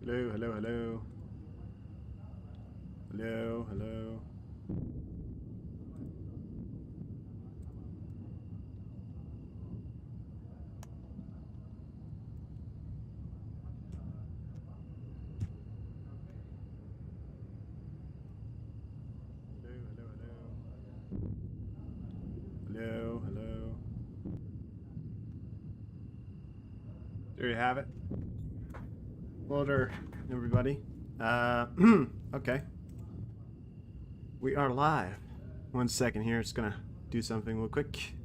Hello, hello, hello. Hello, hello. Hello, hello, hello. Hello, hello. There you have it. Hello there, everybody. Uh, okay. We are live. 1 second here. It's gonna do something real quick.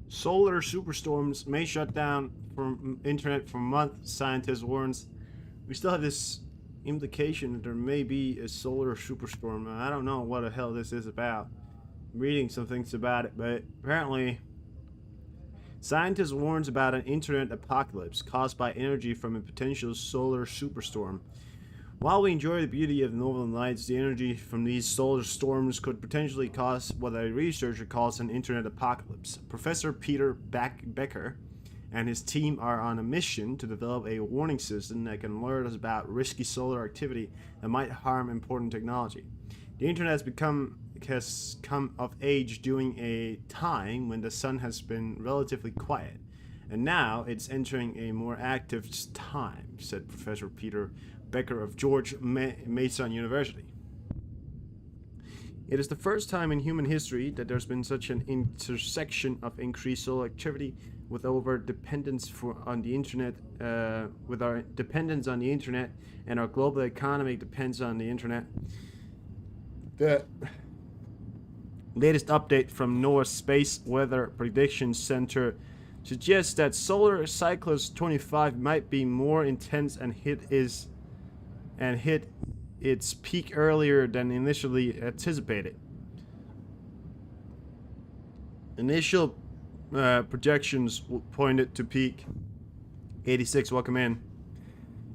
Solar superstorms may shut down from internet for months, scientists warns. We still have this implication that there may be a solar superstorm. I don't know what the hell this is about. I'm reading some things about it, but apparently scientists warns about an internet apocalypse caused by energy from a potential solar superstorm. While we enjoy the beauty of the northern lights, the energy from these solar storms could potentially cause what a researcher calls an internet apocalypse. Professor Peter Becker and his team are on a mission to develop a warning system that can alert us about risky solar activity that might harm important technology. The internet has come of age during a time when the sun has been relatively quiet, and now it's entering a more active time, said Professor Peter Becker of George Mason University. It is the first time in human history that there's been such an intersection of increased solar activity with our dependence on the internet, with our dependence on the internet, and our global economy depends on the internet. The latest update from NOAA's Space Weather Prediction Center suggests that solar cyclone 25 might be more intense and hit its peak earlier than initially anticipated. Initial projections pointed to peak 86. Welcome in.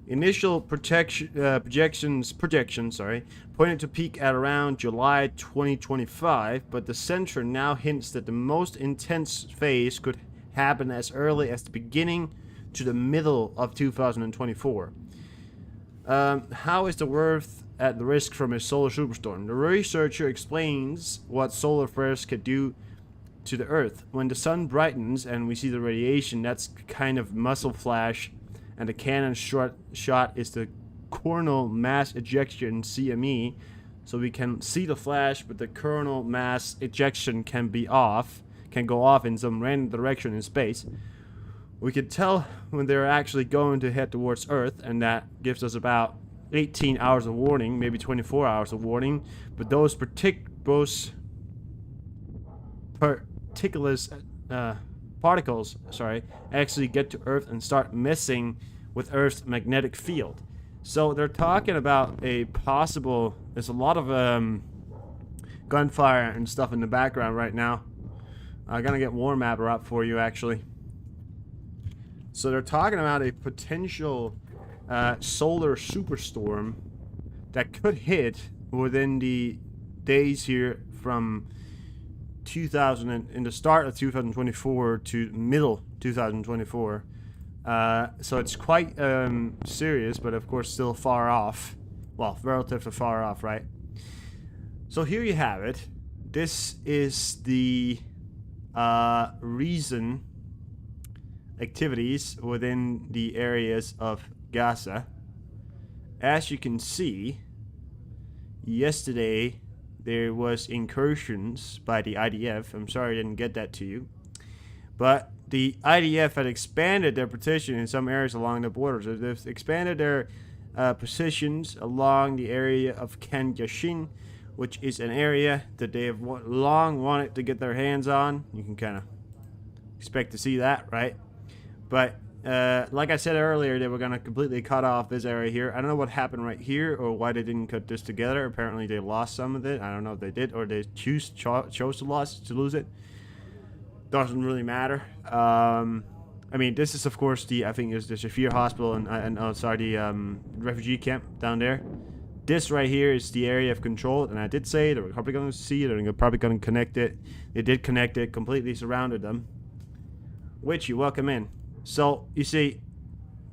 Initial projections pointed to peak at around July 2025, but the center now hints that the most intense phase could happen as early as the beginning to the middle of 2024. How is the Earth at risk from a solar superstorm? The researcher explains what solar flares could do to the Earth. When the sun brightens and we see the radiation, that's kind of muzzle flash, and the cannon shot is the coronal mass ejection (CME). So we can see the flash, but the coronal mass ejection can go off in some random direction in space. We can tell when they're actually going to head towards Earth, and that gives us about 18 hours of warning, maybe 24 hours of warning. But those particles, actually get to Earth and start messing with Earth's magnetic field. So they're talking about a possible. There's a lot of gunfire and stuff in the background right now. I'm gonna get War Mapper up for you actually. So they're talking about a potential solar superstorm that could hit within the days here from in the start of 2024 to middle 2024. So it's quite serious, but of course still far off. Well, relatively far off, right? So here you have it. This is the recent activities within the areas of Gaza. As you can see, yesterday there was incursions by the IDF. I'm sorry I didn't get that to you. But the IDF had expanded their position in some areas along the borders. They've expanded their positions along the area of Khan Yashin, which is an area that they have long wanted to get their hands on. You can kind of expect to see that, right? But like I said earlier, they were going to completely cut off this area here. I don't know what happened right here or why they didn't cut this together. Apparently they lost some of it. I don't know if they did or they chose to lose it. doesn't really matter. I mean, this is of course I think it's the Shafir Hospital and sorry, the refugee camp down there. This right here is the area of control, and I did say they were probably going to see it, and they're probably going to connect it. They did connect it, completely surrounded them. Which you welcome in. So you see,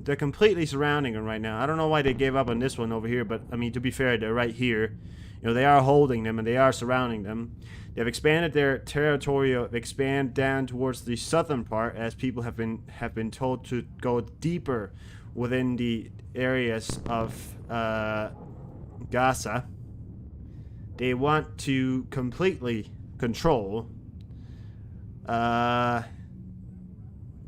they're completely surrounding them right now. I don't know why they gave up on this one over here, but I mean, to be fair, they're right here. You know, they are holding them and they are surrounding them. They've expanded their territory, expand down towards the southern part, as people have been told to go deeper within the areas of Gaza. They want to completely control Gaza.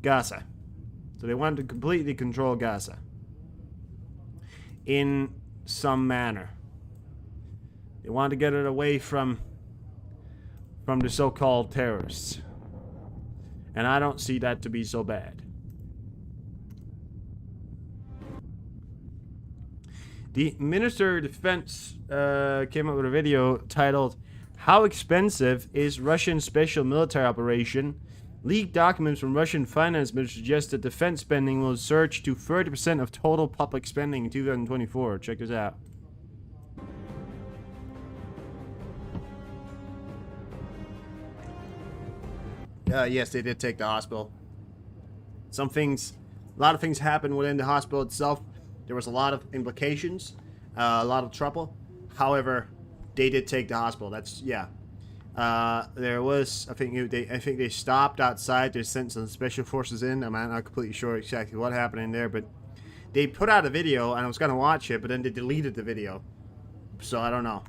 So they want to completely control Gaza in some manner. They want to get it away from the so-called terrorists. And I don't see that to be so bad. The Minister of Defense came up with a video titled, "How Expensive is Russian Special Military Operation?" Leaked documents from Russian finance minister suggest that defense spending will surge to 30% of total public spending in 2024. Check this out. Yes, they did take the hospital. A lot of things happened within the hospital itself. There was a lot of implications, a lot of trouble. However, they did take the hospital. That's, yeah. There was, I think they stopped outside. They sent some special forces in. I'm not completely sure exactly what happened in there, but they put out a video, and I was gonna watch it, but then they deleted the video. So I don't know.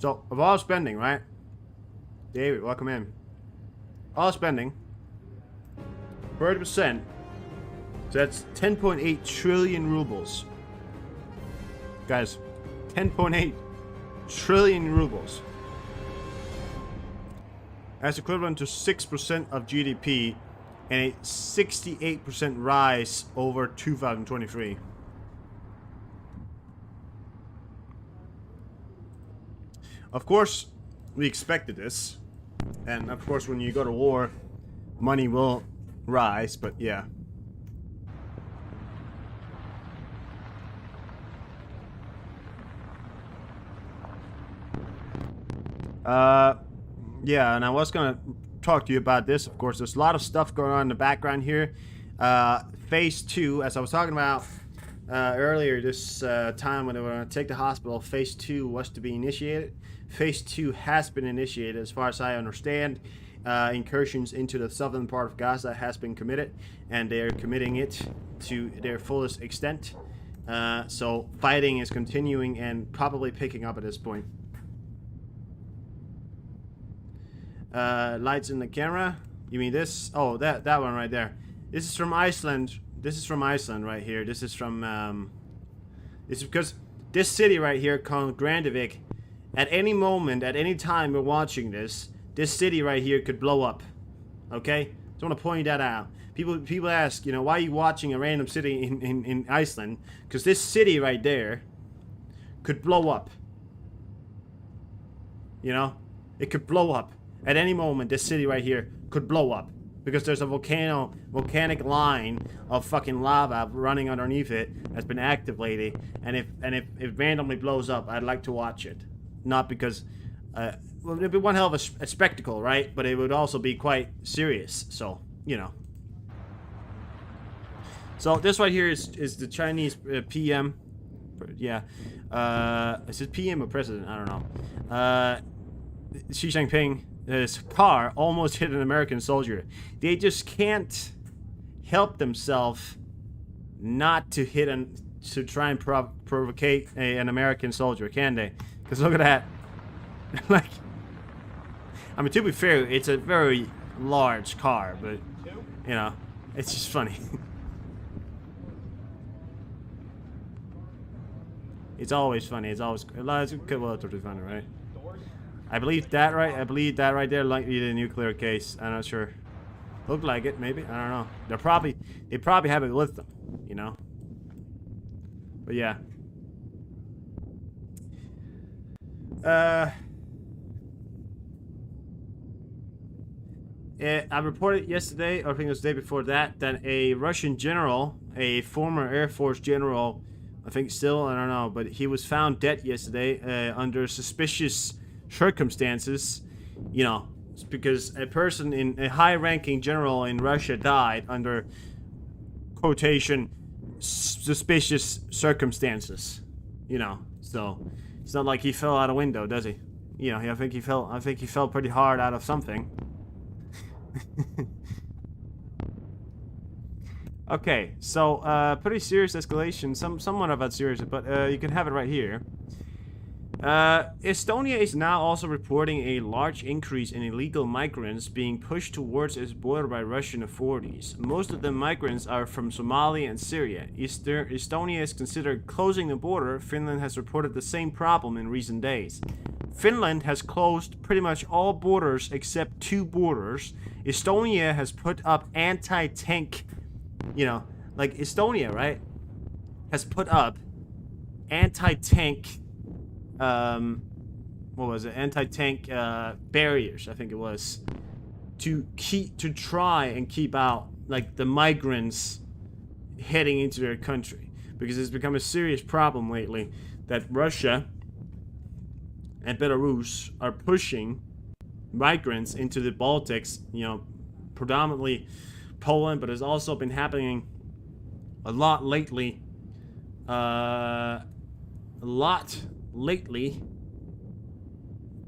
So, of all spending, right? David, welcome in. All spending, 30%. So that's 10.8 trillion rubles. Guys, 10.8 trillion rubles. That's equivalent to 6% of GDP and a 68% rise over 2023. Of course, we expected this. And of course, when you go to war, money will rise, but yeah. Yeah, and I was gonna talk to you about this. Of course, there's a lot of stuff going on in the background here. Phase 2, as I was talking about earlier, this time when they were going to take the hospital, Phase 2 was to be initiated. Phase 2 has been initiated, as far as I understand. Incursions into the southern part of Gaza has been committed, and they're committing it to their fullest extent. So fighting is continuing and probably picking up at this point. Lights in the camera. You mean this? Oh, that one right there. This is from Iceland. This is from Iceland right here. This is from this is because this city right here called Grandavik, at any moment, at any time we're watching this city right here could blow up. Okay? Just want to point that out. People ask, you know, why are you watching a random city in Iceland? Because this city right there could blow up. You know? It could blow up. At any moment, this city right here could blow up. Because there's a volcanic line of fucking lava running underneath it that's been activated. And if it randomly blows up, I'd like to watch it. Not because, well, it'd be one hell of a spectacle, right? But it would also be quite serious. So, you know. So this right here is the Chinese PM. Yeah. Is it PM or president? I don't know. Xi Jinping. His car almost hit an American soldier. They just can't help themselves not to hit to try and provocate an American soldier, can they? Because look at that. Like, I mean, to be fair, it's a very large car, but you know, it's just funny. It's always funny. It's always totally funny, right? I believe that right there might be the nuclear case. I'm not sure. Looked like it, maybe. I don't know. They probably have it with them, you know. But yeah. I reported yesterday, or I think it was the day before that, that a Russian general, a former Air Force general, I think still, I don't know, but he was found dead yesterday under suspicious circumstances. You know, it's because a person in a high-ranking general in Russia died under quotation suspicious circumstances. You know, so it's not like he fell out a window, does he? You know, I think he fell pretty hard out of something. Okay, so pretty serious escalation, somewhat of a serious, but you can have it right here. Estonia is now also reporting a large increase in illegal migrants being pushed towards its border by Russian authorities. Most of the migrants are from Somalia and Syria. Estonia is considered closing the border. Finland has reported the same problem in recent days. Finland has closed pretty much all borders except 2 borders. Estonia has put up anti-tank, you know, like Estonia, right, has put up anti-tank, what was it, anti-tank barriers, I think it was, to try and keep out, like, the migrants heading into their country. Because it's become a serious problem lately that Russia and Belarus are pushing migrants into the Baltics, you know, predominantly Poland, but it's also been happening a lot lately.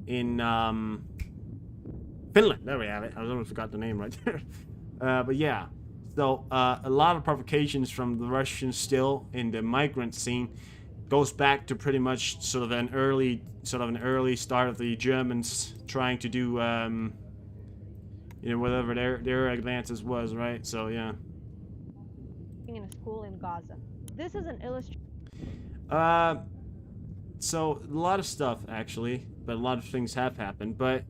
In Finland. There we have it. I almost forgot the name right there. But yeah, so a lot of provocations from the Russians still in the migrant scene goes back to pretty much sort of an early start of the Germans trying to do you know, whatever their advances was, right? So yeah. In a school in Gaza. This is an illustration. So a lot of stuff actually, but a lot of things have happened. But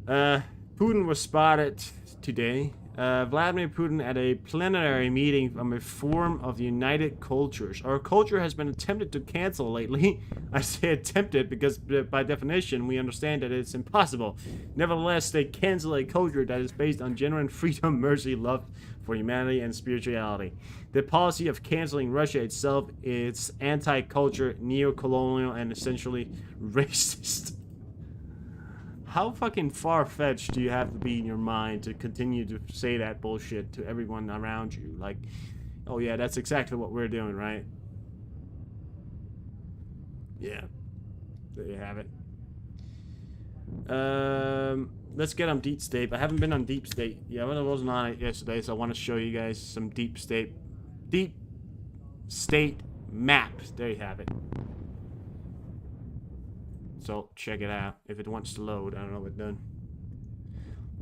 Putin was spotted today. Vladimir Putin at a plenary meeting on a Forum of United Cultures. Our culture has been attempted to cancel lately. I say attempted because by definition we understand that it's impossible. Nevertheless, they cancel a culture that is based on genuine freedom, mercy, love for humanity, and spirituality. The policy of canceling Russia itself is anti-culture, neo-colonial, and essentially racist. How fucking far-fetched do you have to be in your mind to continue to say that bullshit to everyone around you? Like, oh yeah, that's exactly what we're doing, right? Yeah. There you have it. Let's get on Deep State. I haven't been on Deep State. Yeah, I wasn't on it yesterday, so I want to show you guys some Deep State maps. There you have it. So check it out if it wants to load. I don't know if it's done.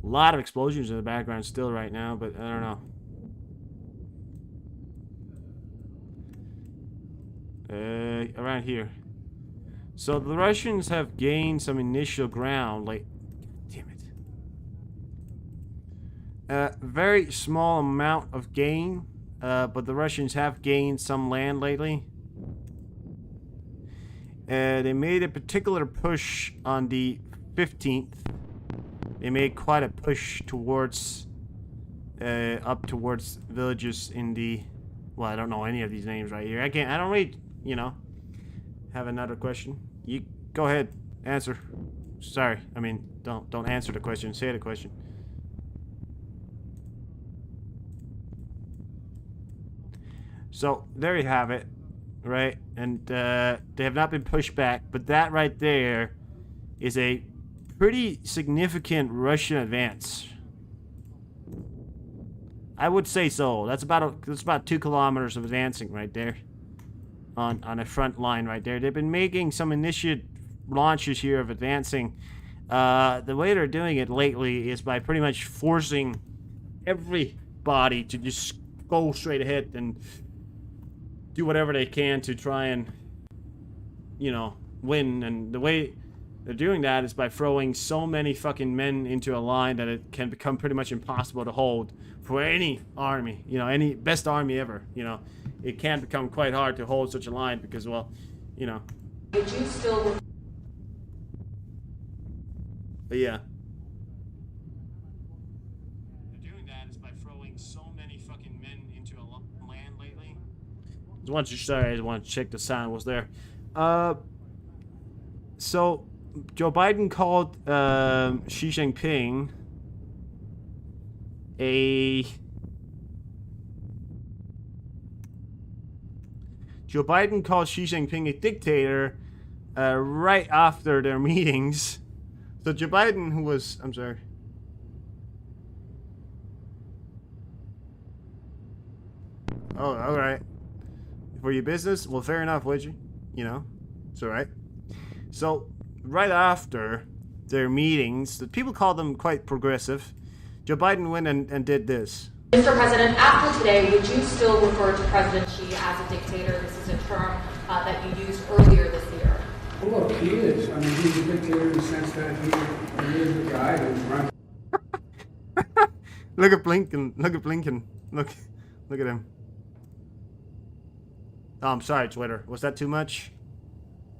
A lot of explosions in the background still right now, but I don't know. Around here. So the Russians have gained some initial ground. Like, damn it. Very small amount of gain, but the Russians have gained some land lately. They made a particular push on the 15th. They made quite a push towards, up towards villages in the, well, I don't know any of these names right here. I don't read, you know. Have another question? You, go ahead, answer. Sorry, I mean, don't answer the question, say the question. So, there you have it. Right, and they have not been pushed back, but that right there is a pretty significant Russian advance. I would say so. That's about 2 kilometers of advancing right there, on a front line right there. They've been making some initiative launches here of advancing. The way they're doing it lately is by pretty much forcing everybody to just go straight ahead and do whatever they can to try and, you know, win. And the way they're doing that is by throwing so many fucking men into a line that it can become pretty much impossible to hold for any army, you know, any best army ever, you know. It can become quite hard to hold such a line because, well, you know. Would you still... But yeah. throwing so many fucking men into a land lately. I just want to check the sound was there. So Joe Biden called Xi Jinping a dictator right after their meetings. So Joe Biden, who was, I'm sorry. Oh, all right. For your business? Well, fair enough, would you? You know, it's all right. So right after their meetings, the people call them quite progressive. Joe Biden went and did this. Mr. President, after today, would you still refer to President Xi as a dictator? This is a term that you used earlier this year. Well, look, he is. I mean, he's a dictator in the sense that he is the guy who runs. Look at Blinken. Look at Blinken. Look at him. Oh, I'm sorry, Twitter. Was that too much?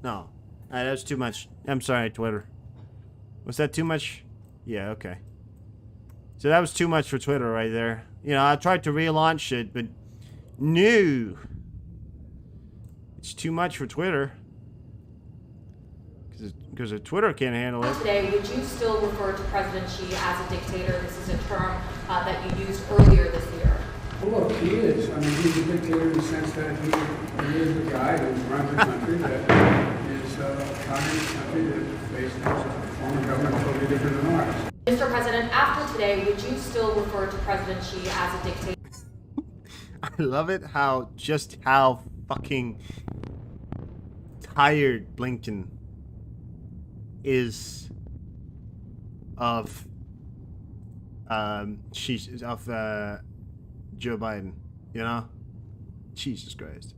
No. That's too much. I'm sorry, Twitter. Was that too much? Yeah, okay. So that was too much for Twitter right there. You know, I tried to relaunch it, but no. It's too much for Twitter. Because Twitter can't handle it. Today, would you still refer to President Xi as a dictator? This is a term that you used earlier this year. Well, look, he is. I mean, he's a dictator in the sense that he is the guy who runs a country that is a communist country that faces a form of government totally different than ours. Mr. President, after today, would you still refer to President Xi as a dictator? I love it how fucking tired Blinken is of Joe Biden, you know? Jesus Christ.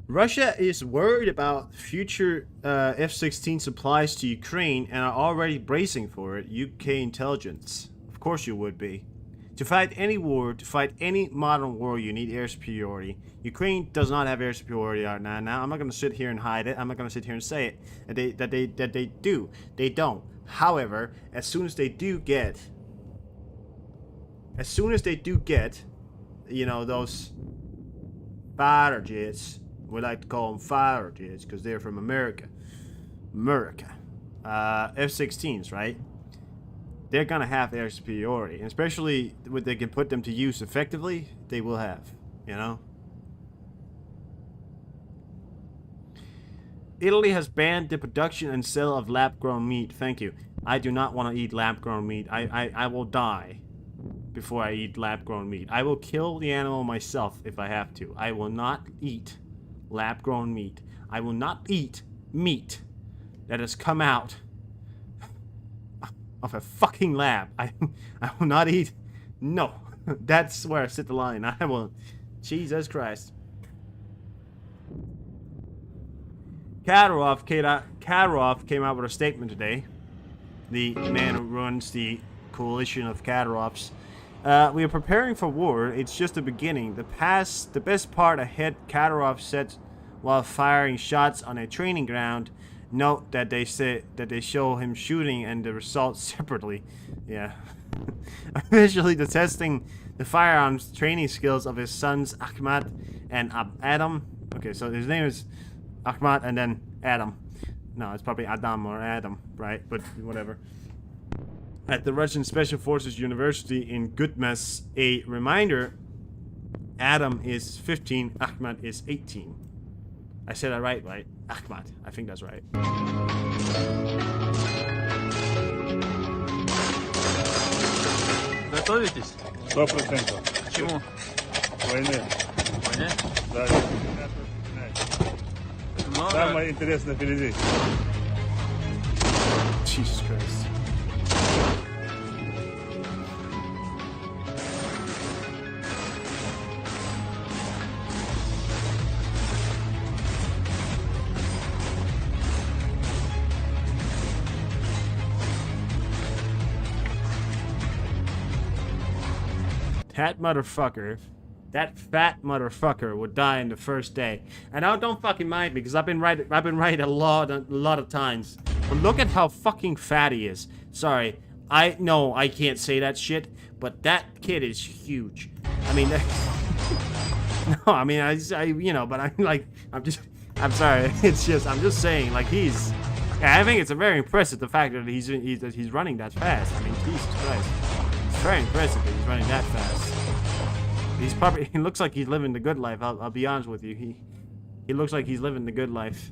Russia is worried about future F-16 supplies to Ukraine and are already bracing for it. UK intelligence. Of course you would be. To fight any war, to fight any modern war, you need air superiority. Ukraine does not have air superiority right now. Now, I'm not going to sit here and hide it. I'm not going to sit here and say it. That they do. They don't. However, as soon as they do get, you know, those fighter jets, we like to call them fighter jets because they're from America. F-16s, right? They're gonna have air superiority, and especially when they can put them to use effectively, they will have, you know? Italy has banned the production and sale of lab-grown meat. Thank you. I do not want to eat lab-grown meat. I will die before I eat lab-grown meat. I will kill the animal myself if I have to. I will not eat lab-grown meat. I will not eat meat that has come out of a fucking lab. I will not eat. No. That's where I sit the line. I will. Jesus Christ. Kadyrov came out with a statement today. The man who runs the coalition of Kadyrovs. We are preparing for war. It's just the beginning. The best part ahead, Kadyrov said while firing shots on a training ground. Note that they show him shooting and the results separately. Yeah. Officially testing the firearms training skills of his sons Ahmad and Adam. Okay, so his name is Ahmad and then Adam. No, it's probably Adam or Adam, right? But whatever. At the Russian Special Forces University in Gutmas, a reminder, Adam is 15, Ahmad is 18. I said that right? Ahmad. I think that's right. Готовитесь? 100%. К чему? Войны. Войне? Да, Много? самое интересное впереди. Jesus Christ. That fat motherfucker would die in the first day. And I don't fucking mind because I've been right a lot of times. But look at how fucking fat he is. Sorry. I can't say that shit, but that kid is huge. I mean, no, I mean, but I'm sorry. It's just, I'm just saying, like, yeah, I think it's a very impressive, the fact that he's running that fast. I mean, Jesus Christ. It's very impressive that he's running that fast. He looks like he's living the good life. I'll be honest with you. He looks like he's living the good life.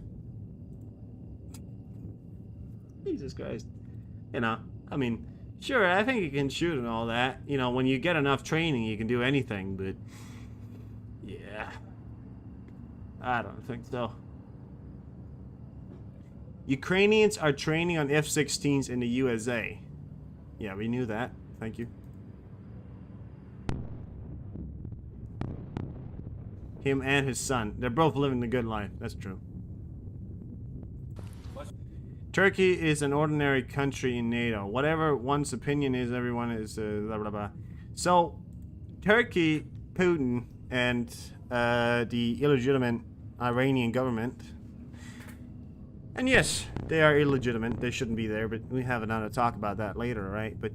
Jesus Christ. You know, I mean, sure, I think you can shoot and all that. You know, when you get enough training, you can do anything, but yeah. I don't think so. Ukrainians are training on F-16s in the USA. Yeah, we knew that. Thank you. Him and his son. They're both living the good life. That's true. Turkey is an ordinary country in NATO. Whatever one's opinion is, everyone is blah, blah, blah. So, Turkey, Putin, and the illegitimate Iranian government. And yes, they are illegitimate. They shouldn't be there, but we have another talk about that later, right? But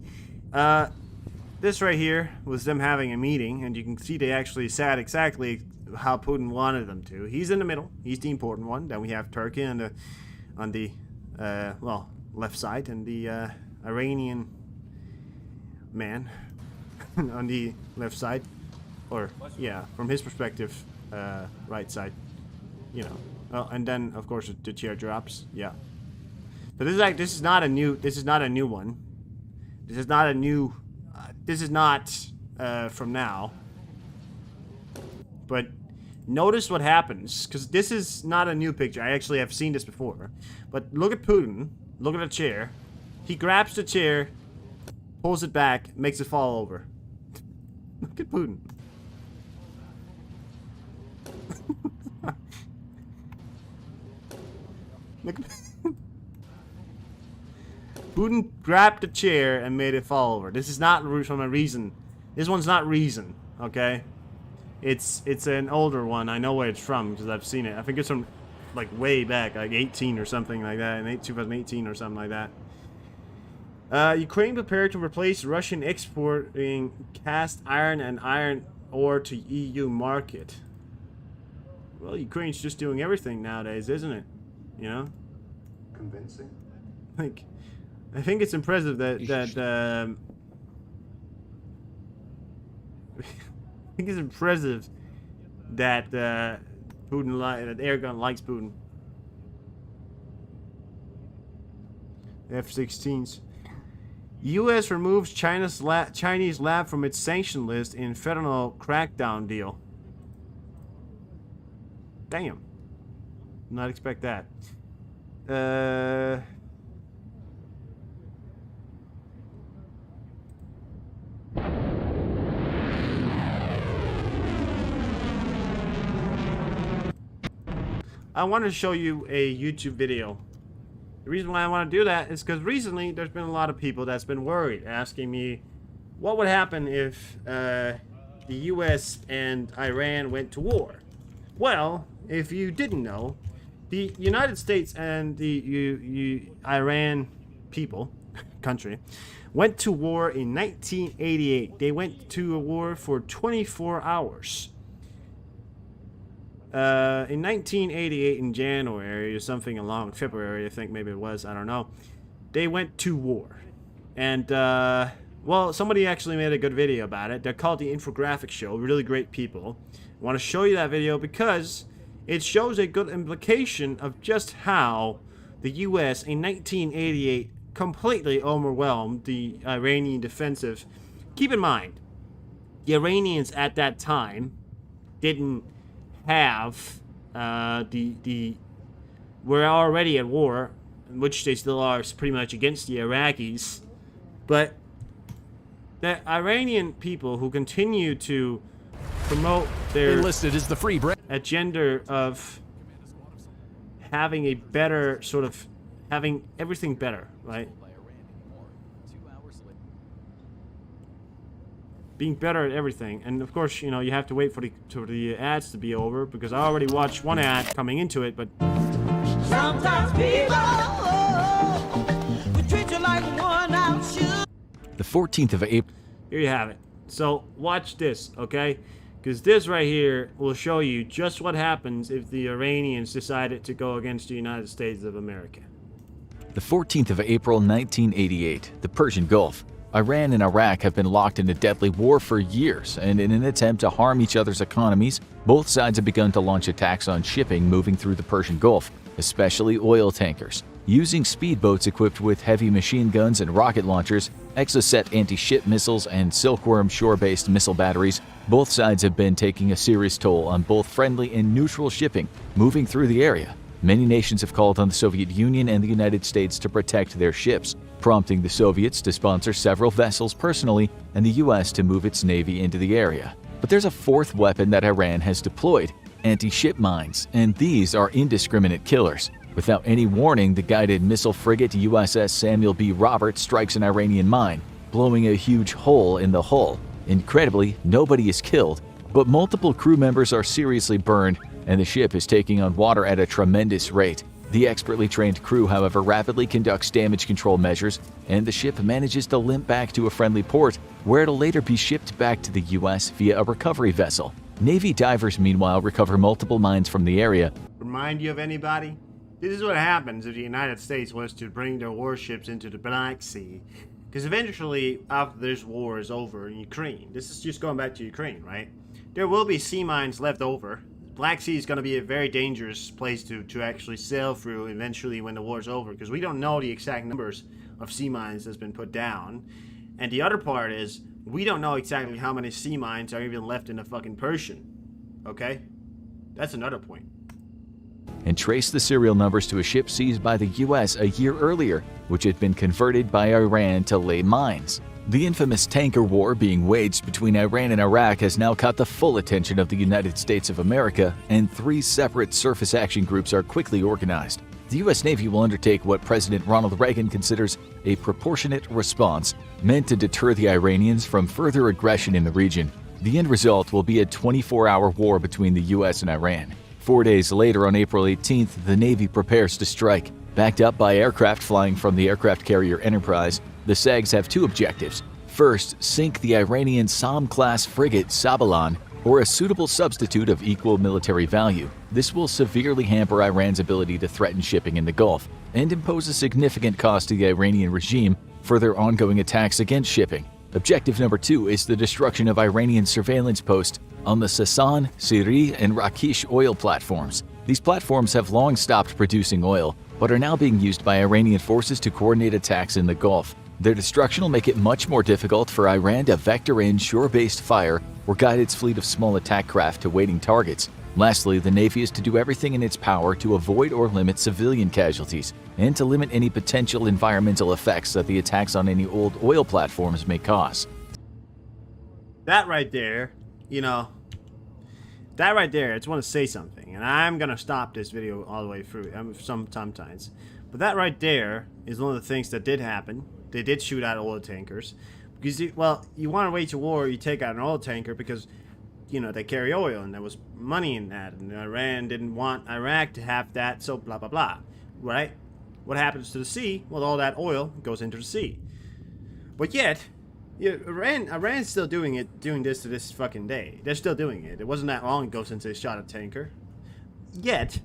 this right here was them having a meeting, and you can see they actually said exactly how Putin wanted them to. He's in the middle. He's the important one. Then we have Turkey on the well, left side, and the Iranian man on the left side, or yeah, from his perspective, right side. You know. Oh, and then of course the teardrops. Yeah. So this is not a new one. This is not a new. This is not from now. But notice what happens, because this is not a new picture. I actually have seen this before. But look at Putin. Look at the chair. He grabs the chair, pulls it back, makes it fall over. Look at Putin. Look at Putin grabbed the chair and made it fall over. This is not from a reason. This one's not reason, okay? It's an older one. I know where it's from because I've seen it. I think it's from like way back, like 18 or something like that, in 2018 or something like that. Ukraine prepared to replace Russian exporting cast iron and iron ore to EU market. Well, Ukraine's just doing everything nowadays, isn't it? You know? Convincing. Like, I think it's impressive that I think it's impressive that that Erdogan likes Putin. F-16s. U.S. removes Chinese lab from its sanction list in fentanyl crackdown deal. Damn. Not expect that. I want to show you a YouTube video. The reason why I want to do that is because recently there's been a lot of people that's been worried, asking me what would happen if the US and Iran went to war. Well, if you didn't know, the United States and the Iran people, country, went to war in 1988. They went to a war for 24 hours. In 1988, in January or something along February, I think maybe it was, I don't know, they went to war. And, well, somebody actually made a good video about it. They're called the Infographic Show. Really great people. I want to show you that video because it shows a good implication of just how the U.S. in 1988 completely overwhelmed the Iranian defensive. Keep in mind, the Iranians at that time didn't have we're already at war, which they still are pretty much against the Iraqis, but the Iranian people who continue to promote their enlisted is the free agenda of having a better sort of having everything better, right? Being better at everything, and of course, you know, you have to wait for the ads to be over because I already watched one ad coming into it, but sometimes people The 14th of April. Here you have it. So watch this, okay? Because this right here will show you just what happens if the Iranians decided to go against the United States of America. The 14th of April 1988, the Persian Gulf. Iran and Iraq have been locked in a deadly war for years, and in an attempt to harm each other's economies, both sides have begun to launch attacks on shipping moving through the Persian Gulf, especially oil tankers. Using speedboats equipped with heavy machine guns and rocket launchers, Exocet anti-ship missiles, and Silkworm shore-based missile batteries, both sides have been taking a serious toll on both friendly and neutral shipping moving through the area. Many nations have called on the Soviet Union and the United States to protect their ships, prompting the Soviets to sponsor several vessels personally and the US to move its navy into the area. But there's a fourth weapon that Iran has deployed: anti-ship mines, and these are indiscriminate killers. Without any warning, the guided missile frigate USS Samuel B. Roberts strikes an Iranian mine, blowing a huge hole in the hull. Incredibly, nobody is killed, but multiple crew members are seriously burned, and the ship is taking on water at a tremendous rate. The expertly trained crew, however, rapidly conducts damage control measures, and the ship manages to limp back to a friendly port, where it'll later be shipped back to the US via a recovery vessel. Navy divers, meanwhile, recover multiple mines from the area. Remind you of anybody? This is what happens if the United States was to bring their warships into the Black Sea. Because eventually, after this war is over in Ukraine, this is just going back to Ukraine, right? There will be sea mines left over. Black Sea is going to be a very dangerous place to actually sail through eventually when the war is over, because we don't know the exact numbers of sea mines that's been put down. And the other part is, we don't know exactly how many sea mines are even left in the fucking Persian. Okay? That's another point. And trace the serial numbers to a ship seized by the US a year earlier, which had been converted by Iran to lay mines. The infamous tanker war being waged between Iran and Iraq has now caught the full attention of the United States of America, and 3 separate surface action groups are quickly organized. The U.S. Navy will undertake what President Ronald Reagan considers a proportionate response meant to deter the Iranians from further aggression in the region. The end result will be a 24-hour war between the U.S. and Iran. 4 days later, on April 18th, the Navy prepares to strike. Backed up by aircraft flying from the aircraft carrier Enterprise, the SAGs have 2 objectives. First, sink the Iranian Somme-class frigate Sabalan, or a suitable substitute of equal military value. This will severely hamper Iran's ability to threaten shipping in the Gulf and impose a significant cost to the Iranian regime for their ongoing attacks against shipping. Objective number 2 is the destruction of Iranian surveillance posts on the Sasan, Siri, and Rakish oil platforms. These platforms have long stopped producing oil, but are now being used by Iranian forces to coordinate attacks in the Gulf. Their destruction will make it much more difficult for Iran to vector in shore-based fire or guide its fleet of small attack craft to waiting targets. Lastly, the Navy is to do everything in its power to avoid or limit civilian casualties and to limit any potential environmental effects that the attacks on any old oil platforms may cause. That right there, that right there, I just want to say something, and I'm going to stop this video all the way through sometimes. But that right there is one of the things that did happen. They did shoot out oil tankers. Because, you want to wage a war, you take out an oil tanker because, they carry oil, and there was money in that, and Iran didn't want Iraq to have that, so blah, blah, blah, right? What happens to the sea? Well, all that oil goes into the sea. But yet, Iran's still doing this to this fucking day. They're still doing it. It wasn't that long ago since they shot a tanker. Yet,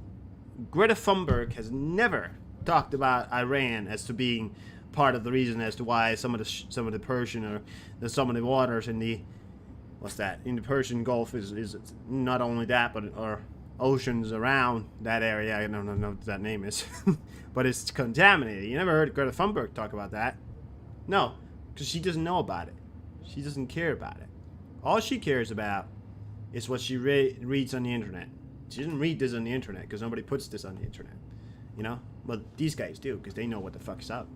Greta Thunberg has never talked about Iran as to being part of the reason as to why some of the Persian or some of the waters in the in the Persian Gulf is not only that, but or oceans around that area. I don't know what that name is, but it's contaminated. You never heard Greta Thunberg talk about that? No, because she doesn't know about it. She doesn't care about it. All she cares about is what she reads on the internet. She doesn't read this on the internet because nobody puts this on the internet. But these guys do because they know what the fuck's up.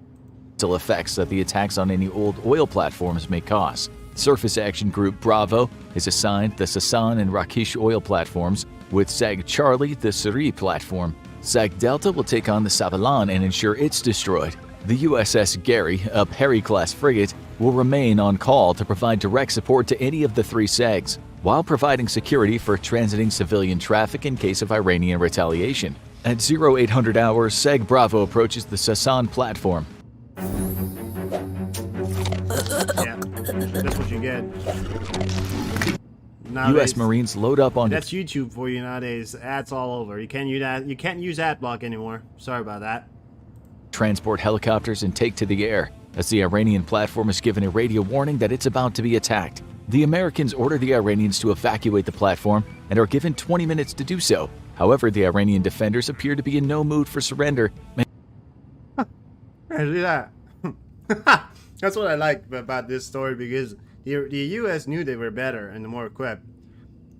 Effects that the attacks on any old oil platforms may cause. Surface Action Group Bravo is assigned the Sasan and Rakish oil platforms, with SAG Charlie the Siri platform. SAG Delta will take on the Sabalan and ensure it's destroyed. The USS Gary, a Perry-class frigate, will remain on call to provide direct support to any of the 3 SAGs, while providing security for transiting civilian traffic in case of Iranian retaliation. At 0800 hours, SAG Bravo approaches the Sasan platform. That's what you get. U.S. Nowadays, Marines load up on that's YouTube for you nowadays. Ads all over. You can't use that. You can't use ad block anymore. Sorry about that. transport helicopters and take to the air, as the Iranian platform is given a radio warning that it's about to be attacked. The Americans order the Iranians to evacuate the platform and are given 20 minutes to do so. However, the Iranian defenders appear to be in no mood for surrender. Hey, look at that. That's what I like about this story, because the U.S. knew they were better and more equipped.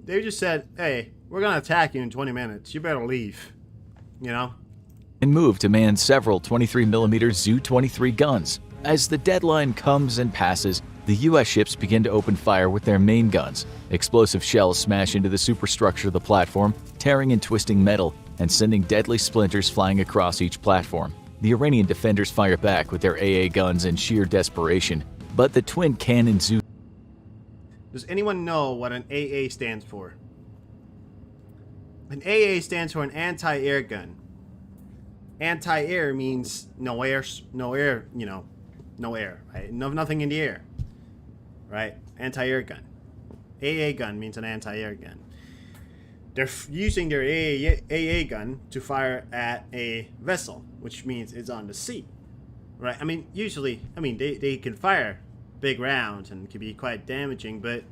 They just said, hey, we're going to attack you in 20 minutes. You better leave. You know? And move to man several 23mm Zu-23 guns. As the deadline comes and passes, the U.S. ships begin to open fire with their main guns. Explosive shells smash into the superstructure of the platform, tearing and twisting metal and sending deadly splinters flying across each platform. The Iranian defenders fire back with their AA guns in sheer desperation, but the twin cannon Zu. Does anyone know what an AA stands for? An AA stands for an anti-air gun. Anti-air means no air, you know, no air, right? Nothing in the air, right? Anti-air gun. AA gun means an anti-air gun. They're using their AA gun to fire at a vessel, which means it's on the sea, right? I mean, usually, they can fire big rounds and can be quite damaging, but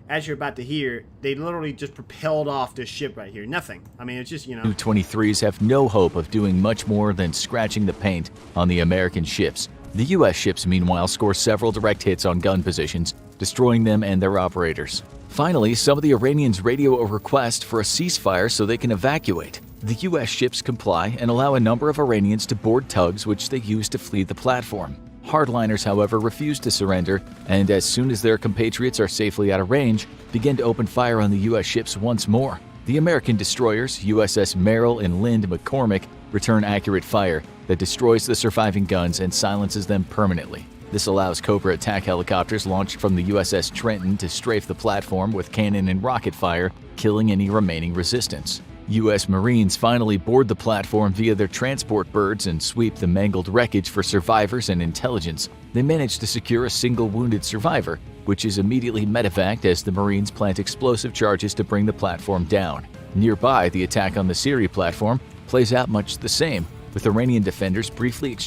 as you're about to hear, they literally just propelled off this ship right here. Nothing. I mean, it's just, you know. Su-23s have no hope of doing much more than scratching the paint on the American ships. The U.S. ships, meanwhile, score several direct hits on gun positions, destroying them and their operators. Finally, some of the Iranians radio a request for a ceasefire so they can evacuate. The U.S. ships comply and allow a number of Iranians to board tugs which they use to flee the platform. Hardliners, however, refuse to surrender, and as soon as their compatriots are safely out of range, begin to open fire on the U.S. ships once more. The American destroyers, USS Merrill and Lynd McCormick, return accurate fire that destroys the surviving guns and silences them permanently. This allows Cobra attack helicopters launched from the USS Trenton to strafe the platform with cannon and rocket fire, killing any remaining resistance. U.S. Marines finally board the platform via their transport birds and sweep the mangled wreckage for survivors and intelligence. They manage to secure a single wounded survivor, which is immediately medevaced as the Marines plant explosive charges to bring the platform down. Nearby, the attack on the Siri platform plays out much the same, with Iranian defenders briefly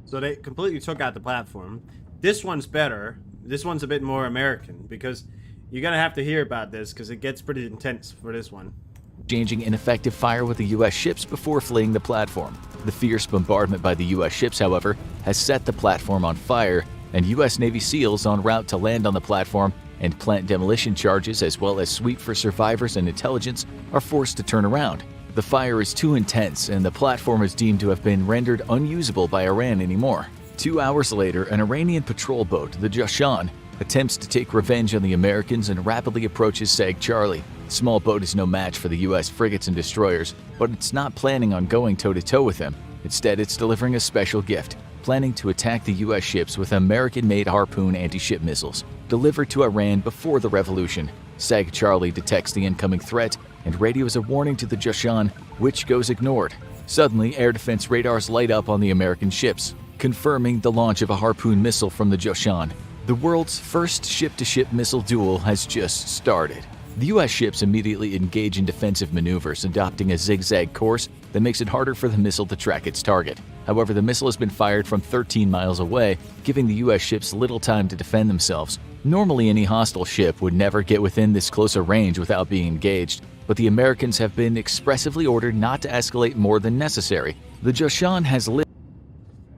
So they completely took out the platform. This one's better. This one's a bit more American, because you're going to have to hear about this, because it gets pretty intense for this one. exchanging ineffective fire with the U.S. ships before fleeing the platform. The fierce bombardment by the U.S. ships, however, has set the platform on fire, and U.S. Navy SEALs en route to land on the platform and plant demolition charges as well as sweep for survivors and intelligence are forced to turn around. The fire is too intense, and the platform is deemed to have been rendered unusable by Iran anymore. 2 hours later, an Iranian patrol boat, the Jashan, attempts to take revenge on the Americans and rapidly approaches Sag Charlie. The small boat is no match for the U.S. frigates and destroyers, but it's not planning on going toe-to-toe with them. Instead, it's delivering a special gift, planning to attack the U.S. ships with American-made Harpoon anti-ship missiles, delivered to Iran before the revolution. Sag Charlie detects the incoming threat and radios a warning to the Jashan, which goes ignored. Suddenly, air defense radars light up on the American ships, confirming the launch of a Harpoon missile from the Jashan. The world's first ship-to-ship missile duel has just started. The U.S. ships immediately engage in defensive maneuvers, adopting a zigzag course that makes it harder for the missile to track its target. However, the missile has been fired from 13 miles away, giving the U.S. ships little time to defend themselves. Normally, any hostile ship would never get within this close a range without being engaged, but the Americans have been expressively ordered not to escalate more than necessary. The Jashan has lived.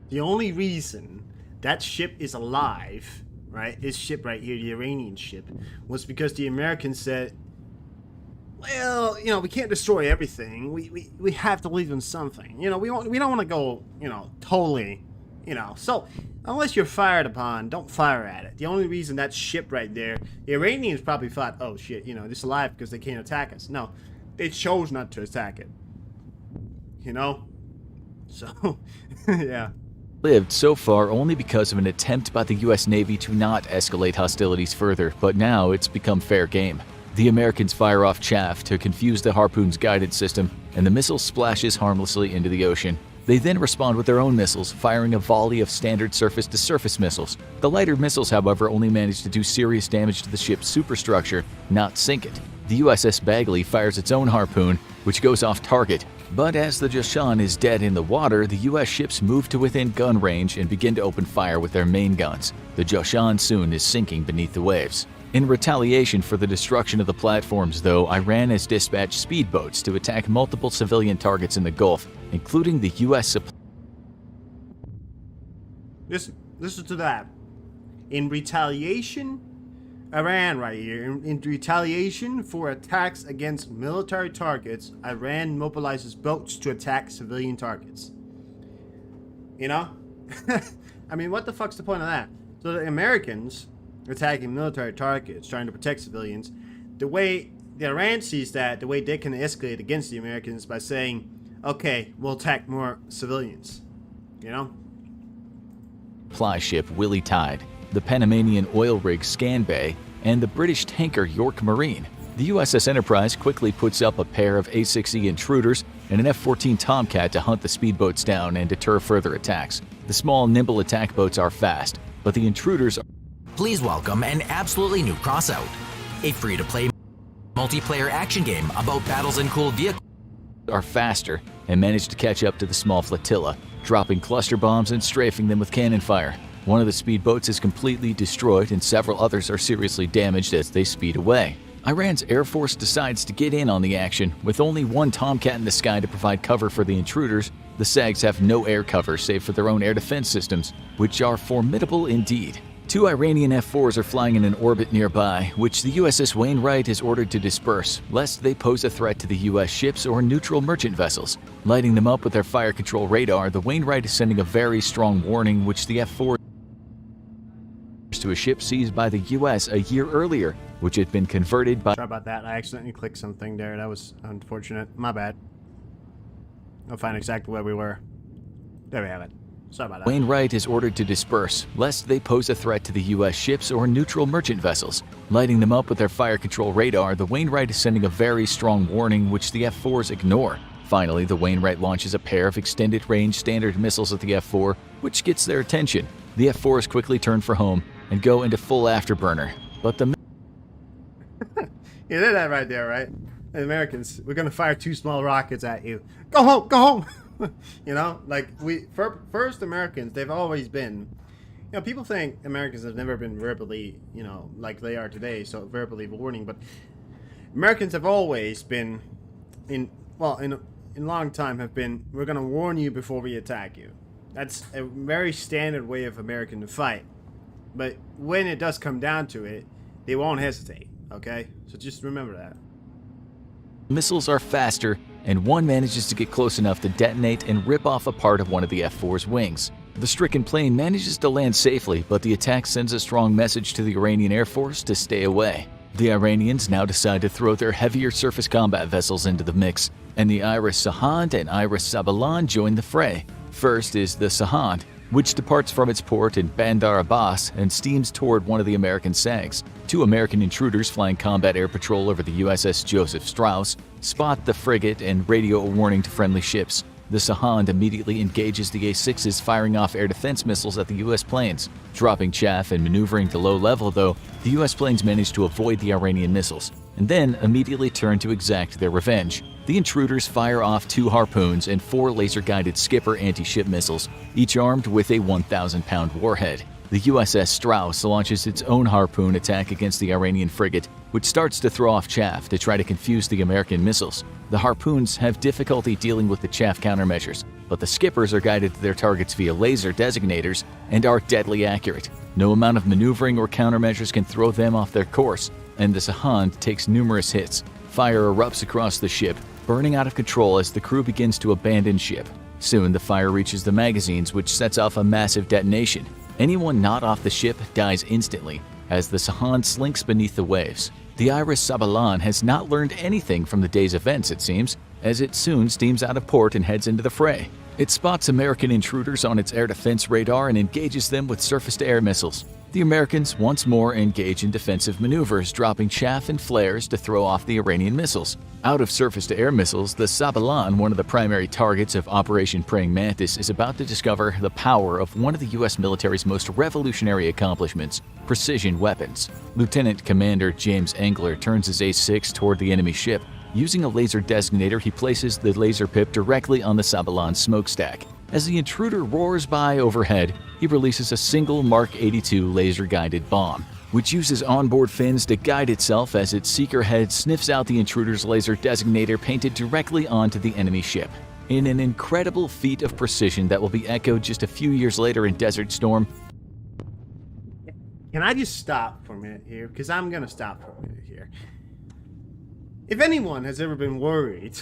The only reason that ship is alive, right, this ship right here, the Iranian ship, was because the Americans said, well, you know, we can't destroy everything. We have to leave them something. You know, we don't want to go, you know, totally, you know. So unless you're fired upon, don't fire at it. The only reason that ship right there, the Iranians probably thought, oh shit, you know, this is alive because they can't attack us. No, they chose not to attack it. You know? So, yeah. Lived so far only because of an attempt by the U.S. Navy to not escalate hostilities further, but now it's become fair game. The Americans fire off chaff to confuse the Harpoon's guidance system, and the missile splashes harmlessly into the ocean. They then respond with their own missiles, firing a volley of standard surface-to-surface missiles. The lighter missiles, however, only managed to do serious damage to the ship's superstructure, not sink it. The USS Bagley fires its own harpoon, which goes off target. But as the Joshan is dead in the water, the US ships move to within gun range and begin to open fire with their main guns. The Joshan soon is sinking beneath the waves. In retaliation for the destruction of the platforms, though, Iran has dispatched speedboats to attack multiple civilian targets in the Gulf, including the U.S. supply. Listen to that. In retaliation, Iran right here, in retaliation for attacks against military targets, Iran mobilizes boats to attack civilian targets. You know? I mean, what the fuck's the point of that? So the Americans attacking military targets, trying to protect civilians, the way the Iran sees that, the way they can escalate against the Americans by saying, okay, we'll attack more civilians. You know? Supply ship Willie Tide, the Panamanian oil rig Scanbay, and the British tanker York Marine. The USS Enterprise quickly puts up a pair of A-6E intruders and an F-14 Tomcat to hunt the speedboats down and deter further attacks. The small, nimble attack boats are fast, but the intruders are... Please welcome an absolutely new Crossout, a free-to-play multiplayer action game about battles and cool vehicles. Are faster and manage to catch up to the small flotilla, dropping cluster bombs and strafing them with cannon fire. One of the speedboats is completely destroyed and several others are seriously damaged as they speed away. Iran's Air Force decides to get in on the action. With only one Tomcat in the sky to provide cover for the intruders, the SAGs have no air cover save for their own air defense systems, which are formidable indeed. 2 Iranian F-4s are flying in an orbit nearby, which the USS Wainwright is ordered to disperse, lest they pose a threat to the US ships or neutral merchant vessels. Lighting them up with their fire control radar, the Wainwright is sending a very strong warning, which the F-4 to a ship seized by the US a year earlier, which had been converted by... Sorry about that, I accidentally clicked something there. That was unfortunate. My bad. I'll find exactly where we were. There we have it. Sorry about that. Wainwright is ordered to disperse, lest they pose a threat to the US ships or neutral merchant vessels. Lighting them up with their fire control radar, the Wainwright is sending a very strong warning, which the F-4s ignore. Finally, the Wainwright launches a pair of extended-range standard missiles at the F-4, which gets their attention. The F-4s quickly turn for home and go into full afterburner. But the... You did that right there, right? The Americans, we're gonna fire 2 small rockets at you. Go home, go home! You know, like first Americans, they've always been, you know, people think Americans have never been verbally, you know, like they are today, so verbally warning, but Americans have always been, in long time have been, we're gonna warn you before we attack you. That's a very standard way of American to fight. But when it does come down to it, they won't hesitate, okay? So just remember that. Missiles are faster, and one manages to get close enough to detonate and rip off a part of one of the F-4's wings. The stricken plane manages to land safely, but the attack sends a strong message to the Iranian Air Force to stay away. The Iranians now decide to throw their heavier surface combat vessels into the mix, and the Iris Sahand and Iris Sabalan join the fray. First is the Sahand, which departs from its port in Bandar Abbas and steams toward one of the American SAGs. 2 American intruders flying combat air patrol over the USS Joseph Strauss spot the frigate and radio a warning to friendly ships. The Sahand immediately engages the A-6s, firing off air defense missiles at the U.S. planes. Dropping chaff and maneuvering to low level, though, the U.S. planes manage to avoid the Iranian missiles, and then immediately turn to exact their revenge. The intruders fire off 2 harpoons and 4 laser-guided Skipper anti-ship missiles, each armed with a 1,000-pound warhead. The USS Strauss launches its own harpoon attack against the Iranian frigate, which starts to throw off chaff to try to confuse the American missiles. The harpoons have difficulty dealing with the chaff countermeasures, but the Skippers are guided to their targets via laser designators and are deadly accurate. No amount of maneuvering or countermeasures can throw them off their course, and the Sahand takes numerous hits. Fire erupts across the ship, burning out of control as the crew begins to abandon ship. Soon the fire reaches the magazines, which sets off a massive detonation. Anyone not off the ship dies instantly, as the Sahand slinks beneath the waves. The Iris Sabalan has not learned anything from the day's events, it seems, as it soon steams out of port and heads into the fray. It spots American intruders on its air defense radar and engages them with surface-to-air missiles. The Americans once more engage in defensive maneuvers, dropping chaff and flares to throw off the Iranian missiles. Out of surface-to-air missiles, the Sabalan, one of the primary targets of Operation Praying Mantis, is about to discover the power of one of the U.S. military's most revolutionary accomplishments: precision weapons. Lieutenant Commander James Engler turns his A6 toward the enemy ship. Using a laser designator, he places the laser pip directly on the Sabalan smokestack. As the intruder roars by overhead, he releases a single Mark 82 laser-guided bomb, which uses onboard fins to guide itself as its seeker head sniffs out the intruder's laser designator painted directly onto the enemy ship. In an incredible feat of precision that will be echoed just a few years later in Desert Storm. Can I just stop for a minute here? Because I'm going to stop for a minute here. If anyone has ever been worried,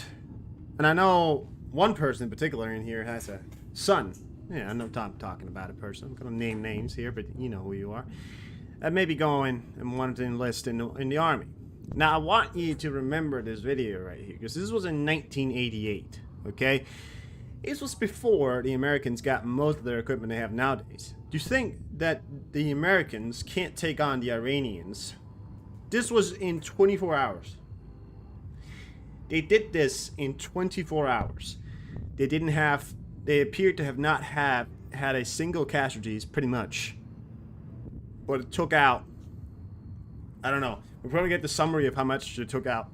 and I know one person in particular in here has a son. Yeah, I know I'm talking about a person. I'm going to name names here, but you know who you are. That may be going and wanted to enlist in the Army. Now, I want you to remember this video right here, because this was in 1988, okay? This was before the Americans got most of their equipment they have nowadays. Do you think that the Americans can't take on the Iranians? This was in 24 hours. They did this in 24 hours. They appeared to have not had a single casualties, pretty much. But it took out, I don't know. We're going to get the summary of how much it took out.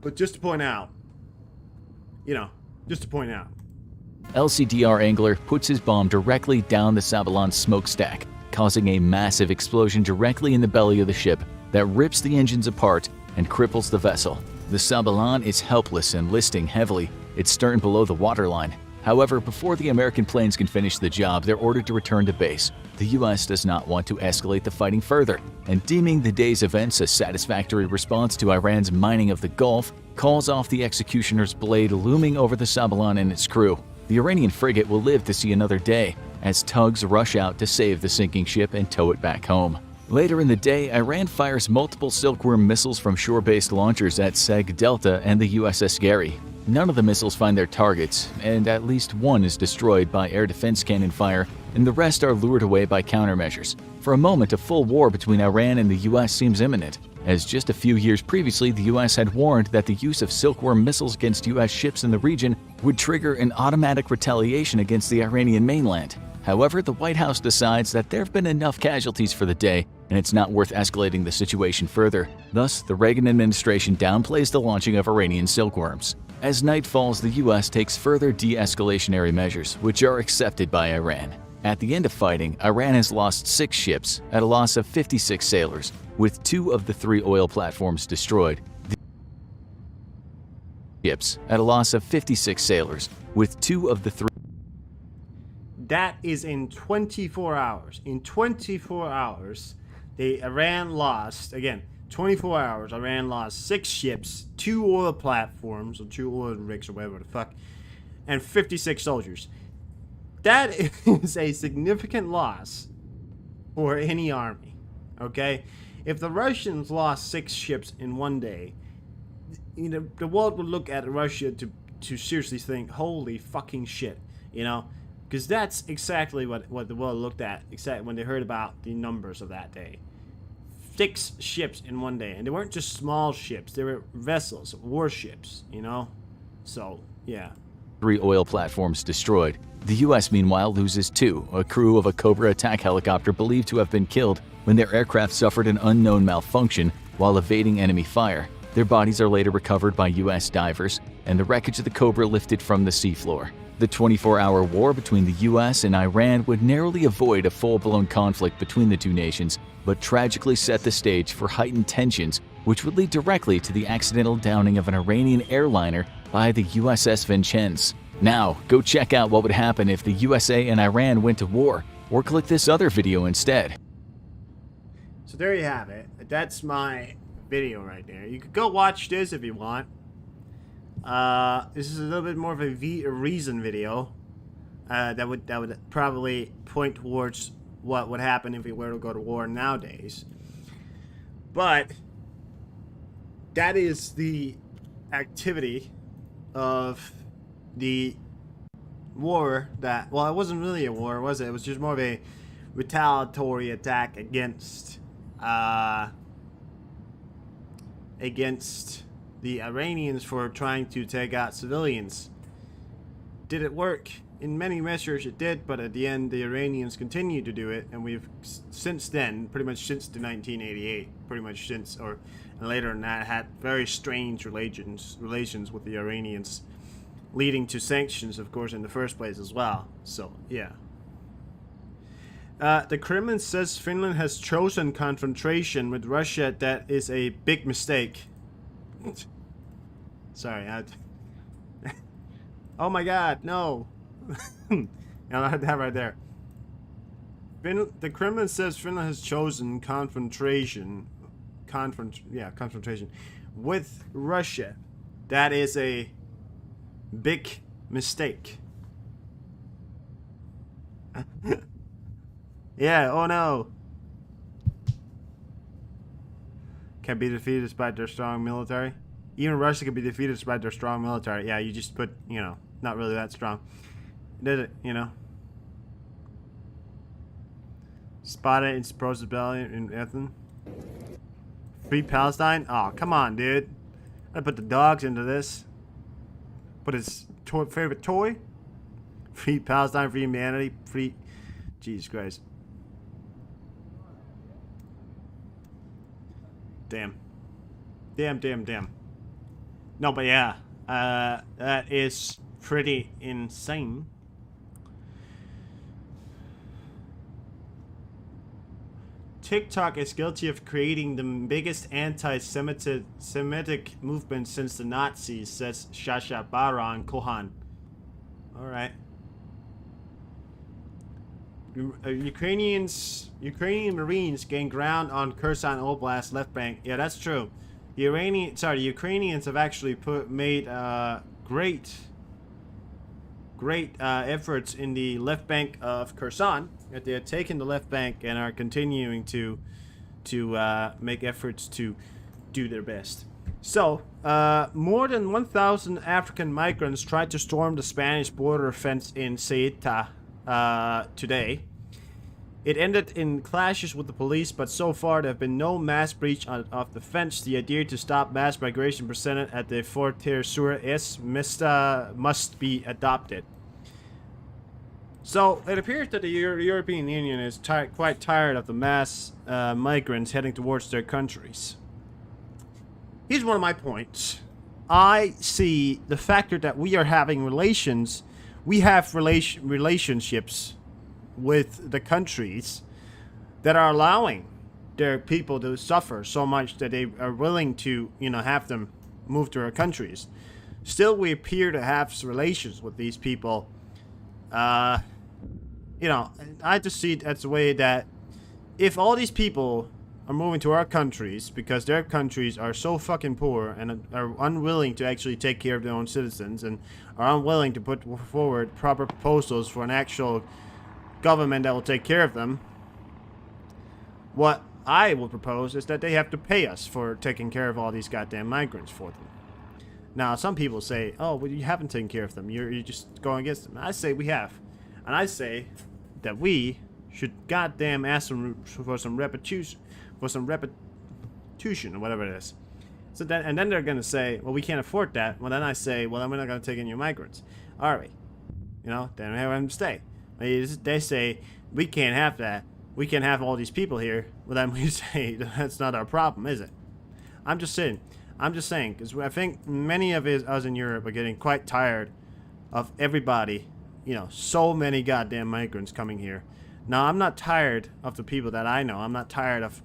But just to point out, LCDR Angler puts his bomb directly down the Sabalan smokestack, causing a massive explosion directly in the belly of the ship that rips the engines apart and cripples the vessel. The Sabalan is helpless and listing heavily, its stern below the waterline. However, before the American planes can finish the job, they're ordered to return to base. The U.S. does not want to escalate the fighting further, and deeming the day's events a satisfactory response to Iran's mining of the Gulf, calls off the executioner's blade looming over the Sabalan and its crew. The Iranian frigate will live to see another day, as tugs rush out to save the sinking ship and tow it back home. Later in the day, Iran fires multiple Silkworm missiles from shore-based launchers at Seg Delta and the USS Gary. None of the missiles find their targets, and at least one is destroyed by air defense cannon fire, and the rest are lured away by countermeasures. For a moment, a full war between Iran and the US seems imminent, as just a few years previously the US had warned that the use of Silkworm missiles against US ships in the region would trigger an automatic retaliation against the Iranian mainland. However, the White House decides that there have been enough casualties for the day, and it's not worth escalating the situation further. Thus, the Reagan administration downplays the launching of Iranian Silkworms. As night falls, the U.S. takes further de-escalationary measures, which are accepted by Iran. At the end of fighting, Iran has lost 6 ships at a loss of 56 sailors, with 2 of the 3 oil platforms destroyed. Ships at a loss of 56 sailors, with 2 of the 3. That is in 24 hours. In 24 hours, Iran lost, again, 24 hours, Iran lost 6 ships, 2 oil platforms, or 2 oil rigs, or whatever the fuck, and 56 soldiers. That is a significant loss for any army, okay? If the Russians lost 6 ships in one day, the world would look at Russia to seriously think, holy fucking shit, Because that's exactly what the world looked at when they heard about the numbers of that day. 6 ships in one day. And they weren't just small ships. They were vessels, warships, So, yeah. 3 oil platforms destroyed. The U.S. meanwhile loses 2, a crew of a Cobra attack helicopter believed to have been killed when their aircraft suffered an unknown malfunction while evading enemy fire. Their bodies are later recovered by U.S. divers, and the wreckage of the Cobra lifted from the seafloor. The 24-hour war between the U.S. and Iran would narrowly avoid a full-blown conflict between the two nations, but tragically set the stage for heightened tensions, which would lead directly to the accidental downing of an Iranian airliner by the USS Vincennes. Now, go check out what would happen if the USA and Iran went to war, or click this other video instead. So there you have it. That's my video right there. You could go watch this if you want. This is a little bit more of a reason video that would probably point towards what would happen if we were to go to war nowadays. But that is the activity of the war that, well, it wasn't really a war, was it? It was just more of a retaliatory attack against the Iranians for trying to take out civilians. Did it work? In many measures it did, but at the end the Iranians continued to do it, and we've since then, pretty much since the 1988, pretty much since, or later than that, had very strange relations with the Iranians, leading to sanctions, of course, in the first place as well. So, yeah. The Kremlin says Finland has chosen confrontation with Russia. That is a big mistake. Sorry, oh my god, no. I had that right there. The Kremlin says Finland has chosen confrontation with Russia. That is a big mistake. Yeah, oh no. Can be defeated despite their strong military. Even Russia can be defeated despite their strong military. Yeah, you just put, you know, not really that strong. Did it, you know. Spotted in supposed rebellion in Athens. Free Palestine? Oh, come on, dude. I put the dogs into this. Put his favorite toy. Free Palestine, free humanity, free... Jesus Christ. Damn. Damn. No, but yeah. That is pretty insane. TikTok is guilty of creating the biggest anti-Semitic movement since the Nazis, says Shasha Baron Kohan. Alright. Ukrainian Marines gain ground on Kherson Oblast left bank. Yeah, that's true. The Ukrainians have actually made great efforts in the left bank of Kherson. That they have taken the left bank and are continuing to make efforts to do their best. So, more than 1,000 African migrants tried to storm the Spanish border fence in Ceuta today. It ended in clashes with the police, but so far there have been no mass breach of the fence. The idea to stop mass migration presented at the Forter Sur S must be adopted. So, it appears that the European Union is quite tired of the mass migrants heading towards their countries. Here's one of my points. I see the factor that we are having relationships with the countries that are allowing their people to suffer so much that they are willing to, you know, have them move to our countries. Still, we appear to have relations with these people. You know, I just see it as a way that if all these people are moving to our countries because their countries are so fucking poor and are unwilling to actually take care of their own citizens and are unwilling to put forward proper proposals for an actual government that will take care of them, what I will propose is that they have to pay us for taking care of all these goddamn migrants for them. Now, some people say, oh, well, you haven't taken care of them. You're just going against them. I say we have. And I say that we should goddamn ask them for some repetition, or whatever it is. So then, and then they're going to say, well, we can't afford that. Well, then I say, well, then we're not going to take any migrants. All right. You know, then we have them stay. They say, we can't have that. We can't have all these people here. Well, then we say, that's not our problem, is it? I'm just saying, because I think many of us in Europe are getting quite tired of everybody, you know, so many goddamn migrants coming here. Now, I'm not tired of the people that I know. I'm not tired of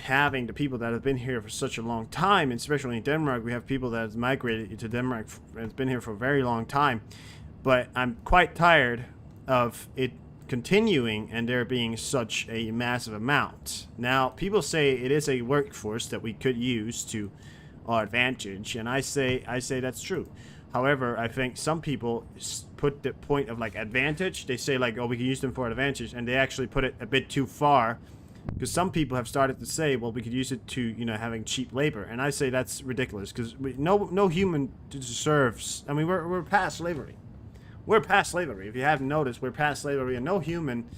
having the people that have been here for such a long time, especially in Denmark. We have people that have migrated to Denmark and has been here for a very long time. But I'm quite tired of it continuing and there being such a massive amount. Now, people say it is a workforce that we could use to our advantage, and I say that's true. However, I think some people put the point of like advantage. They say like, oh, we can use them for advantage, and they actually put it a bit too far. Because some people have started to say, well, we could use it to, you know, having cheap labor, and I say that's ridiculous. Because no human deserves. I mean, we're past slavery. We're past slavery. If you haven't noticed, we're past slavery, and no human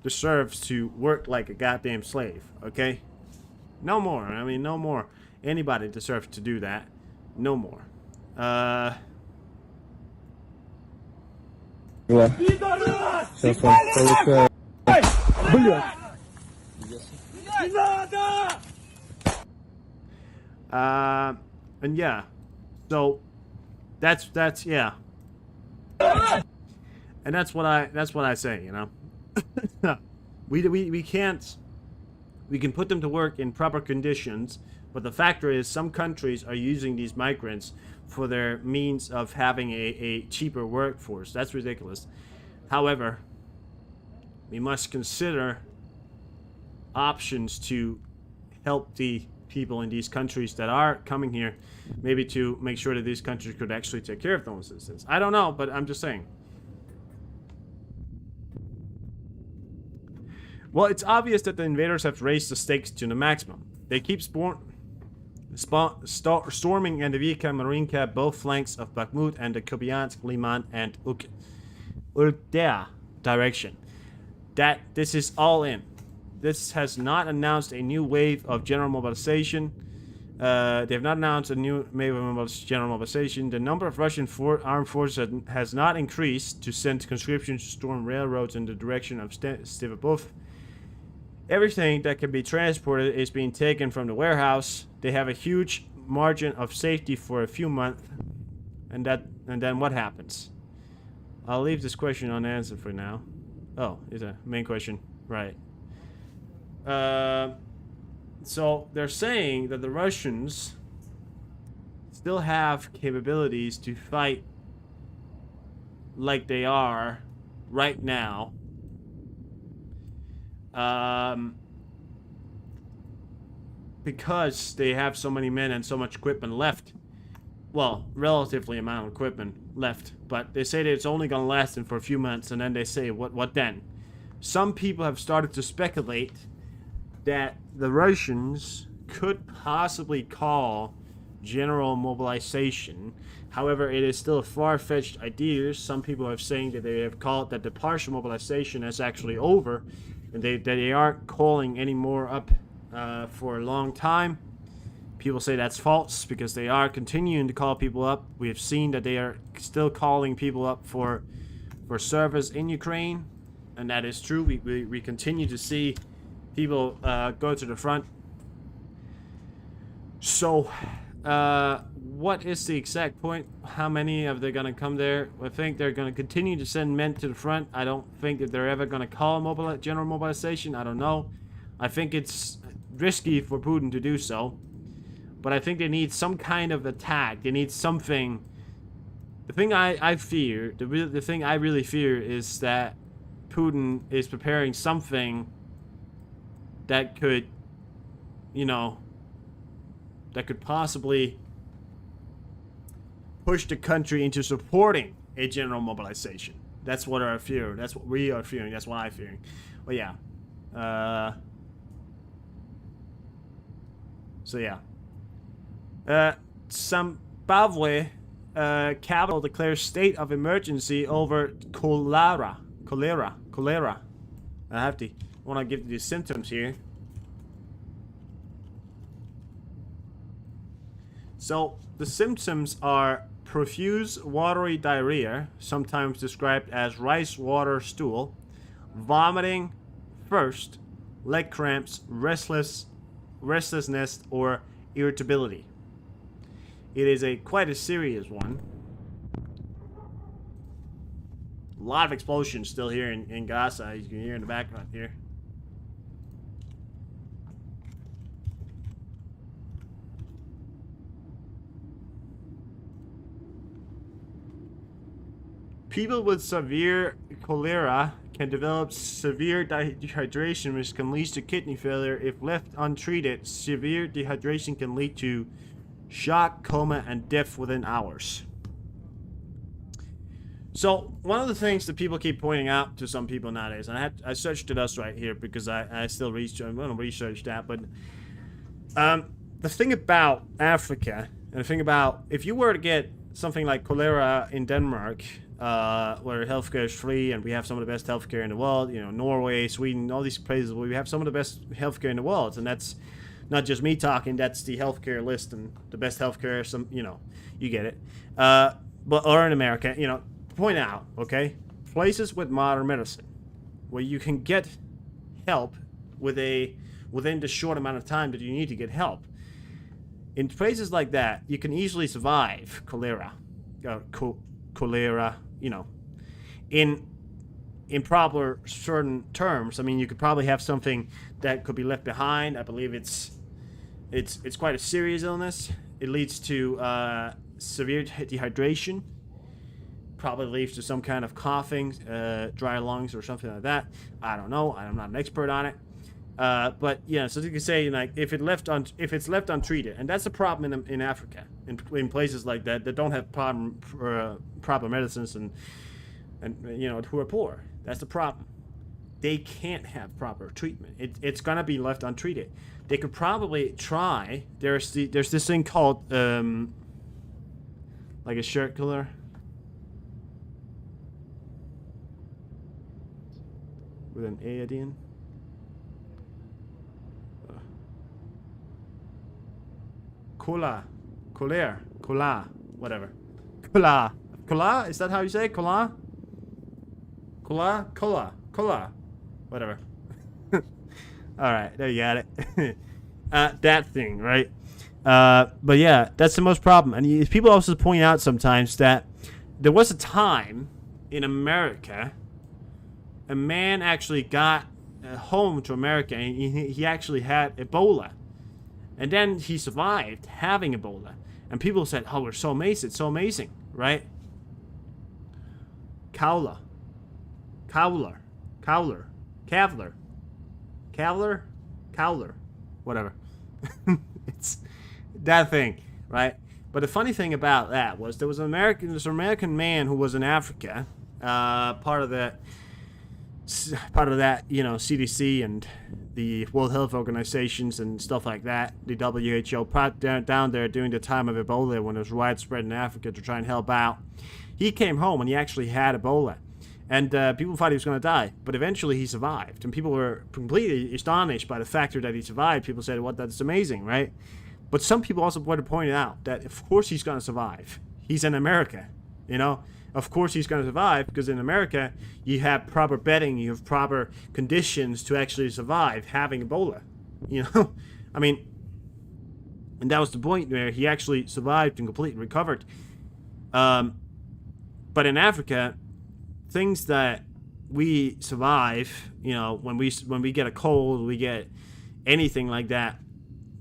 deserves to work like a goddamn slave, okay? No more. I mean, no more. Anybody deserves to do that. No more. And yeah. So that's yeah. And that's what I say, you know. we can't. We can put them to work in proper conditions, but the factor is some countries are using these migrants for their means of having a cheaper workforce. That's ridiculous. However, we must consider options to help the people in these countries that are coming here, maybe to make sure that these countries could actually take care of those citizens. I don't know, but I'm just saying. Well, it's obvious that the invaders have raised the stakes to the maximum. They keep storming Andivika, Marinka, both flanks of Bakhmut and the Kupiansk, Liman, and Uldea direction. This is all in. This has not announced a new wave of general mobilization. They have not announced a new wave of general mobilization. The number of Russian armed forces has not increased to send conscription to storm railroads in the direction of Stivapov. Everything that can be transported is being taken from the warehouse. They have a huge margin of safety for a few months, and then what happens? I'll leave this question unanswered for now. Oh, it's a main question, right? So they're saying that the Russians still have capabilities to fight like they are right now. Because they have so many men and so much equipment left. Well, relatively amount of equipment left, but they say that it's only gonna last them for a few months, and then they say, what then? Some people have started to speculate that the Russians could possibly call general mobilization. However, it is still a far-fetched idea. Some people are saying that they have called that the partial mobilization is actually over, and they aren't calling any more up for a long time. People say that's false because they are continuing to call people up. We have seen that they are still calling people up for service in Ukraine, and that is true. We continue to see people go to the front. So, what is the exact point? How many of they gonna come there? I think they're gonna continue to send men to the front. I don't think that they're ever gonna call general mobilization. I don't know. I think it's risky for Putin to do so. But I think they need some kind of attack. They need something. The thing I fear, the thing I really fear is that Putin is preparing something that could, you know, that could possibly push the country into supporting a general mobilization. That's what I fear. That's what we are fearing. That's what I'm fearing. Well, yeah. So yeah. Zimbabwe capital declares state of emergency over cholera. I want to give you the symptoms here. So the symptoms are profuse watery diarrhea, sometimes described as rice water stool, vomiting, thirst, leg cramps, restlessness, or irritability. It is quite a serious one. A lot of explosions still here in Gaza. You can hear in the background here. People with severe cholera can develop severe dehydration, which can lead to kidney failure. If left untreated, severe dehydration can lead to shock, coma, and death within hours. So one of the things that people keep pointing out to some people nowadays, and I searched it up right here because I'm going to research that, but the thing about Africa, and the thing about if you were to get something like cholera in Denmark, where healthcare is free, and we have some of the best healthcare in the world. You know, Norway, Sweden, all these places where we have some of the best healthcare in the world, and that's not just me talking. That's the healthcare list and the best healthcare. Some, you know, you get it. But or in America, you know, point out, okay, places with modern medicine where you can get help within the short amount of time that you need to get help. In places like that, you can easily survive cholera, you know, in proper certain terms. I mean, you could probably have something that could be left behind. I believe it's quite a serious illness. It leads to severe dehydration. Probably leads to some kind of coughing, dry lungs, or something like that. I don't know. I'm not an expert on it. But yeah, so you can say, like, if it's left untreated, and that's a problem in Africa, in places like that don't have proper medicines, and you know, who are poor. That's the problem. They can't have proper treatment. It's gonna be left untreated. They could probably try. There's this thing called like a shirt color. With an A at the end. Cola, whatever. Cola, is that how you say it? Cola, whatever. All right, there you got it. That thing, right? But yeah, that's the most problem. And people also point out sometimes that there was a time in America, a man actually got home to America, and he actually had Ebola. And then he survived having Ebola. And people said, oh, we're so amazing. It's so amazing, right? Cowler. Whatever. It's that thing, right? But the funny thing about that was there was an American man who was in Africa, part of that, you know, CDC and the World Health Organizations and stuff like that. The WHO down there during the time of Ebola, when it was widespread in Africa, to try and help out. He came home and he actually had Ebola, and people thought he was going to die, but eventually he survived, and people were completely astonished by the factor that he survived. People said, "What? That's amazing, right?" But some people also pointed out that of course he's going to survive. He's in America, you know. Of course he's going to survive, because in America you have proper bedding, you have proper conditions to actually survive having Ebola, you know. I mean, and that was the point where he actually survived and completely recovered. But in Africa, things that we survive, you know, when we get a cold, we get anything like that,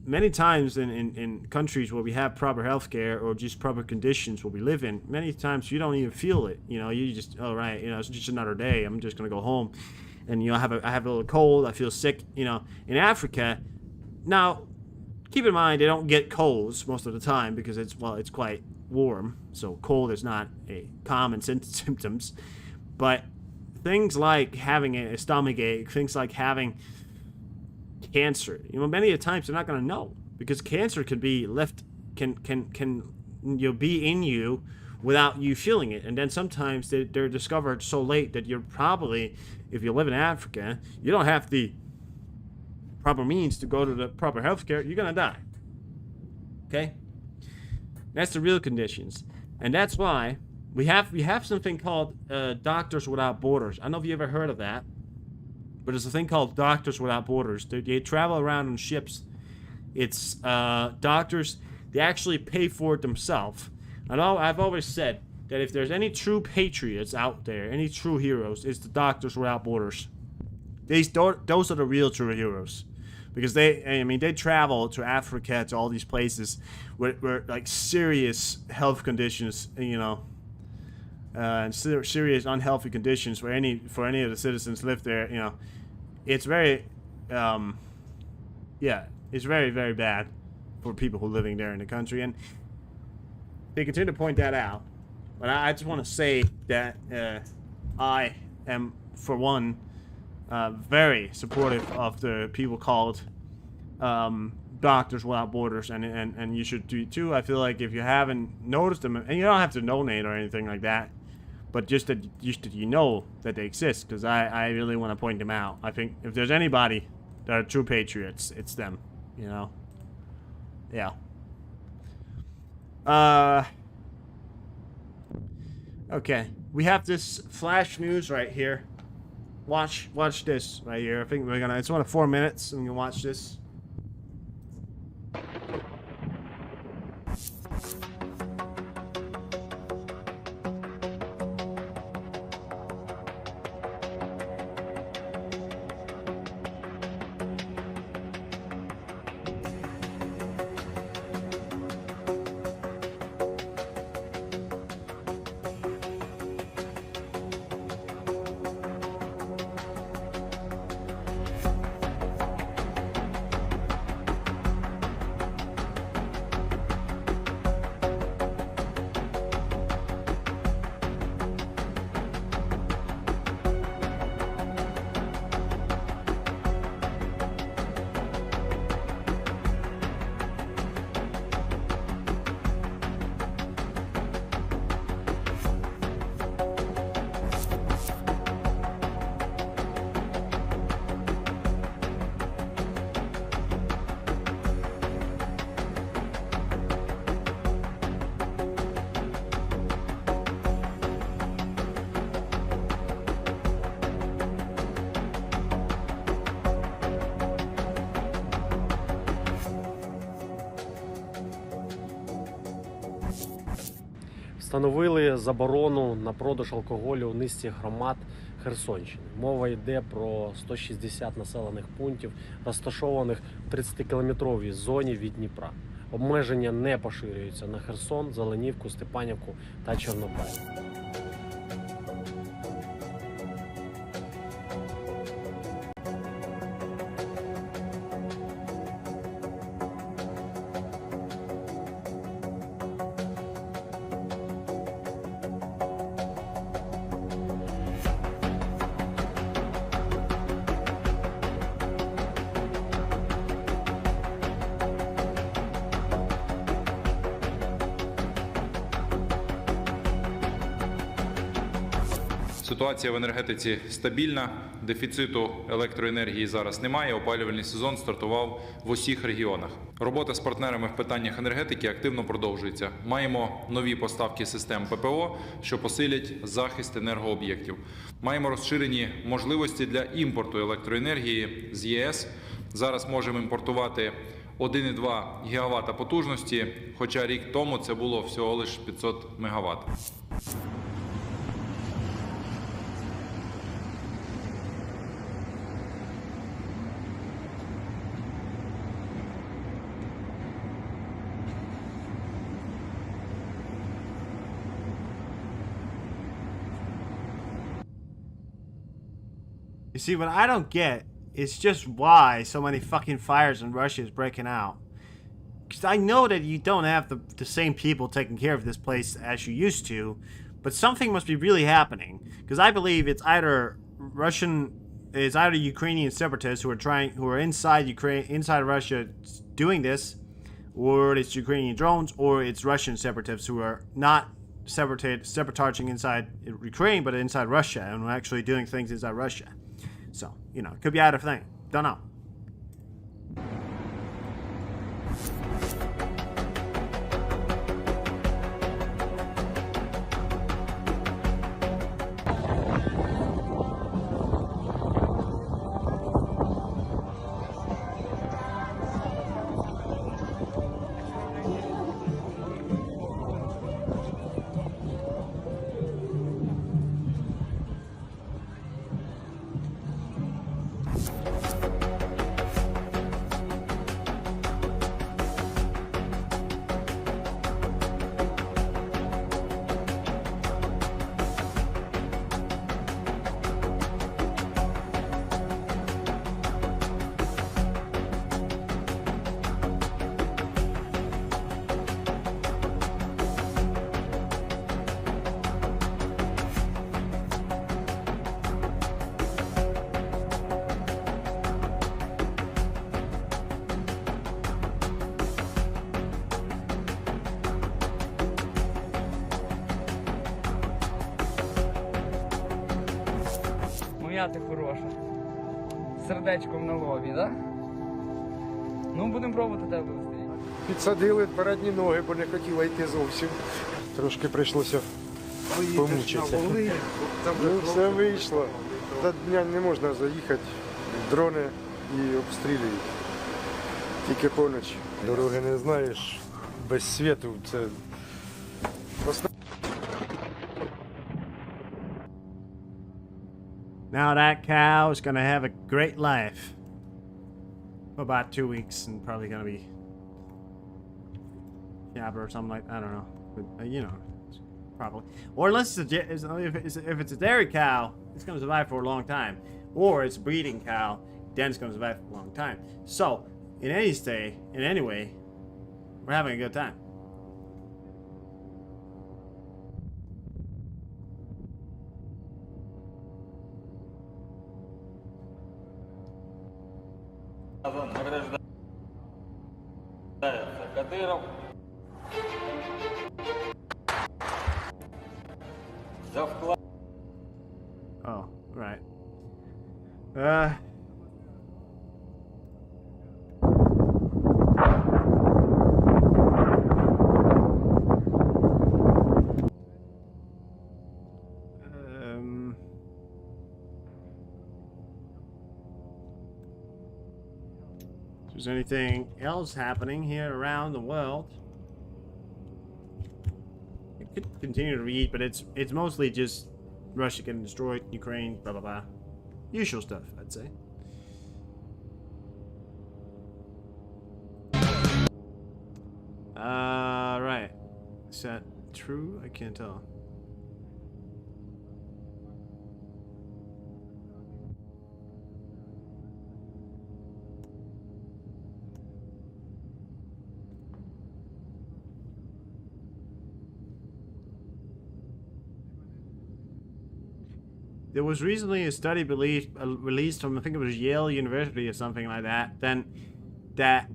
many times in countries where we have proper healthcare or just proper conditions where we live in, many times you don't even feel it. You know, you just, oh right, you know, it's just another day. I'm just gonna go home, and you know, I have a little cold. I feel sick. You know, in Africa, now keep in mind they don't get colds most of the time because it's quite warm, so cold is not a common symptoms. But things like having a stomach ache, things like having cancer, you know, many of the times they're not going to know, because cancer can be left, can be in you without you feeling it, and then sometimes they're discovered so late that you're probably, if you live in Africa, you don't have the proper means to go to the proper healthcare, you're going to die. Okay, that's the real conditions, and that's why we have something called Doctors Without Borders. I don't know if you ever heard of that. But there's a thing called Doctors Without Borders. They travel around on ships. It's doctors. They actually pay for it themselves. And I've always said that if there's any true patriots out there, any true heroes, it's the Doctors Without Borders. Those are the real true heroes, because they travel to Africa, to all these places where like serious health conditions, you know, and serious unhealthy conditions for any of the citizens live there, you know. It's very, it's very, very bad for people who are living there in the country, and they continue to point that out. But I just want to say that I am, for one, very supportive of the people called Doctors Without Borders, and you should do it too. I feel like if you haven't noticed them, and you don't have to donate or anything like that, but just that you know that they exist, because I really want to point them out. I think if there's anybody that are true patriots, it's them, you know? Yeah. Okay. We have this flash news right here. Watch this right here. I think we're gonna, it's only 4 minutes, and we can watch this. Встановили заборону на продаж алкоголю у низці громад Херсонщини. Мова йде про 160 населених пунктів, розташованих в 30-кілометровій зоні від Дніпра. Обмеження не поширюються на Херсон, Зеленівку, Степанівку та Чорнобаїв. Ситуація в енергетиці стабільна, дефіциту електроенергії зараз немає, опалювальний сезон стартував в усіх регіонах. Робота з партнерами в питаннях енергетики активно продовжується. Маємо нові поставки систем ППО, що посилять захист енергооб'єктів. Маємо розширені можливості для імпорту електроенергії з ЄС. Зараз можемо імпортувати 1,2 ГВт потужності, хоча рік тому це було всього лише 500 МВт. You see, what I don't get is just why so many fucking fires in Russia is breaking out. Because I know that you don't have the same people taking care of this place as you used to, but something must be really happening. Because I believe it's either Ukrainian separatists who are inside Ukraine, inside Russia, doing this, or it's Ukrainian drones, or it's Russian separatists who are not sabotaging inside Ukraine, but inside Russia, and are actually doing things inside Russia. So, you know, it could be either thing. Don't know. м'яти хороша. З сердечком на лобі, так? Ну, будемо пробувати тебе вивезти. Підсадили передні ноги, бо не хотіла йти зовсім. Трошки прийшлося помучитися. Ну, все вийшло. За дня не можна заїхати. Дрони і обстрілюють. Тільки поночі. Дороги не знаєш, без світу. Це Now that cow is gonna have a great life. For about 2 weeks and probably gonna be Jabber or something like I don't know. But, you know, probably. Or unless if it's a dairy cow, it's gonna survive for a long time. Or it's a breeding cow, then it's gonna survive for a long time. So, in any way, we're having a good time. Oh, right. If there's anything else happening here around the world, I could continue to read, but it's mostly just Russia getting destroyed, Ukraine, blah blah blah, usual stuff, I'd say. Right. Is that true? I can't tell. There was recently a study released from, I think it was Yale University or something like that. Then that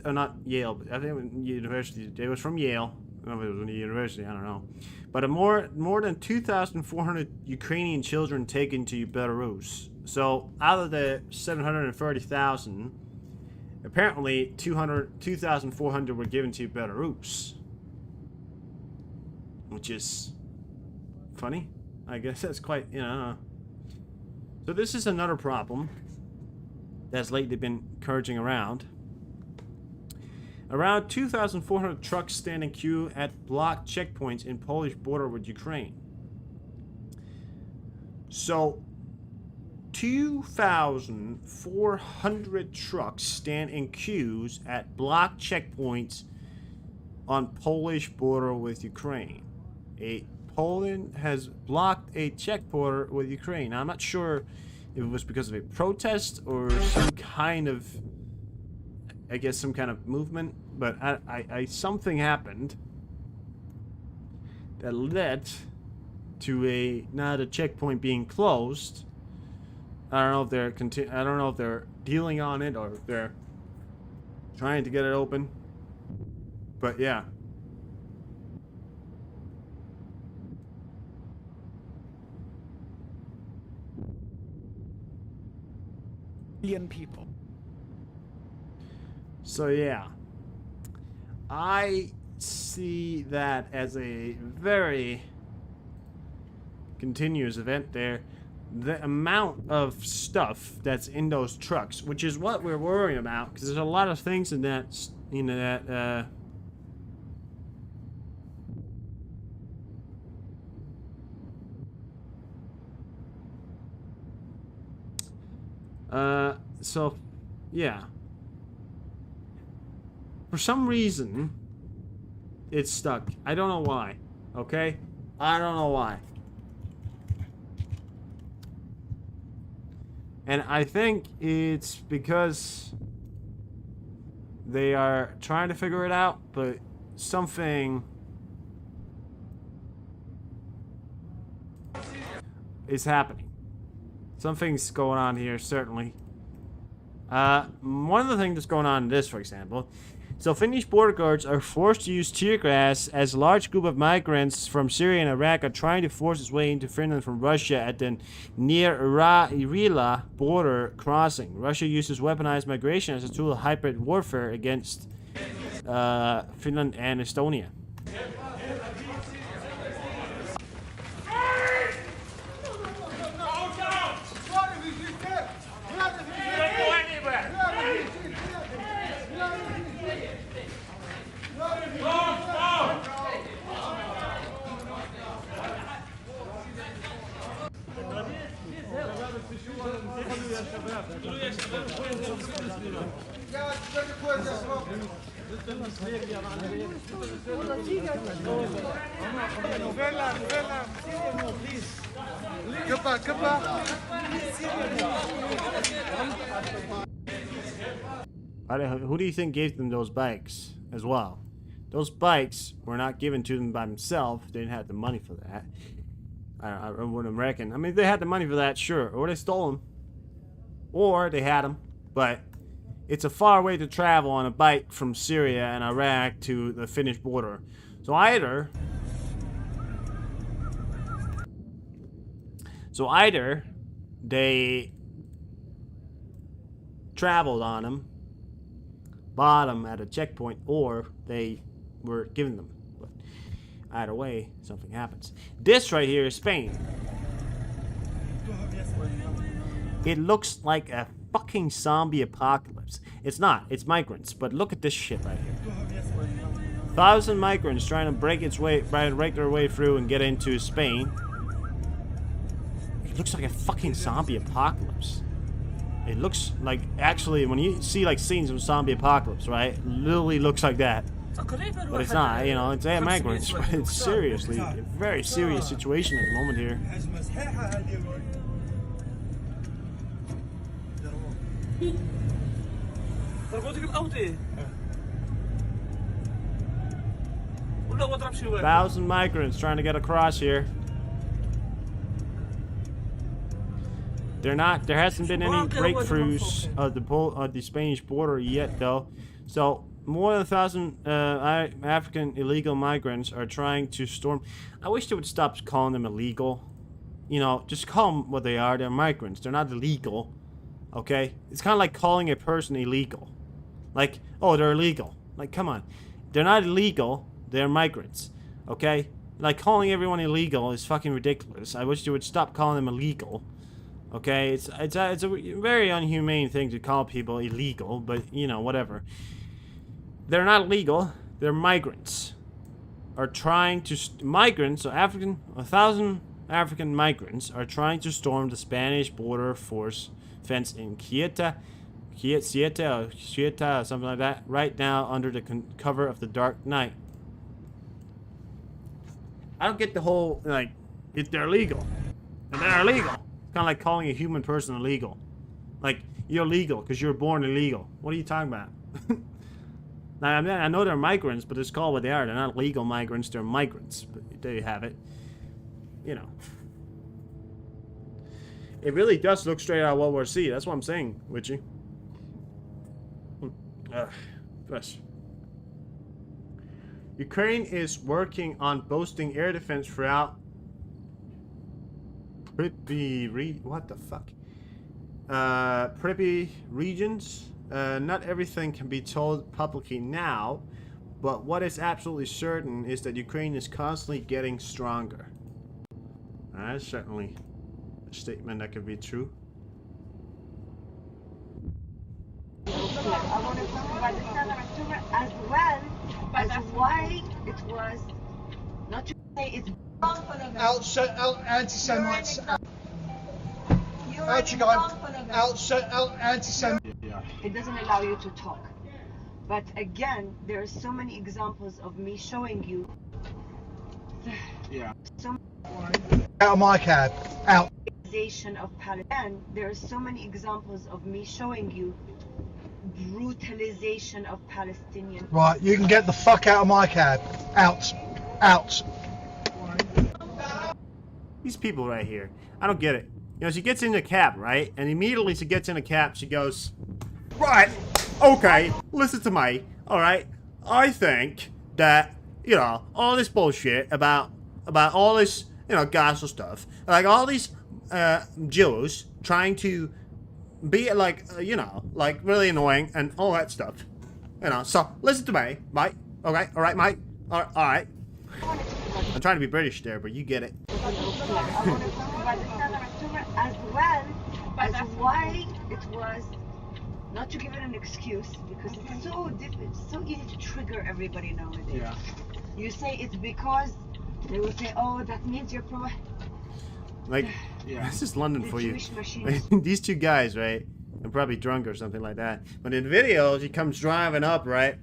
not Yale, but I think it was university. It was from Yale. I don't know if it was a university. I don't know. But more than 2,400 Ukrainian children taken to Belarus. So out of the 730,000, apparently 2,400 were given to Belarus, which is funny. I guess that's quite, you know. So this is another problem that's lately been encouraging around. Around 2,400 trucks stand in queue at blocked checkpoints in Polish border with Ukraine. So 2,400 trucks stand in queues at blocked checkpoints on Polish border with Ukraine. Poland has blocked a check border with Ukraine. Now, I'm not sure if it was because of a protest or some kind of, I guess, some kind of movement, but something happened that led to now the checkpoint being closed. I don't know if they're dealing on it or if they're trying to get it open. But yeah. People. So yeah, I see that as a very continuous event there. The amount of stuff that's in those trucks, which is what we're worrying about, because there's a lot of things in that, you know, so, yeah. For some reason, it's stuck. I don't know why. Okay? I don't know why. And I think it's because they are trying to figure it out, but something is happening. Something's going on here, certainly. One of the things that's going on in this, for example, So Finnish border guards are forced to use tear gas as a large group of migrants from Syria and Iraq are trying to force its way into Finland from Russia at the near Isreal border crossing. Russia uses weaponized migration as a tool of hybrid warfare against Finland and Estonia. Who do you think gave them those bikes as well? Those bikes were not given to them by themselves. They didn't have the money for that. I wouldn't reckon. I mean, if they had the money for that, sure. Or they stole them. Or they had them. But it's a far way to travel on a bike from Syria and Iraq to the Finnish border. So either they traveled on them, bought them at a checkpoint, or they were given them. But either way, something happens. This right here is Spain. It looks like a fucking zombie apocalypse. It's not. It's migrants. But look at this shit right here. 1,000 migrants trying to break their way through and get into Spain. It looks like a fucking zombie apocalypse. It looks like, actually, when you see like scenes of zombie apocalypse, right? It literally looks like that. But it's not, you know, it's migrants. But it's seriously a very serious situation at the moment here. Thousand migrants trying to get across here. There hasn't been any breakthroughs of the Spanish border yet, though. So more than 1,000 African illegal migrants are trying to storm. I wish they would stop calling them illegal. You know, just call them what they are. They're migrants. They're not illegal. Okay? It's kind of like calling a person illegal. Like, oh, they're illegal. Like, come on. They're not illegal. They're migrants. Okay? Like, calling everyone illegal is fucking ridiculous. I wish you would stop calling them illegal. Okay? It's a very unhumane thing to call people illegal, but, you know, whatever. They're not illegal. They're migrants. Are trying to... migrants, so 1,000 African migrants are trying to storm the Spanish border force fence in Cieta, something like that, right now under the cover of the dark night. I don't get the whole, like, if they're illegal. And they're illegal. It's kind of like calling a human person illegal. Like, you're legal because you're born illegal. What are you talking about? Now, I know they're migrants, but it's called what they are. They're not legal migrants, they're migrants. But there you have it. You know. It really does look straight out of World War C. That's what I'm saying, Witchy. Yes. Ukraine is working on boosting air defense throughout what the fuck? Pripy regions. Not everything can be told publicly now, but what is absolutely certain is that Ukraine is constantly getting stronger. That's certainly a statement that could be true. I want to talk about the 7th of October as well as why it was not to say it's wrong for them. Anti-Semites. Anti-Semites. It doesn't allow you to talk. But again, there are so many examples of me showing you. Yeah. So Out of my cab. Out. Of Palestine. There are so many examples of me showing you brutalization of Palestinians. Right, you can get the fuck out of my cab. Out. Out. These people right here. I don't get it. You know, she gets in the cab, right? And immediately she gets in the cab, she goes, right, okay, listen to me. All right. I think that, you know, all this bullshit about all this, you know, Gaza stuff, like all these Jews trying to be like, you know, like really annoying and all that stuff. You know, so listen to me, mate. Okay, all right, mate. All right. I'm trying to be British there, but you get it. I want to talk about the 7th of October as well as why it was, not to give it an excuse, because it's so easy to trigger everybody nowadays. Yeah. You say it's because they will say, oh, that means you're pro. Like, this is London The for you. Jewish machines. These two guys, right? They're probably drunk or something like that. But in videos, he comes driving up, right?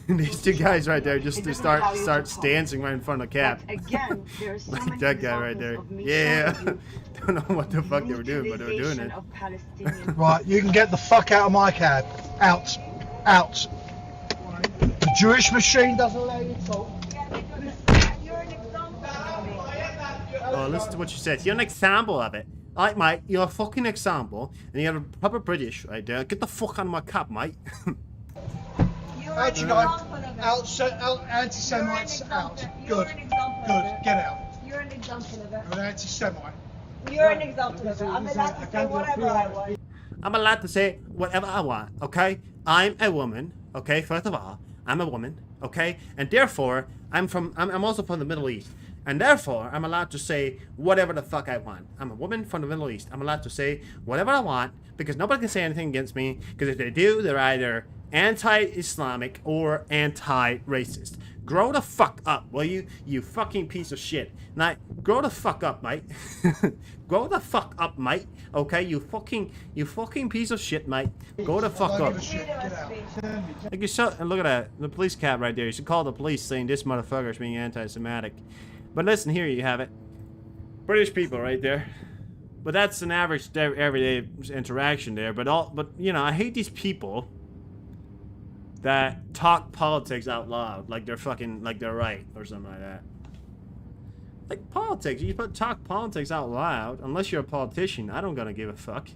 And these two guys right there just starts dancing right in front of the cab. But again, there's so Like many that guy right there. examples of me Yeah. showing you Don't know what the fuck they were doing, but they were doing brutalization it. of Palestinians. Right, you can get the fuck out of my cab. Out. Out. The Jewish machine doesn't allow you to talk. You're an example of me. Oh, listen to what you said. You're an example of it. Alright, mate, you're a fucking example, and you're a proper British right there. Get the fuck out of my cab, mate. Out you go. Out, anti-Semites out. Good. Good. Get out. You're an example of it. You're an anti-Semite. You're an example of it. I'm allowed to say whatever I want. I'm allowed to say whatever I want, okay? I'm a woman, okay? First of all, I'm a woman, okay? And therefore, I'm also from the Middle East. And therefore, I'm allowed to say whatever the fuck I want. I'm a woman from the Middle East. I'm allowed to say whatever I want because nobody can say anything against me. Because if they do, they're either anti-Islamic or anti-racist. Grow the fuck up, will you? You fucking piece of shit. Now, grow the fuck up, mate. Grow the fuck up, mate. Okay, you fucking piece of shit, mate. Grow the fuck up. Like you saw, look at that, the police cab right there. You should call the police saying this motherfucker is being anti-Semitic. But listen, here you have it. British people right there. But that's an average everyday interaction there. But you know, I hate these people that talk politics out loud like they're fucking like they're right or something like that. Like politics, you talk politics out loud unless you're a politician. I don't gonna give a fuck.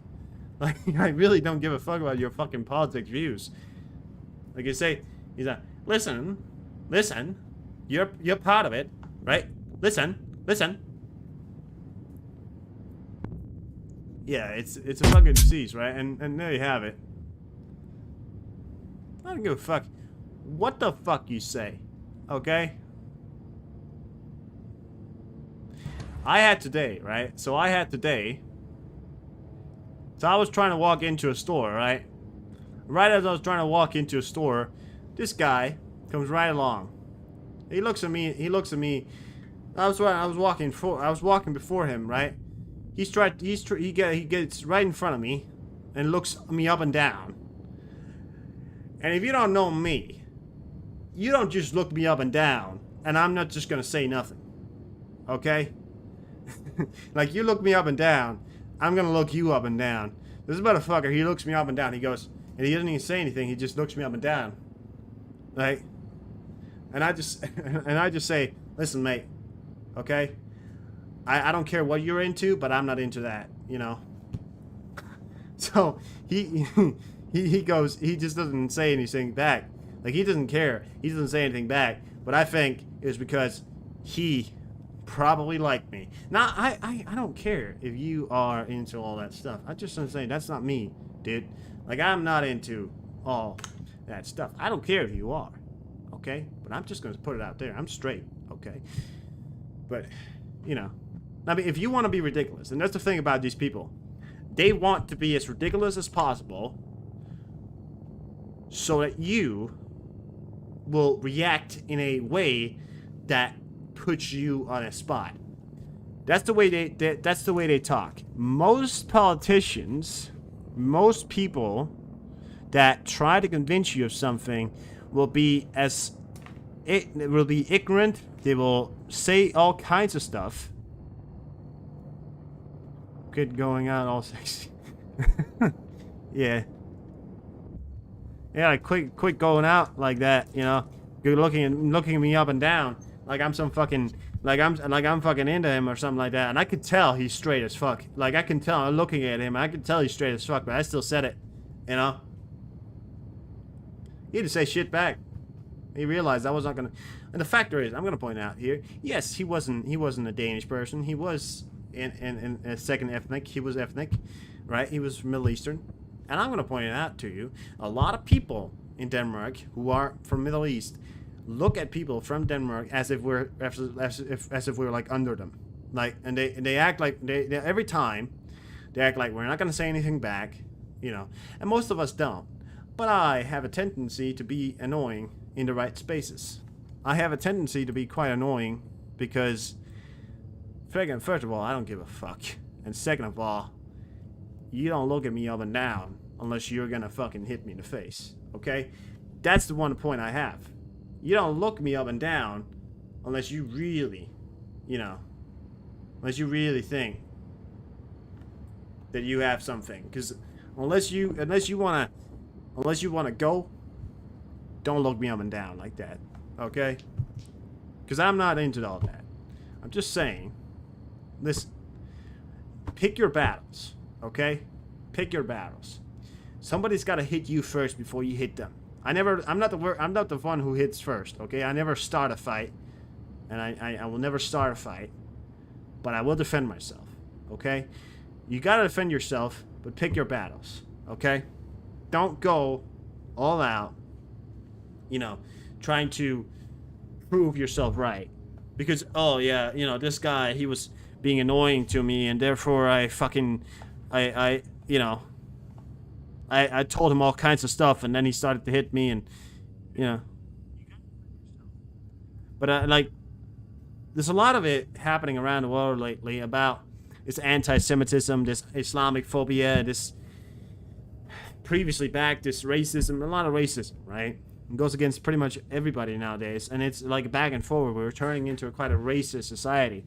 Like I really don't give a fuck about your fucking politics views. Like you say, he's like, listen, you're part of it, right? Listen. Yeah, it's a fucking disease, right? And there you have it. I don't give a fuck what the fuck you say, okay? I had today, right? So I was trying to walk into a store, right? Right as I was trying to walk into a store, this guy comes right along. He looks at me. I was walking before him, right? He gets right in front of me and looks me up and down. And if you don't know me, you don't just look me up and down, and I'm not just gonna say nothing. Okay? Like, you look me up and down, I'm gonna look you up and down. This motherfucker, he looks me up and down, he goes, and he doesn't even say anything, he just looks me up and down. Right? And I just say, listen, mate, okay? I don't care what you're into, but I'm not into that, you know? So, he goes, he just doesn't say anything back. Like, he doesn't care. He doesn't say anything back. But I think it was because he probably liked me. Now, I don't care if you are into all that stuff. I just want to say, that's not me, dude. Like, I'm not into all that stuff. I don't care if you are, okay? But I'm just going to put it out there. I'm straight, okay? But, you know, I mean, if you want to be ridiculous, and that's the thing about these people, they want to be as ridiculous as possible so that you will react in a way that puts you on a spot. That's the way they talk. Most politicians, most people that try to convince you of something will be ignorant. They will say all kinds of stuff. Kid going out all sexy. Yeah. Yeah, like quit going out like that, you know. You're looking me up and down like I'm some fucking like I'm fucking into him or something like that. And I could tell he's straight as fuck. Like I can tell, I'm looking at him, I can tell he's straight as fuck, but I still said it, you know. He didn't say shit back. He realized I was not gonna. And the factor is, I'm gonna point out here. Yes, he wasn't a Danish person. He was in a second ethnic. He was ethnic, right? He was Middle Eastern. And I'm gonna point it out to you. A lot of people in Denmark who are from Middle East look at people from Denmark as if we're like under them. Like, and they act like they every time they act like we're not gonna say anything back, you know. And most of us don't. But I have a tendency to be annoying in the right spaces. I have a tendency to be quite annoying because, first of all, I don't give a fuck. And second of all, you don't look at me up and down unless you're gonna fucking hit me in the face, okay? That's the one point I have. You don't look me up and down unless you really, you know, unless you really think that you have something. Because unless you wanna go, don't look me up and down like that, okay? Because I'm not into all that. I'm just saying, listen, pick your battles, okay? Pick your battles. Somebody's got to hit you first before you hit them. I'm not the one who hits first, okay? I never start a fight, and I will never start a fight, but I will defend myself, okay? You got to defend yourself, but pick your battles, okay? Don't go all out, you know, trying to prove yourself right. Because, oh yeah, you know, this guy, he was being annoying to me, and therefore I told him all kinds of stuff, and then he started to hit me, and, you know. But, like, there's a lot of it happening around the world lately about this anti-Semitism, this Islamic phobia, this previously back, this racism, a lot of racism, right? It goes against pretty much everybody nowadays, and it's like back and forward. We're turning into quite a racist society.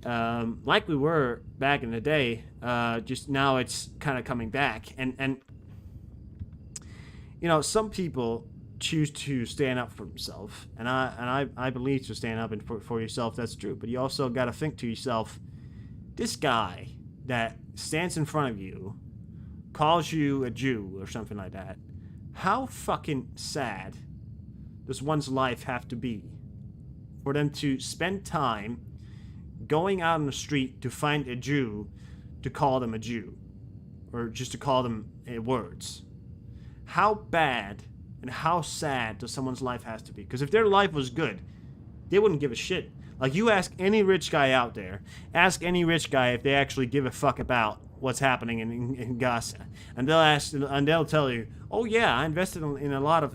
Like we were back in the day, just now it's kind of coming back. And you know, some people choose to stand up for themselves, and I believe to stand up for yourself, that's true. But you also got to think to yourself, this guy that stands in front of you, calls you a Jew or something like that, how fucking sad does one's life have to be for them to spend time going out on the street to find a Jew to call them a Jew, or just to call them words? How bad and how sad does someone's life have to be? Because if their life was good, they wouldn't give a shit. Like, you ask any rich guy out there, ask any rich guy if they actually give a fuck about what's happening in Gaza, and they'll tell you, oh yeah, I invested in a lot of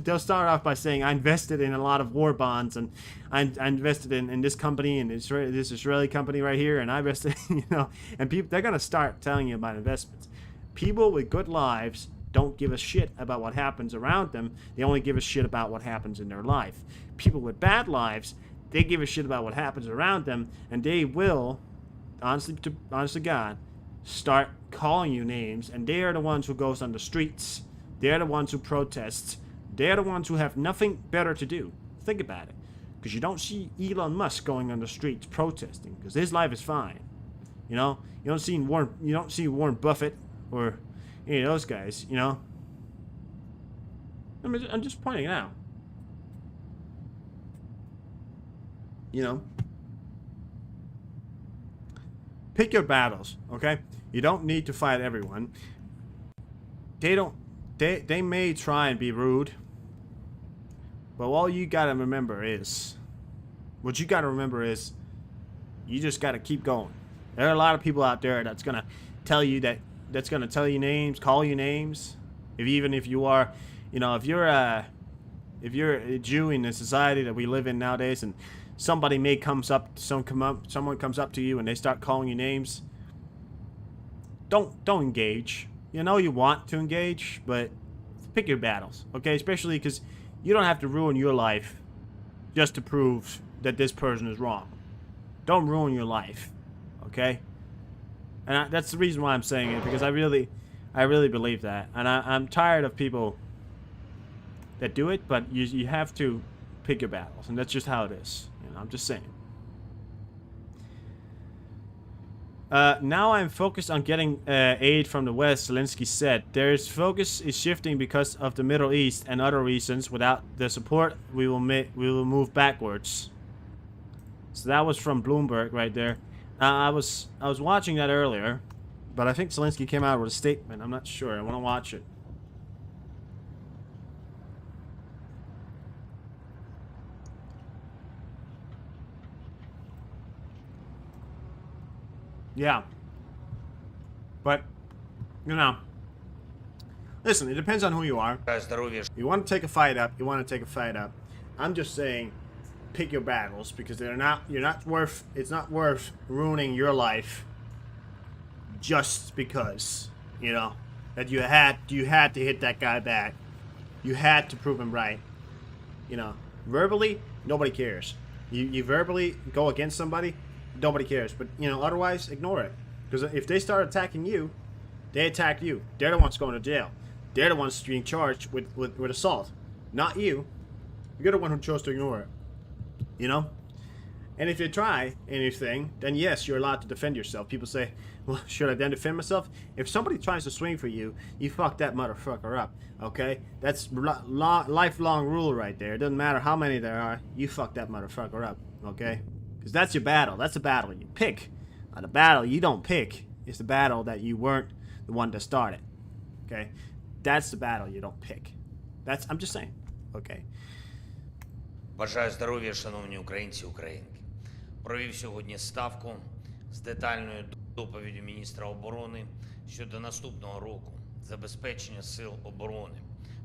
they'll start off by saying, I invested in a lot of war bonds, and I invested in this company, and this Israeli company right here, and I invested you know, and people, they're gonna start telling you about investments. People with good lives don't give a shit about what happens around them. They only give a shit about what happens in their life. People with bad lives, they give a shit about what happens around them, and they will, honest to God, start calling you names, and they are the ones who goes on the streets. They're the ones who protest. They're the ones who have nothing better to do. Think about it. Because you don't see Elon Musk going on the streets protesting, because his life is fine. You know? You don't see Warren Buffett or any of those guys, you know? I'm just pointing it out. You know? Pick your battles, okay? You don't need to fight everyone. They may try and be rude, but all you gotta remember is, you just gotta keep going. There are a lot of people out there that's gonna tell you names, call you names. If you are, you know, if you're a Jew in the society that we live in nowadays, and someone comes up to you and they start calling you names, don't engage. You know you want to engage, but pick your battles, okay? Especially because you don't have to ruin your life just to prove that this person is wrong. Don't ruin your life, okay? And that's the reason why I'm saying it, because I really believe that. And I'm tired of people that do it, but you have to pick your battles, and that's just how it is. You know, I'm just saying. Now I'm focused on getting aid from the West, Zelensky said. Their focus is shifting because of the Middle East and other reasons. Without the support, we will move backwards. So that was from Bloomberg right there. I was watching that earlier, but I think Zelensky came out with a statement. I'm not sure. I want to watch it. Yeah. But, you know, listen, it depends on who you are. You want to take a fight up, you want to take a fight up. I'm just saying, pick your battles, because it's not worth ruining your life just because, you know, that you had to hit that guy back. You had to prove him right. You know, verbally, nobody cares. You verbally go against somebody, nobody cares. But, you know, otherwise, ignore it. Because if they start attacking you, they attack you. They're the ones going to jail. They're the ones being charged with assault. Not you. You're the one who chose to ignore it. You know? And if you try anything, then yes, you're allowed to defend yourself. People say, well, should I then defend myself? If somebody tries to swing for you, you fuck that motherfucker up. Okay? That's lifelong rule right there. It doesn't matter how many there are. You fuck that motherfucker up. Okay? Because that's your battle. That's the battle you pick. The battle you don't pick is the battle that you weren't the one that started. Okay? That's the battle you don't pick. I'm just saying. Okay? Бажаю здоров'я, шановні українці і українки. Провів сьогодні ставку з детальною доповіддю міністра оборони щодо наступного року забезпечення сил оборони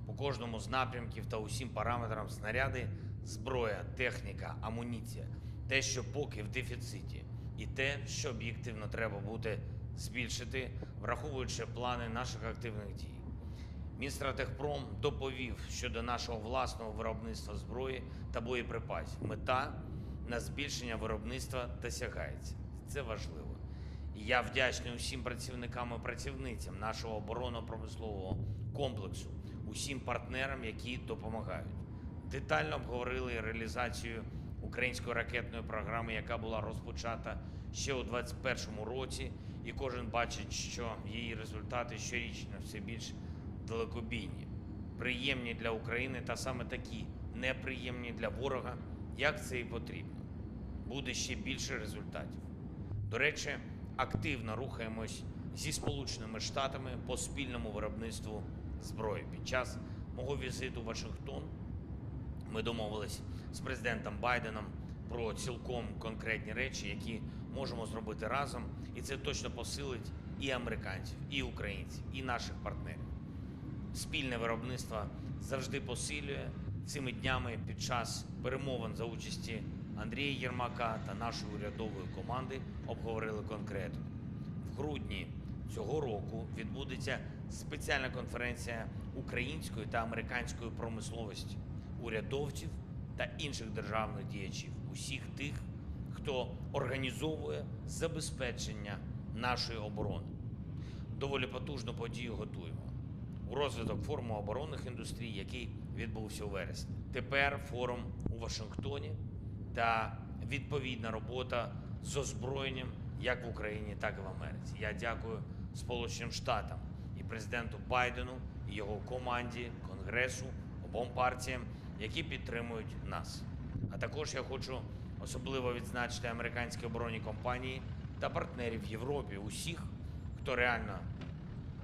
по кожному з напрямків та усім параметрам снаряди, зброя, техніка, амуніція, те, що поки в дефіциті, і те, що об'єктивно треба буде збільшити, враховуючи плани наших активних дій. Мінстратегпром доповів щодо нашого власного виробництва зброї та боєприпасів. Мета на збільшення виробництва досягається. Це важливо. І я вдячний усім працівникам і працівницям нашого оборонно-промислового комплексу, усім партнерам, які допомагають. Детально обговорили реалізацію української ракетної програми, яка була розпочата ще у 2021 році, і кожен бачить, що її результати щорічно все більш далекобійні, приємні для України та саме такі неприємні для ворога, як це і потрібно. Буде ще більше результатів. До речі, активно рухаємось зі Сполученими Штатами по спільному виробництву зброї. Під час мого візиту в Вашингтон ми домовились з президентом Байденом про цілком конкретні речі, які можемо зробити разом, і це точно посилить і американців, і українців, і наших партнерів. Спільне виробництво завжди посилює. Цими днями під час перемовин за участі Андрія Єрмака та нашої урядової команди обговорили конкретно. В грудні цього року відбудеться спеціальна конференція української та американської промисловості, урядовців та інших державних діячів, усіх тих, хто організовує забезпечення нашої оборони. Доволі потужну подію готуємо. У розвиток форуму оборонних індустрій, який відбувся у вересні. Тепер форум у Вашингтоні та відповідна робота з озброєнням як в Україні, так і в Америці. Я дякую Сполученим Штатам і президенту Байдену, і його команді, Конгресу, обом партіям, які підтримують нас. А також я хочу особливо відзначити американські оборонні компанії та партнерів в Європі, усіх, хто реально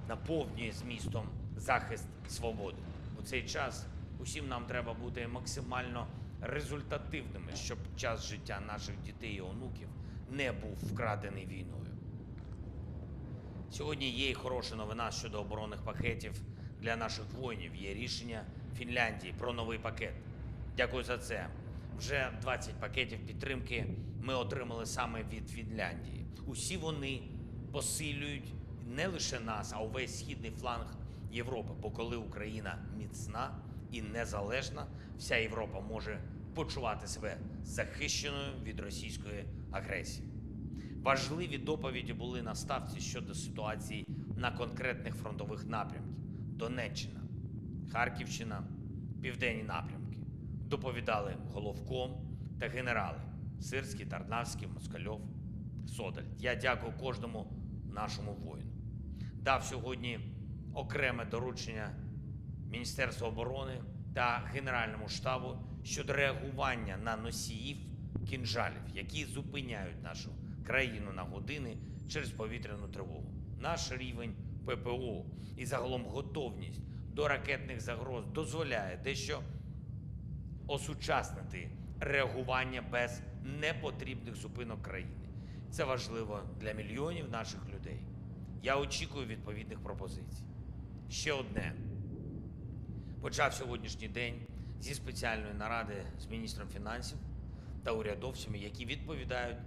наповнює змістом захист свободи. У цей час усім нам треба бути максимально результативними, щоб час життя наших дітей і онуків не був вкрадений війною. Сьогодні є і хороша новина щодо оборонних пакетів для наших воїнів. Є рішення Фінляндії про новий пакет. Дякую за це. Вже 20 пакетів підтримки ми отримали саме від Фінляндії. Усі вони посилюють не лише нас, а увесь східний фланг Європи. Бо коли Україна міцна і незалежна, вся Європа може почувати себе захищеною від російської агресії. Важливі доповіді були на ставці щодо ситуації на конкретних фронтових напрямках. Донеччина, Харківщина, південні напрямки. Доповідали Головком та генерали Сирський, Тарнавський, Москальов. Содаль. Я дякую кожному нашому воїну. Дав сьогодні окреме доручення Міністерству оборони та Генеральному штабу щодо реагування на носіїв кінжалів, які зупиняють нашу країну на години через повітряну тривогу. Наш рівень ППО і загалом готовність до ракетних загроз дозволяє дещо осучаснити реагування без непотрібних зупинок країни. Це важливо для мільйонів наших людей. Я очікую відповідних пропозицій. Ще одне. Почав сьогоднішній день зі спеціальної наради з міністром фінансів та урядовцями, які відповідають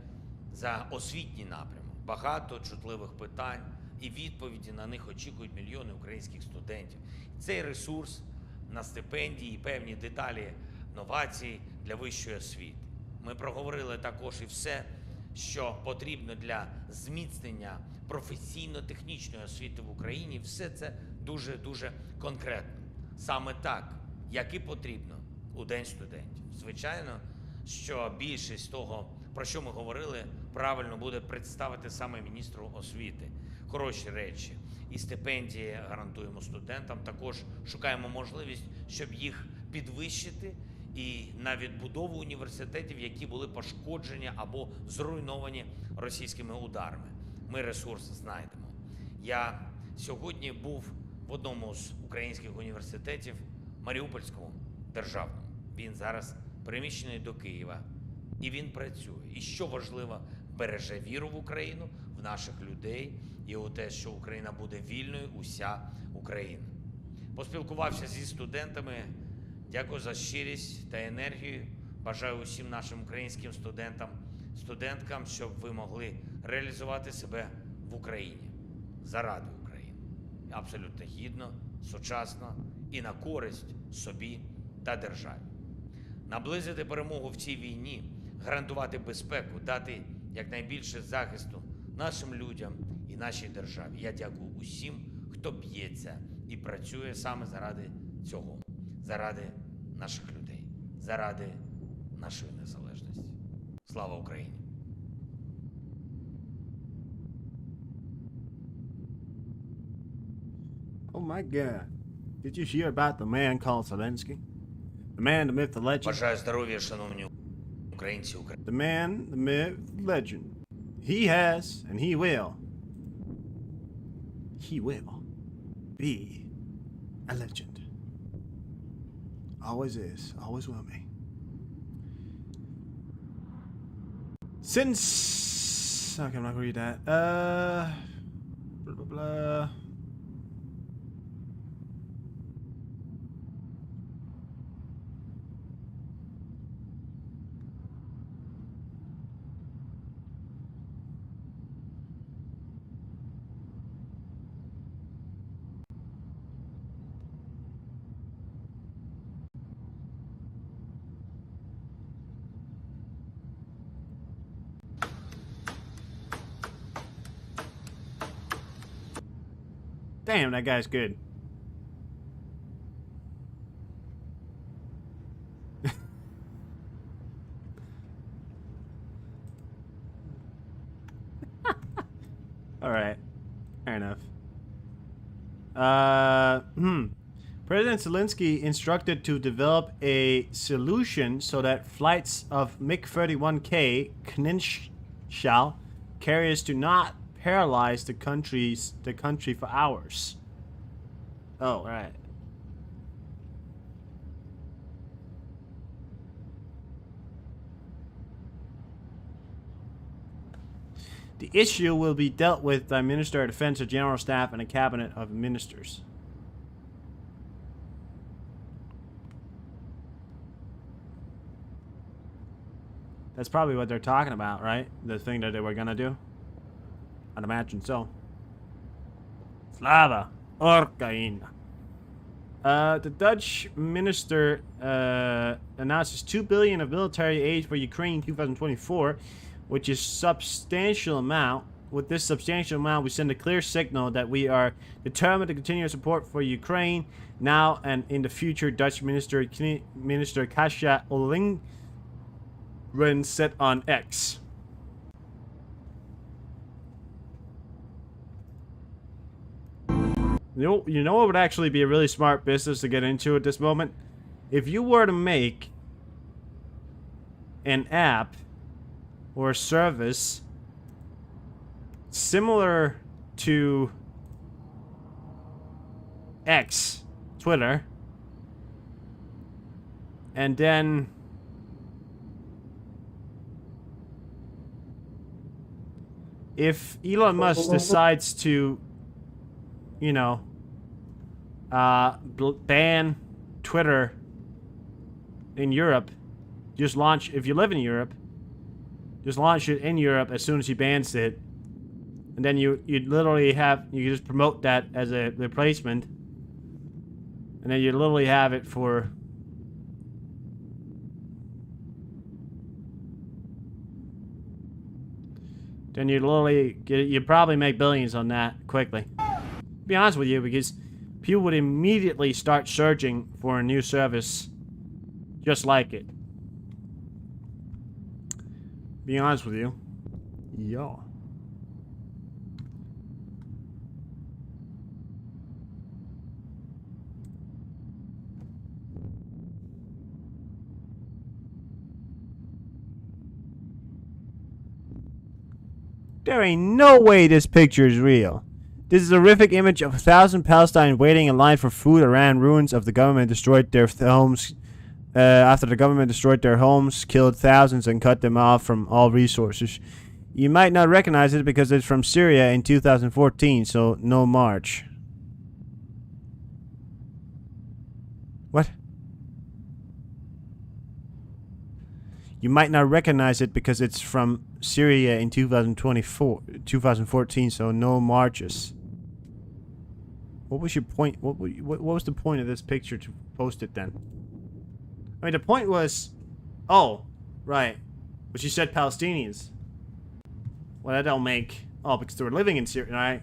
за освітній напрямок. Багато чутливих питань і відповіді на них очікують мільйони українських студентів. Цей ресурс на стипендії і певні деталі новацій для вищої освіти. Ми проговорили також і все, що потрібно для зміцнення професійно-технічної освіти в Україні. Все це дуже-дуже конкретно. Саме так, як і потрібно у День студентів. Звичайно, що більшість того, про що ми говорили, правильно буде представити саме міністру освіти. Хороші речі. І стипендії гарантуємо студентам. Також шукаємо можливість, щоб їх підвищити і на відбудову університетів, які були пошкоджені або зруйновані російськими ударами. Ми ресурс знайдемо. Я сьогодні був в одному з українських університетів, Маріупольському державному. Він зараз переміщений до Києва. І він працює. І що важливо, береже віру в Україну, в наших людей і у те, що Україна буде вільною, уся Україна. Поспілкувався зі студентами. Дякую за щирість та енергію. Бажаю усім нашим українським студентам, студенткам, щоб ви могли реалізувати себе в Україні. Заради України. Абсолютно гідно, сучасно і на користь собі та державі. Наблизити перемогу в цій війні, гарантувати безпеку, дати якнайбільше захисту нашим людям і нашій державі. Я дякую усім, хто б'ється і працює саме заради цього, заради наших людей, заради нашої незалежності. Слава Україні! Oh my God. Did you hear about the man called Zelensky? The man, the myth, the legend. Бажаю здоров'я, шановні українці. The man, the myth, the legend. He has, and he will be a legend. Always is, always will be. Since... Okay, I'm not gonna read that. Blah, blah, blah. Damn, that guy's good. Alright. Fair enough. President Zelensky instructed to develop a solution so that flights of MiG-31K Kninschall carriers do not paralyze the country for hours. Oh, right. The issue will be dealt with by Minister of Defense, the General Staff, and a cabinet of ministers. That's probably what they're talking about, right? The thing that they were gonna do? I'd imagine so. Slava Ukraine. The Dutch minister announces $2 billion of military aid for Ukraine 2024, which is substantial amount. With this substantial amount, we send a clear signal that we are determined to continue support for Ukraine now and in the future. Dutch Minister Kasia Ollongren said on X. You know what would actually be a really smart business to get into at this moment? If you were to make an app or a service similar to X, Twitter, and then if Elon Musk decides to, you know, ban Twitter in Europe, just launch, if you live in Europe, just launch it in Europe as soon as he bans it. And then you literally have, you just promote that as a replacement. And then you literally have it for... Then you literally get, you probably make billions on that quickly. To be honest with you, because people would immediately start searching for a new service just like it. Be honest with you. Yeah. There ain't no way this picture is real. This is a horrific image of 1,000 Palestinians waiting in line for food around ruins of the government destroyed their homes. After the government destroyed their homes, killed thousands, and cut them off from all resources. You might not recognize it because it's from Syria in 2014, so no March. What? You might not recognize it because it's from Syria in 2014, so no marches. What was your point? What was the point of this picture to post it then? I mean, the point was... Oh, right. But you said Palestinians. Well, that don't make... Oh, because they were living in Syria, right?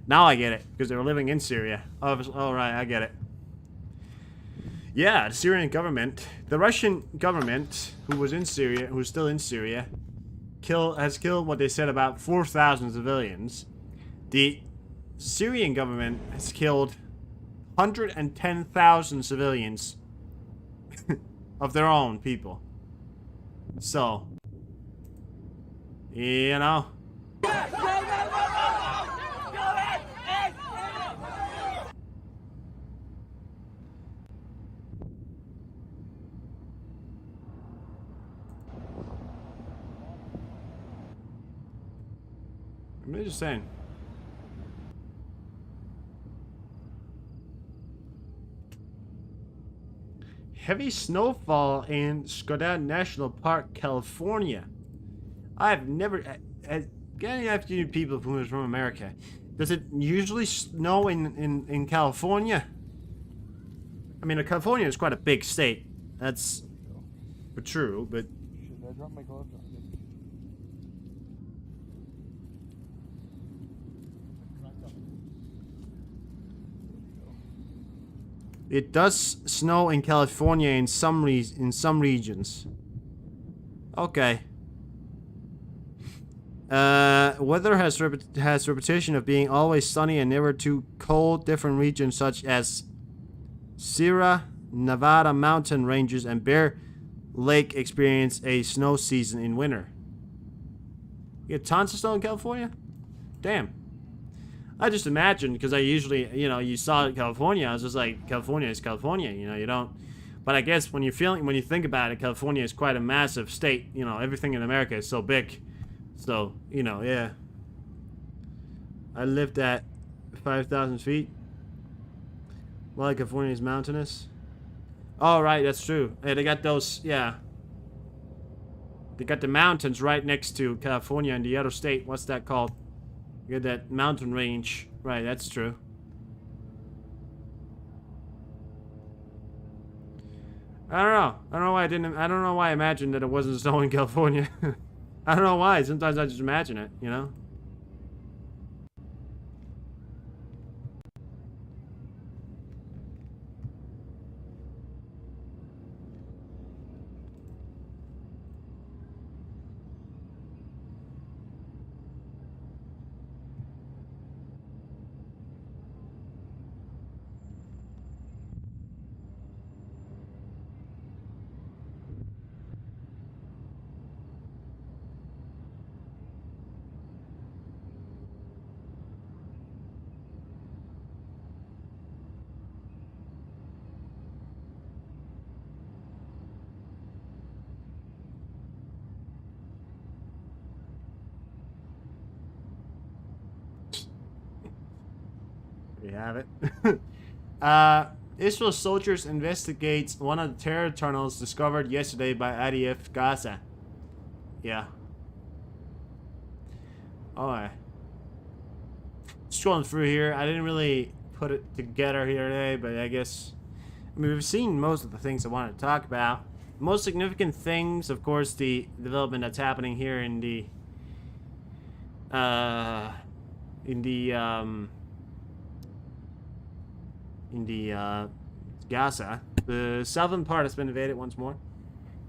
Now I get it. Because they were living in Syria. Oh, right, I get it. Yeah, the Syrian government... The Russian government, who was in Syria, who's still in Syria, has killed what they said about 4,000 civilians. The Syrian government has killed 110,000 civilians of their own people. So, you know. I'm just saying. Heavy snowfall in Skoda National Park, California. I've never... Getting after you people who are from America. Does it usually snow in California? I mean, California is quite a big state. That's true, but... Should I drop my gloves? It does snow in California in some regions. Okay. Weather has reputation of being always sunny and never too cold. Different regions such as Sierra Nevada mountain ranges and Bear Lake experience a snow season in winter. You get tons of snow in California? Damn. I just imagined, because I usually, you know, you saw California, I was just like, California is California, you know, you don't... But I guess when you think about it, California is quite a massive state, you know, everything in America is so big. So, you know, yeah. I lived at 5,000 feet. Well, California is mountainous. Oh, right, that's true. Yeah, they got those, yeah. They got the mountains right next to California and the other state. What's that called? You got that mountain range. Right, that's true. I don't know. I don't know why I imagined that it wasn't snowing in California. I don't know why. Sometimes I just imagine it, you know? we have it. Israel soldiers investigates one of the terror tunnels discovered yesterday by IDF Gaza. Yeah. Alright. Scrolling through here, I didn't really put it together here today, but I guess... I mean, we've seen most of the things I wanted to talk about. The most significant things, of course, the development that's happening here in the... Gaza. The southern part has been invaded once more.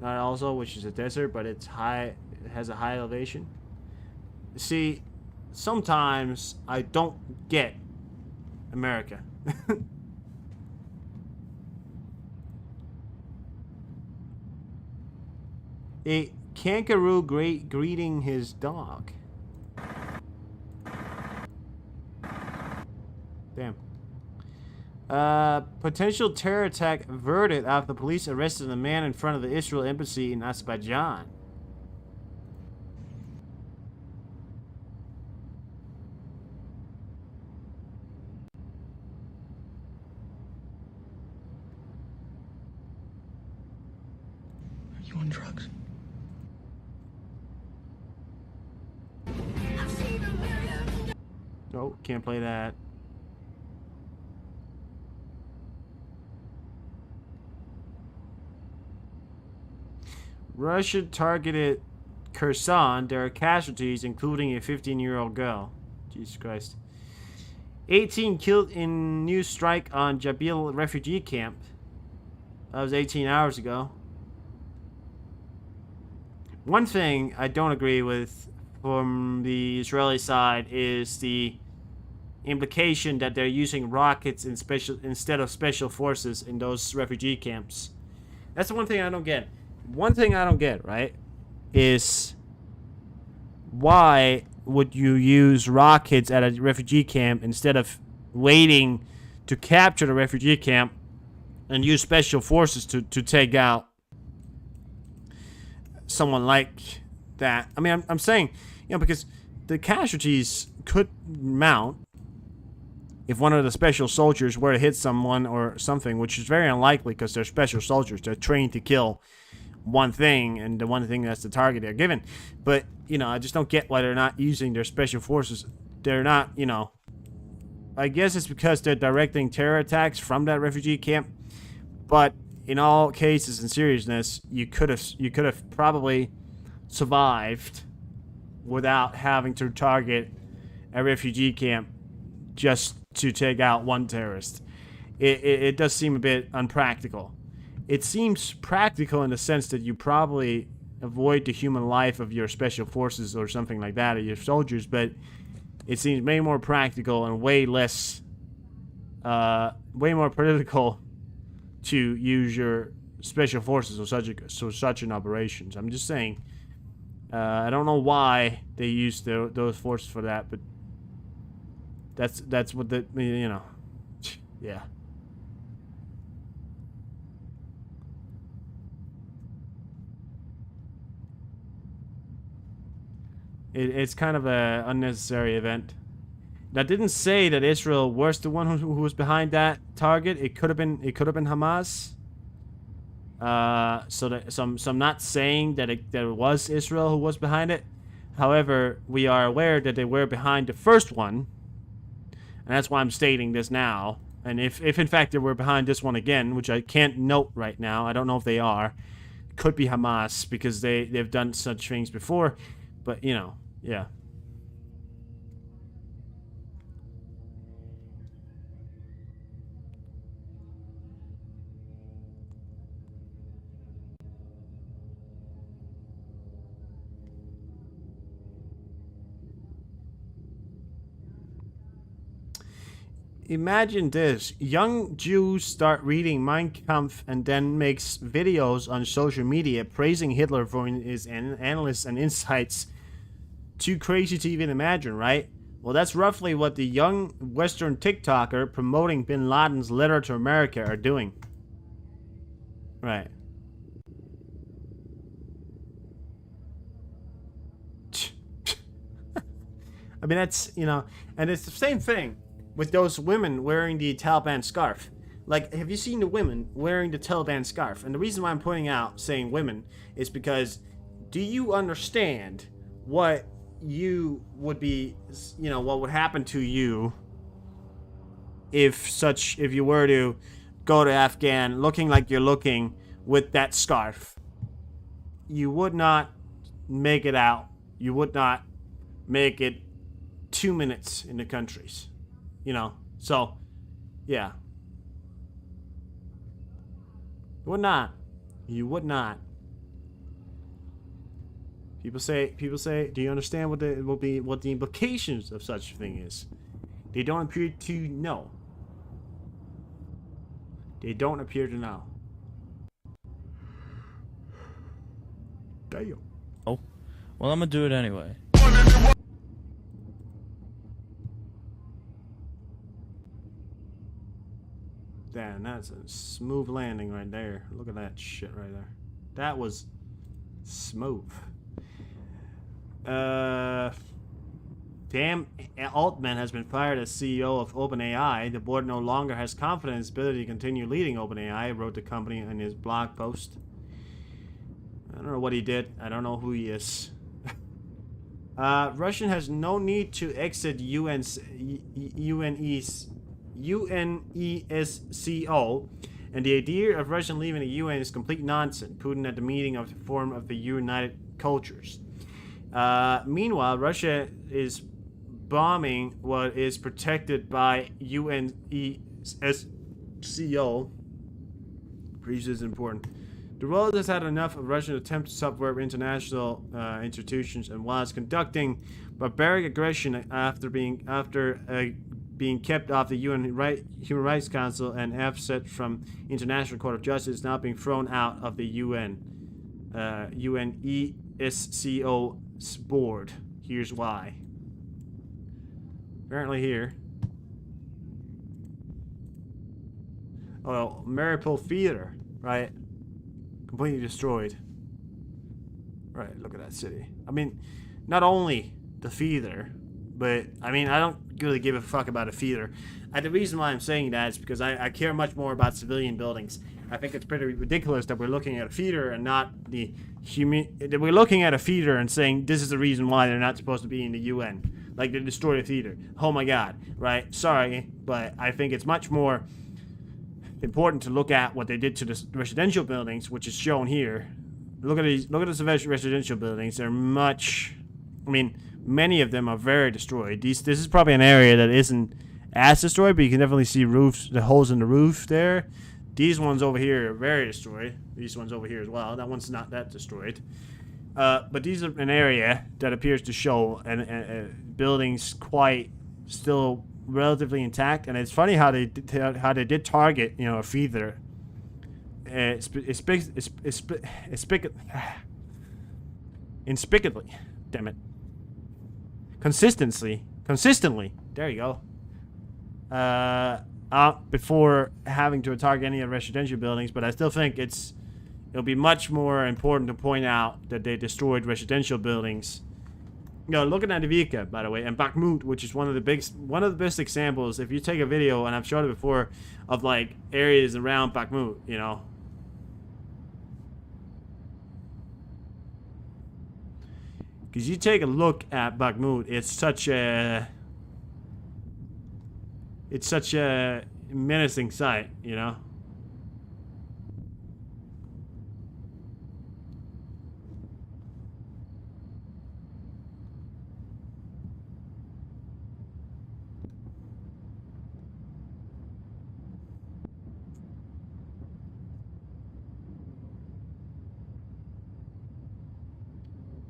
Also, which is a desert, but it's high. It has a high elevation. See, sometimes I don't get America. A kangaroo greeting his dog. Damn. Potential terror attack averted after police arrested a man in front of the Israel embassy in Azerbaijan. Are you on drugs? No, can't play that. Russia targeted Kherson. There are casualties, including a 15-year-old girl. Jesus Christ. 18 killed in new strike on Jabil refugee camp. That was 18 hours ago. One thing I don't agree with from the Israeli side is the implication that they're using rockets instead of special forces in those refugee camps. That's the one thing I don't get. One thing I don't get, right, is why would you use rockets at a refugee camp instead of waiting to capture the refugee camp and use special forces to take out someone like that? I mean, I'm saying, you know, because the casualties could mount if one of the special soldiers were to hit someone or something, which is very unlikely because they're special soldiers. They're trained to kill one thing, and the one thing that's the target they're given. But, you know, I just don't get why they're not using their special forces. They're not, you know... I guess it's because they're directing terror attacks from that refugee camp. But in all cases and seriousness, you could have probably survived without having to target a refugee camp just to take out one terrorist. It does seem a bit unpractical. It seems practical in the sense that you probably avoid the human life of your special forces or something like that, or your soldiers, but it seems way more practical and way less, way more political to use your special forces or such an operations. I'm just saying, I don't know why they use those forces for that, but that's what the, you know, yeah. It's kind of a unnecessary event. That didn't say that Israel was the one who was behind that target. It could have been Hamas. So I'm not saying that it was Israel who was behind it. However, we are aware that they were behind the first one, and that's why I'm stating this now. And if in fact they were behind this one again, which I can't note right now, I don't know if they are. It could be Hamas because they've done such things before. But, you know, yeah. Imagine this. Young Jews start reading Mein Kampf and then makes videos on social media praising Hitler for his analysis and insights. Too crazy to even imagine, right? Well, that's roughly what the young Western TikToker promoting Bin Laden's letter to America are doing. Right. I mean, that's, you know, and it's the same thing. with those women wearing the Taliban scarf. Like, have you seen the women wearing the Taliban scarf? And the reason why I'm pointing out saying women is because, do you understand what you would be, you know, what would happen to you if you were to go to Afghan looking like you're looking with that scarf? You would not make it out. You would not make it 2 minutes in the countries, you know. So, yeah. You would not. You would not. People say, do you understand what the implications of such a thing is? They don't appear to know. They don't appear to know. Damn. Oh. Well, I'm gonna do it anyway. Damn, that's a smooth landing right there. Look at that shit right there. That was smooth. Sam Altman has been fired as CEO of OpenAI. The board no longer has confidence in his ability to continue leading OpenAI, wrote the company in his blog post. I don't know what he did. I don't know who he is. Russia has no need to exit UNESCO, and the idea of Russia leaving the UN is complete nonsense. Putin at the meeting of the Forum of the United Cultures. Meanwhile, Russia is bombing what is protected by UNESCO. Greece is important. The world has had enough of Russian attempts to subvert international institutions, and while it's conducting barbaric aggression after being kept off the Human Rights Council and offset from International Court of Justice, is now being thrown out of the UNESCO's board. Here's why. Apparently here. Oh, Mariupol Theater, right? Completely destroyed. Right, look at that city. I mean, not only the theater, but, I mean, I don't really give a fuck about a theater. The reason why I'm saying that is because I care much more about civilian buildings. I think it's pretty ridiculous that we're looking at a theater and not that we're looking at a theater and saying this is the reason why they're not supposed to be in the UN. Like, they destroyed a theater. Oh my god, right? Sorry, but I think it's much more important to look at what they did to the residential buildings, which is shown here. Look at these residential buildings. They're much, I mean, many of them are very destroyed. This is probably an area that isn't as destroyed, but you can definitely see roofs, the holes in the roof there. These ones over here are very destroyed. These ones over here as well. That one's not that destroyed. But these are an area that appears to show buildings quite still relatively intact, and it's funny how they did target, you know, a theater. Inspicably, damn it. Consistently. There you go. Before having to target any of the residential buildings, but I still think it'll be much more important to point out that they destroyed residential buildings. You know, looking at Avdiivka, by the way, and Bakhmut, which is one of the best examples. If you take a video, and I've showed it before, of like areas around Bakhmut, you know. Because you take a look at Bakhmut, it's such a menacing sight, you know.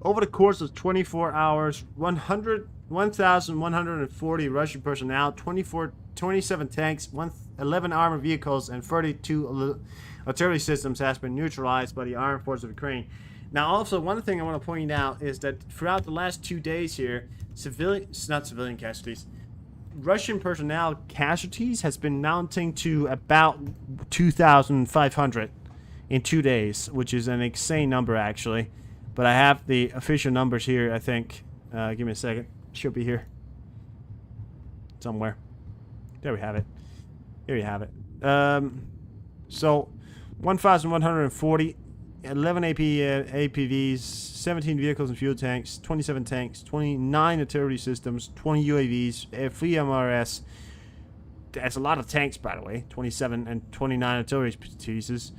Over the course of 24 hours, 1,140 Russian personnel, 27 tanks, 11 armored vehicles, and 32 artillery systems has been neutralized by the armed forces of Ukraine. Now, also, one thing I want to point out is that throughout the last 2 days here, Russian personnel casualties has been mounting to about 2,500 in 2 days, which is an insane number, actually. But I have the official numbers here, I think. Give me a second. Should be here. Somewhere. There we have it. Here you have it. So, 1,140, 11 APVs, 17 vehicles and fuel tanks, 27 tanks, 29 artillery systems, 20 UAVs, 3 MRS. That's a lot of tanks, by the way. 27 and 29 artillery pieces.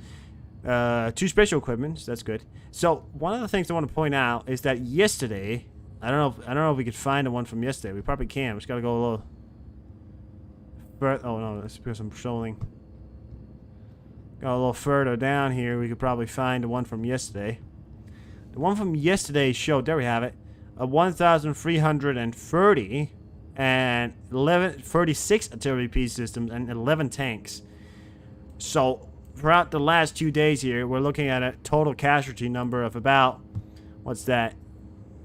2 special equipments. That's good. So, one of the things I want to point out is that yesterday, I don't know if we could find the one from yesterday. We probably can. We just got to go a little... Oh no, that's because I'm patrolling. Go a little further down here, we could probably find the one from yesterday. The one from yesterday showed, there we have it, a 1,330 and 36 artillery piece systems and 11 tanks. So throughout the last 2 days here, we're looking at a total casualty number of about, what's that?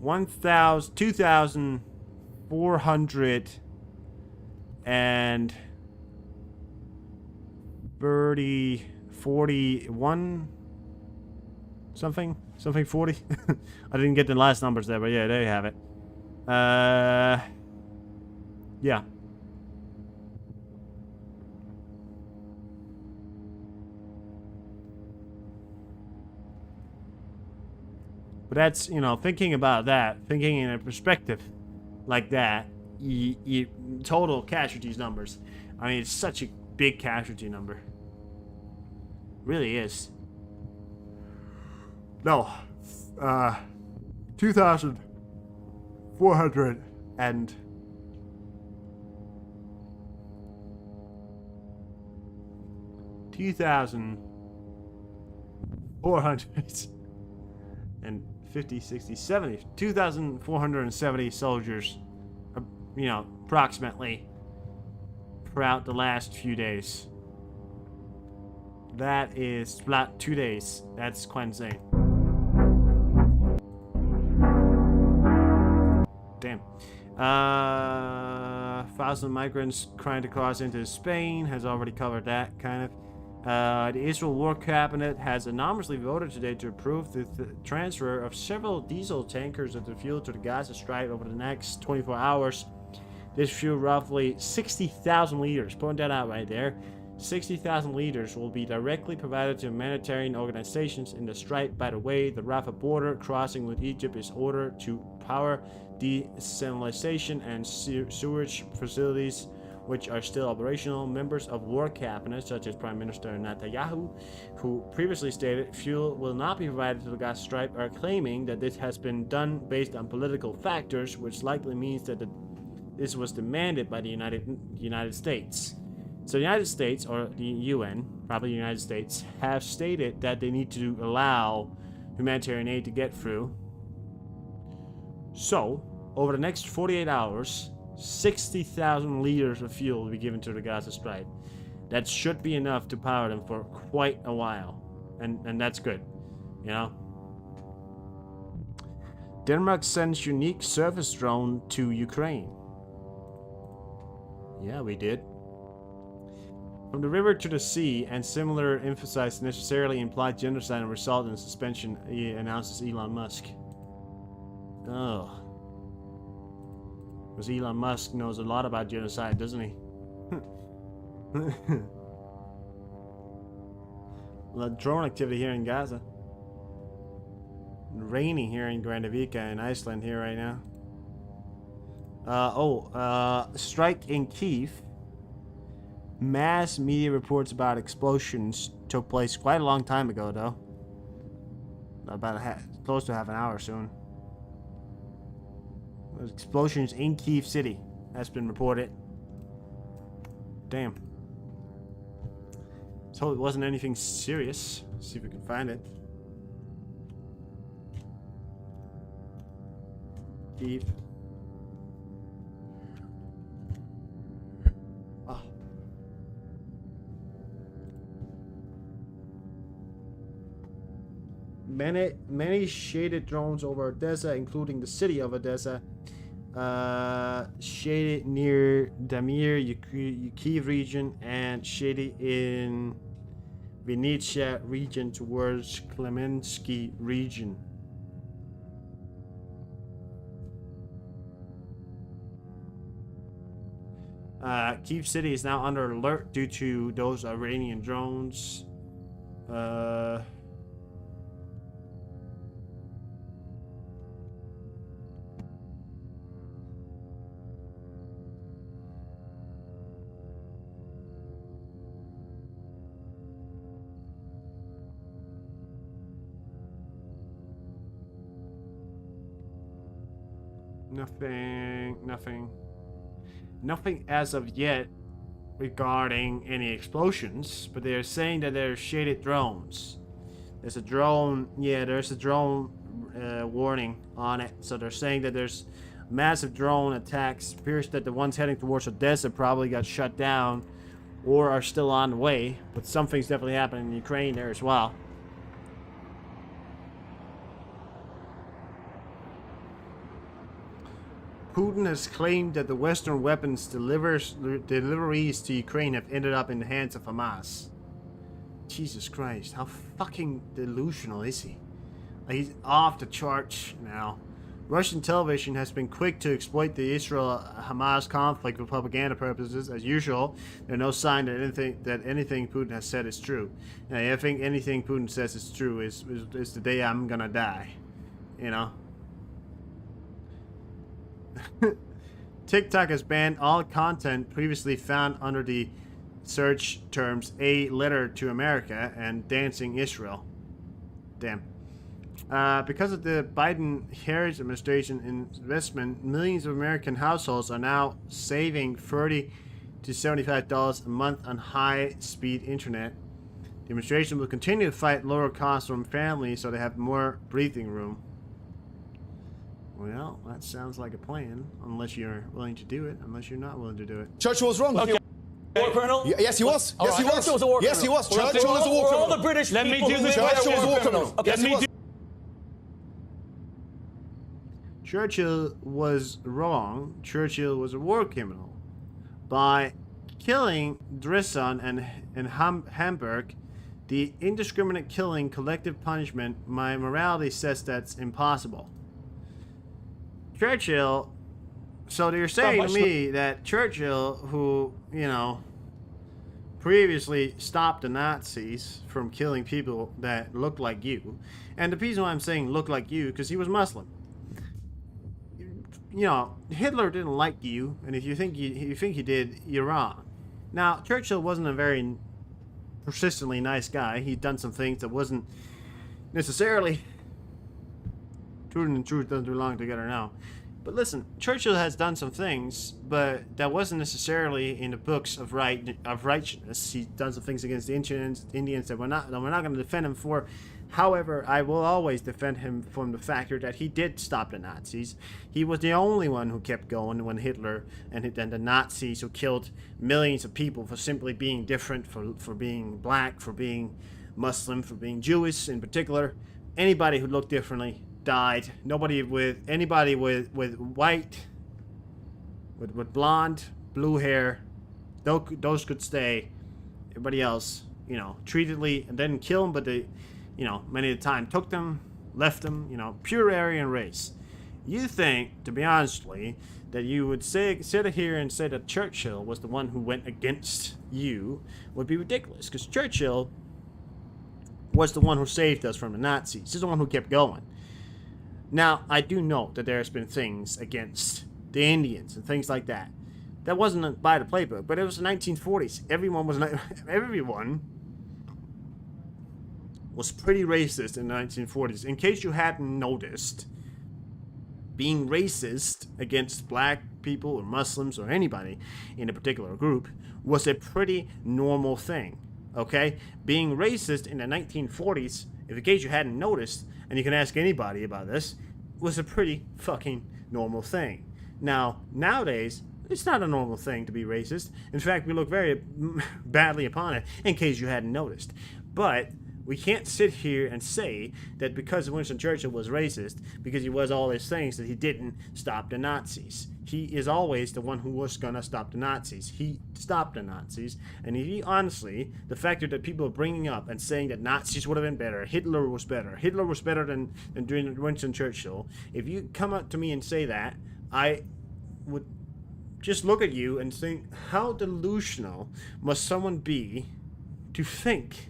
2,400 and 41 something 40. I didn't get the last numbers there, but yeah, there you have it. Yeah. But that's, you know, thinking about that, thinking in a perspective like that, you total casualties numbers. I mean, it's such a big casualty number. Really is. No. 2,400 and 2,450, 60, 70. 2,470 soldiers, you know, approximately, throughout the last few days. That is flat 2 days. That's quite insane. Damn. 1,000 migrants trying to cross into Spain. Has already covered that, kind of. The Israel War Cabinet has anonymously voted today to approve the transfer of several diesel tankers of the fuel to the Gaza Strip over the next 24 hours. This fuel, roughly 60,000 liters. Point that out right there. 60,000 liters will be directly provided to humanitarian organizations in the Strait. By the way, the Rafah border crossing with Egypt is ordered to power desalination and sewage facilities, which are still operational. Members of war cabinet, such as Prime Minister Netanyahu, who previously stated fuel will not be provided to the Gaza Strip, are claiming that this has been done based on political factors, which likely means that this was demanded by the United States. So the United States, or the UN, probably the United States, have stated that they need to allow humanitarian aid to get through. So, over the next 48 hours, 60,000 liters of fuel will be given to the Gaza Strip. That should be enough to power them for quite a while. And that's good, you know? Denmark sends unique surface drone to Ukraine. Yeah, we did. From the river to the sea, and similar emphasize necessarily implied genocide and result in suspension, announces Elon Musk. Oh. Because Elon Musk knows a lot about genocide, doesn't he? Drone activity here in Gaza. Raining here in Grandavika in Iceland here right now. Strike in Kyiv. Mass media reports about explosions took place quite a long time ago, though. About close to half an hour soon. There's explosions in Kyiv City. That's been reported. Damn. So it wasn't anything serious. Let's see if we can find it. Kyiv. Many shaded drones over Odessa, including the city of Odessa, shaded near Damir, Kyiv region, and shaded in Vinnytsia region towards Klemensky region. Kyiv City is now under alert due to those Iranian drones. Nothing as of yet regarding any explosions, but they're saying that there's shaded drones. There's a drone, there's a drone warning on it. So they're saying that there's massive drone attacks. Appears that the ones heading towards Odessa probably got shut down or are still on the way, but something's definitely happening in Ukraine there as well. Putin has claimed that the Western weapons deliveries to Ukraine have ended up in the hands of Hamas. Jesus Christ, how fucking delusional is he? He's off the charts now. Russian television has been quick to exploit the Israel-Hamas conflict for propaganda purposes. As usual, there's no sign that anything Putin has said is true. I think anything Putin says is true is the day I'm gonna die. You know? TikTok has banned all content previously found under the search terms "A Letter to America" and "Dancing Israel." Damn. Because of the Biden-Harris administration investment, millions of American households are now saving $30 to $75 a month on high-speed internet. The administration will continue to fight lower costs from families so they have more breathing room. Well, that sounds like a plan, unless you're willing to do it, unless you're not willing to do it. Churchill was wrong. Okay. War colonel? Yes, he was. Yes, he was. Churchill was a war Yes, he was. colonel. Churchill was a war criminal. All the British Let me people do who this. live Churchill was a war criminal. Okay, Yes, he was. Churchill was wrong. Churchill was a war criminal. By killing Dresden and Hamburg, the indiscriminate killing, collective punishment, my morality says that's impossible. Churchill, so they're saying to me that Churchill, who, you know, previously stopped the Nazis from killing people that looked like you, and the reason why I'm saying look like you, because he was Muslim. You know, Hitler didn't like you, and if you think he did, you're wrong. Now, Churchill wasn't a very persistently nice guy. He'd done some things that wasn't necessarily... Truth and truth doesn't belong together now. But listen, Churchill has done some things, but that wasn't necessarily in the books of righteousness. He's done some things against the Indians that we're not going to defend him for. However, I will always defend him from the factor that he did stop the Nazis. He was the only one who kept going when Hitler and the Nazis, who killed millions of people for simply being different, for being black, for being Muslim, for being Jewish in particular. Anybody who looked differently died. Anybody with white, with blonde, blue hair, those could stay. Everybody else, you know, treatedly and didn't kill them, but they, you know, many of the time took them, left them, you know, pure Aryan race. You think, to be honestly, that you would sit here and say that Churchill was the one who went against you would be ridiculous, because Churchill was the one who saved us from the Nazis. He's the one who kept going. Now, I do know that there's been things against the Indians and things like that. That wasn't by the playbook, but it was the 1940s. Everyone was pretty racist in the 1940s. In case you hadn't noticed, being racist against black people or Muslims or anybody in a particular group was a pretty normal thing, okay? Being racist in the 1940s, in case you hadn't noticed, and you can ask anybody about this, was a pretty fucking normal thing. Now, nowadays, it's not a normal thing to be racist. In fact, we look very badly upon it, in case you hadn't noticed. But we can't sit here and say that because Winston Churchill was racist, because he was all these things, that he didn't stop the Nazis. He is always the one who was gonna stop the Nazis. He stopped the Nazis, and he honestly, the factor that people are bringing up and saying that Nazis would have been better, Hitler was better than Winston Churchill. If you come up to me and say that, I would just look at you and think, how delusional must someone be to think,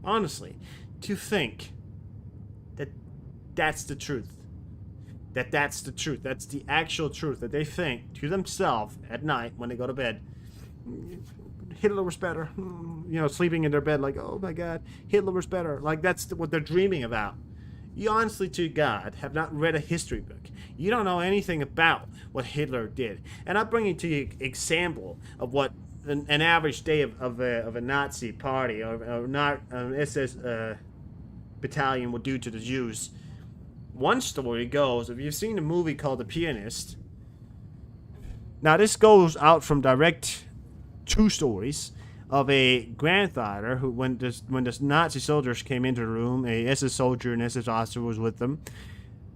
honestly, to think that that's the truth. That's the truth. That's the actual truth that they think to themselves at night when they go to bed. Hitler was better. You know, sleeping in their bed like, oh my God, Hitler was better. Like, that's what they're dreaming about. You honestly, to God, have not read a history book. You don't know anything about what Hitler did. And I'm bringing to you an example of what an average day of a Nazi party or not an SS battalion would do to the Jews. One story goes, if you've seen a movie called The Pianist, now this goes out from direct true stories of a grandfather who, when the Nazi soldiers came into the room, a SS soldier and SS officer was with them.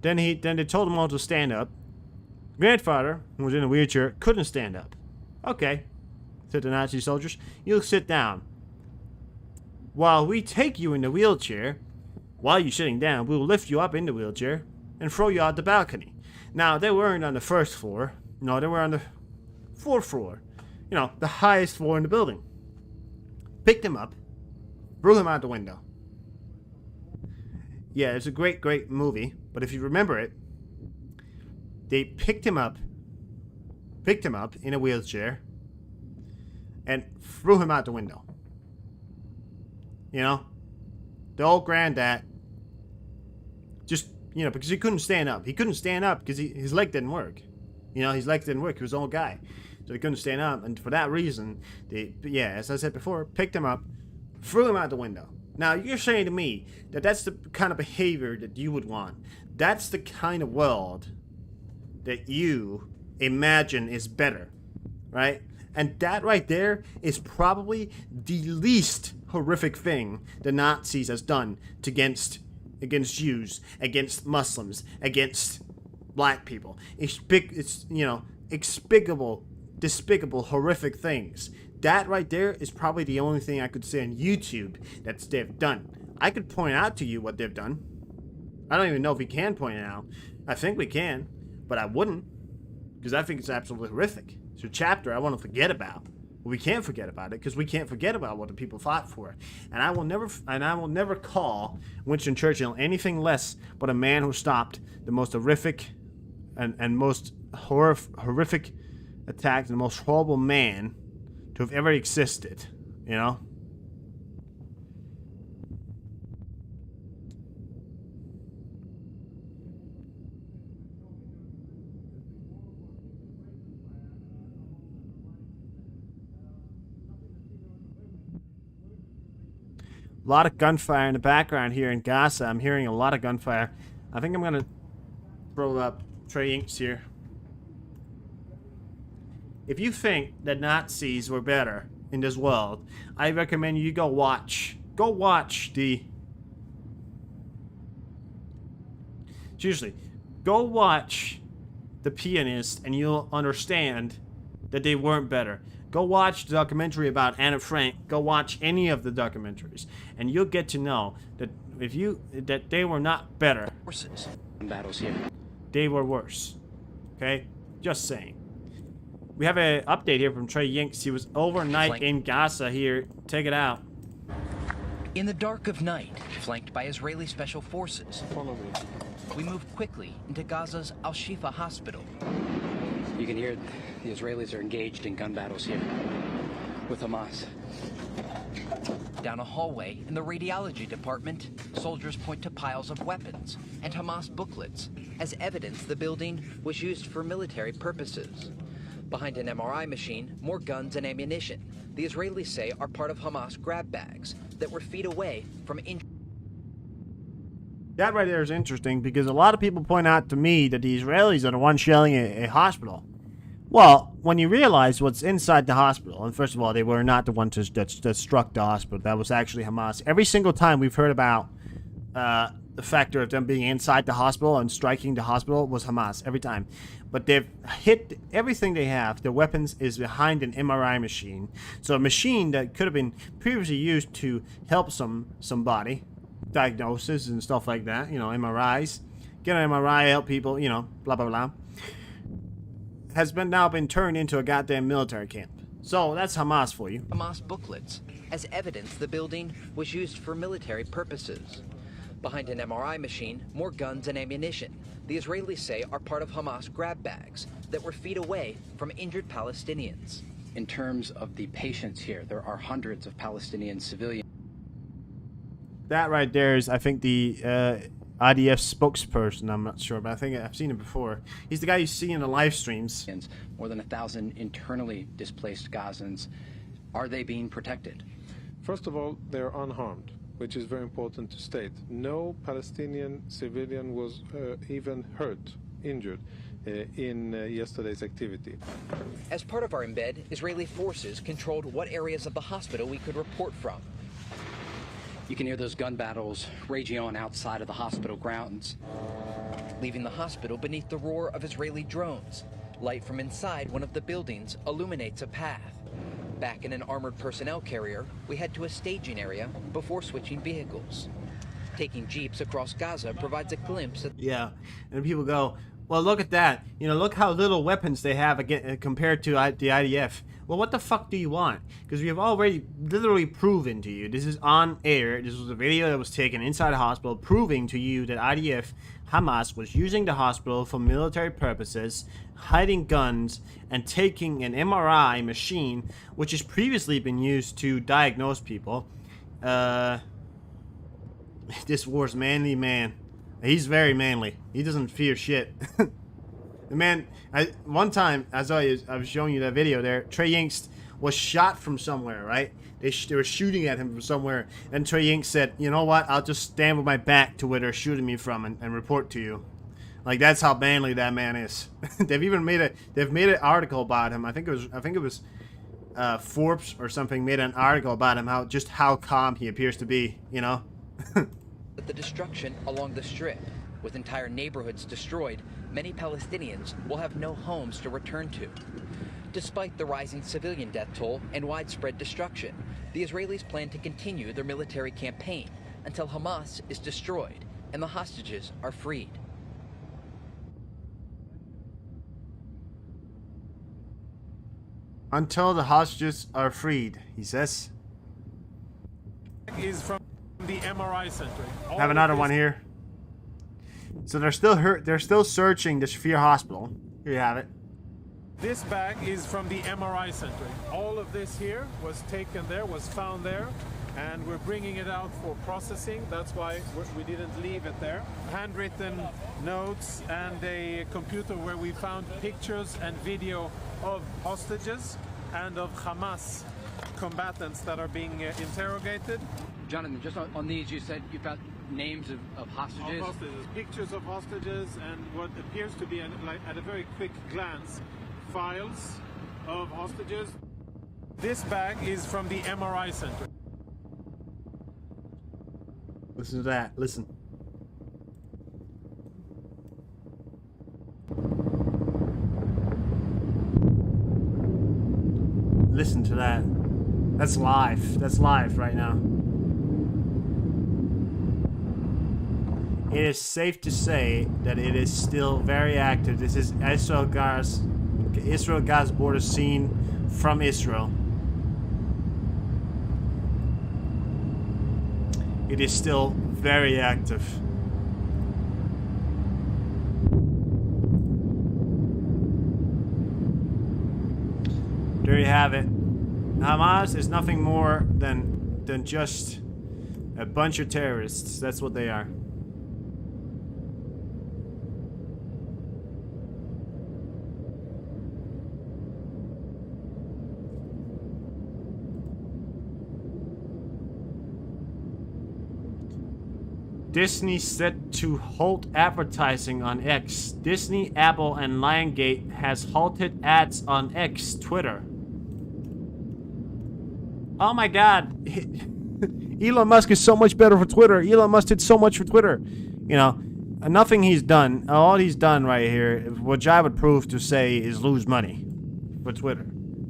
Then they told them all to stand up. Grandfather, who was in a wheelchair, couldn't stand up. Okay, said the Nazi soldiers, you'll sit down. While we take you in the wheelchair, while you're sitting down, we'll lift you up in the wheelchair and throw you out the balcony. Now, they weren't on the first floor. No, they were on the fourth floor. You know, the highest floor in the building. Picked him up, threw him out the window. Yeah, it's a great, great movie, but if you remember it, they picked him up in a wheelchair and threw him out the window. You know? The old granddad just, you know, because he couldn't stand up. He couldn't stand up because his leg didn't work. You know, his legs didn't work. He was an old guy. So he couldn't stand up. And for that reason, they, yeah, as I said before, picked him up, threw him out the window. Now, you're saying to me that that's the kind of behavior that you would want. That's the kind of world that you imagine is better, right? And that right there is probably the least horrific thing the Nazis has done against Jews, against Muslims, against black people. It's you know, despicable, horrific things. That right there is probably the only thing I could say on YouTube that they've done. I could point out to you what they've done. I don't even know if we can point it out. I think we can, but I wouldn't, because I think it's absolutely horrific. It's a chapter I want to forget about. But we can't forget about it because we can't forget about what the people fought for. And I will never call Winston Churchill anything less but a man who stopped the most horrific and most horrific attack, the most horrible man to have ever existed. You know. A lot of gunfire in the background here in Gaza. I'm hearing a lot of gunfire. I think I'm going to throw up Trey Inks here. If you think that Nazis were better in this world, I recommend you go watch the... Seriously, go watch The Pianist and you'll understand that they weren't better. Go watch the documentary about Anna Frank. Go watch any of the documentaries, and you'll get to know that that they were not better. Battles here. They were worse. Okay, just saying. We have an update here from Trey Yinks. He was overnight in Gaza here. Take it out. In the dark of night, flanked by Israeli special forces, we moved quickly into Gaza's Al-Shifa hospital. You can hear the Israelis are engaged in gun battles here with Hamas. Down a hallway in the radiology department, soldiers point to piles of weapons and Hamas booklets as evidence the building was used for military purposes. Behind an MRI machine, more guns and ammunition the Israelis say are part of Hamas grab bags that were feet away from That right there is interesting because a lot of people point out to me that the Israelis are the ones shelling a hospital. Well, when you realize what's inside the hospital, and first of all, they were not the ones that struck the hospital. That was actually Hamas. Every single time we've heard about the factor of them being inside the hospital and striking the hospital was Hamas. Every time. But they've hit everything they have. Their weapons is behind an MRI machine. So a machine that could have been previously used to help somebody, diagnosis and stuff like that, you know, MRIs. Get an MRI, help people, you know, blah, blah, blah. has now been turned into a goddamn military camp. So that's Hamas for you. Hamas booklets as evidence the building was used for military purposes. Behind an MRI machine, more guns and ammunition the Israelis say are part of Hamas grab bags that were feet away from injured Palestinians. In terms of the patients here, there are hundreds of Palestinian civilians. That right there is, I think, the IDF spokesperson. I'm not sure, but I think I've seen him before. He's the guy you see in the live streams. More than 1,000 internally displaced Gazans. Are they being protected? First of all, they're unharmed, which is very important to state. No Palestinian civilian was even hurt, injured, in yesterday's activity. As part of our embed, Israeli forces controlled what areas of the hospital we could report from. You can hear those gun battles raging on outside of the hospital grounds. Leaving the hospital beneath the roar of Israeli drones. Light from inside one of the buildings illuminates a path. Back in an armored personnel carrier, we head to a staging area before switching vehicles. Taking jeeps across Gaza provides a glimpse of... Yeah, and people go, well, look at that. You know, look how little weapons they have compared to the IDF. Well, what the fuck do you want? Because we have already literally proven to you, this is on air, this was a video that was taken inside a hospital, proving to you that IDF, Hamas, was using the hospital for military purposes, hiding guns, and taking an MRI machine, which has previously been used to diagnose people. This war's manly man. He's very manly. He doesn't fear shit. The man, one time, as I was showing you that video there, Trey Yingst was shot from somewhere, right? They were shooting at him from somewhere, and Trey Yingst said, you know what, I'll just stand with my back to where they're shooting me from and report to you. Like, that's how manly that man is. They've even made an article about him. I think it was Forbes or something made an article about him, how calm he appears to be, you know? The destruction along the strip. With entire neighborhoods destroyed, many Palestinians will have no homes to return to. Despite the rising civilian death toll and widespread destruction, the Israelis plan to continue their military campaign until Hamas is destroyed and the hostages are freed. Until the hostages are freed, he says. Is from the MRI center. Have another one here. So they're still searching the Shafir hospital. Here you have it. This bag is from the MRI center. All of this here was taken there, was found there, and we're bringing it out for processing. That's why we didn't leave it there. Handwritten notes and a computer where we found pictures and video of hostages and of Hamas combatants that are being interrogated. Jonathan, just on these, you said you found names of hostages? Of hostages, pictures of hostages, and what appears to be, at a very quick glance, files of hostages. This bag is from the MRI center. Listen to that. Listen. Listen to that. That's live. That's live right now. It is safe to say that it is still very active. This is Israel-Gaza border scene from Israel. It is still very active. There you have it. Hamas is nothing more than just a bunch of terrorists. That's what they are. Disney set to halt advertising on X. Disney, Apple, and Lionsgate has halted ads on X, Twitter. Oh my god. Elon Musk is so much better for Twitter. Elon Musk did so much for Twitter. You know, nothing he's done, all he's done right here, which I would prove to say is lose money for Twitter.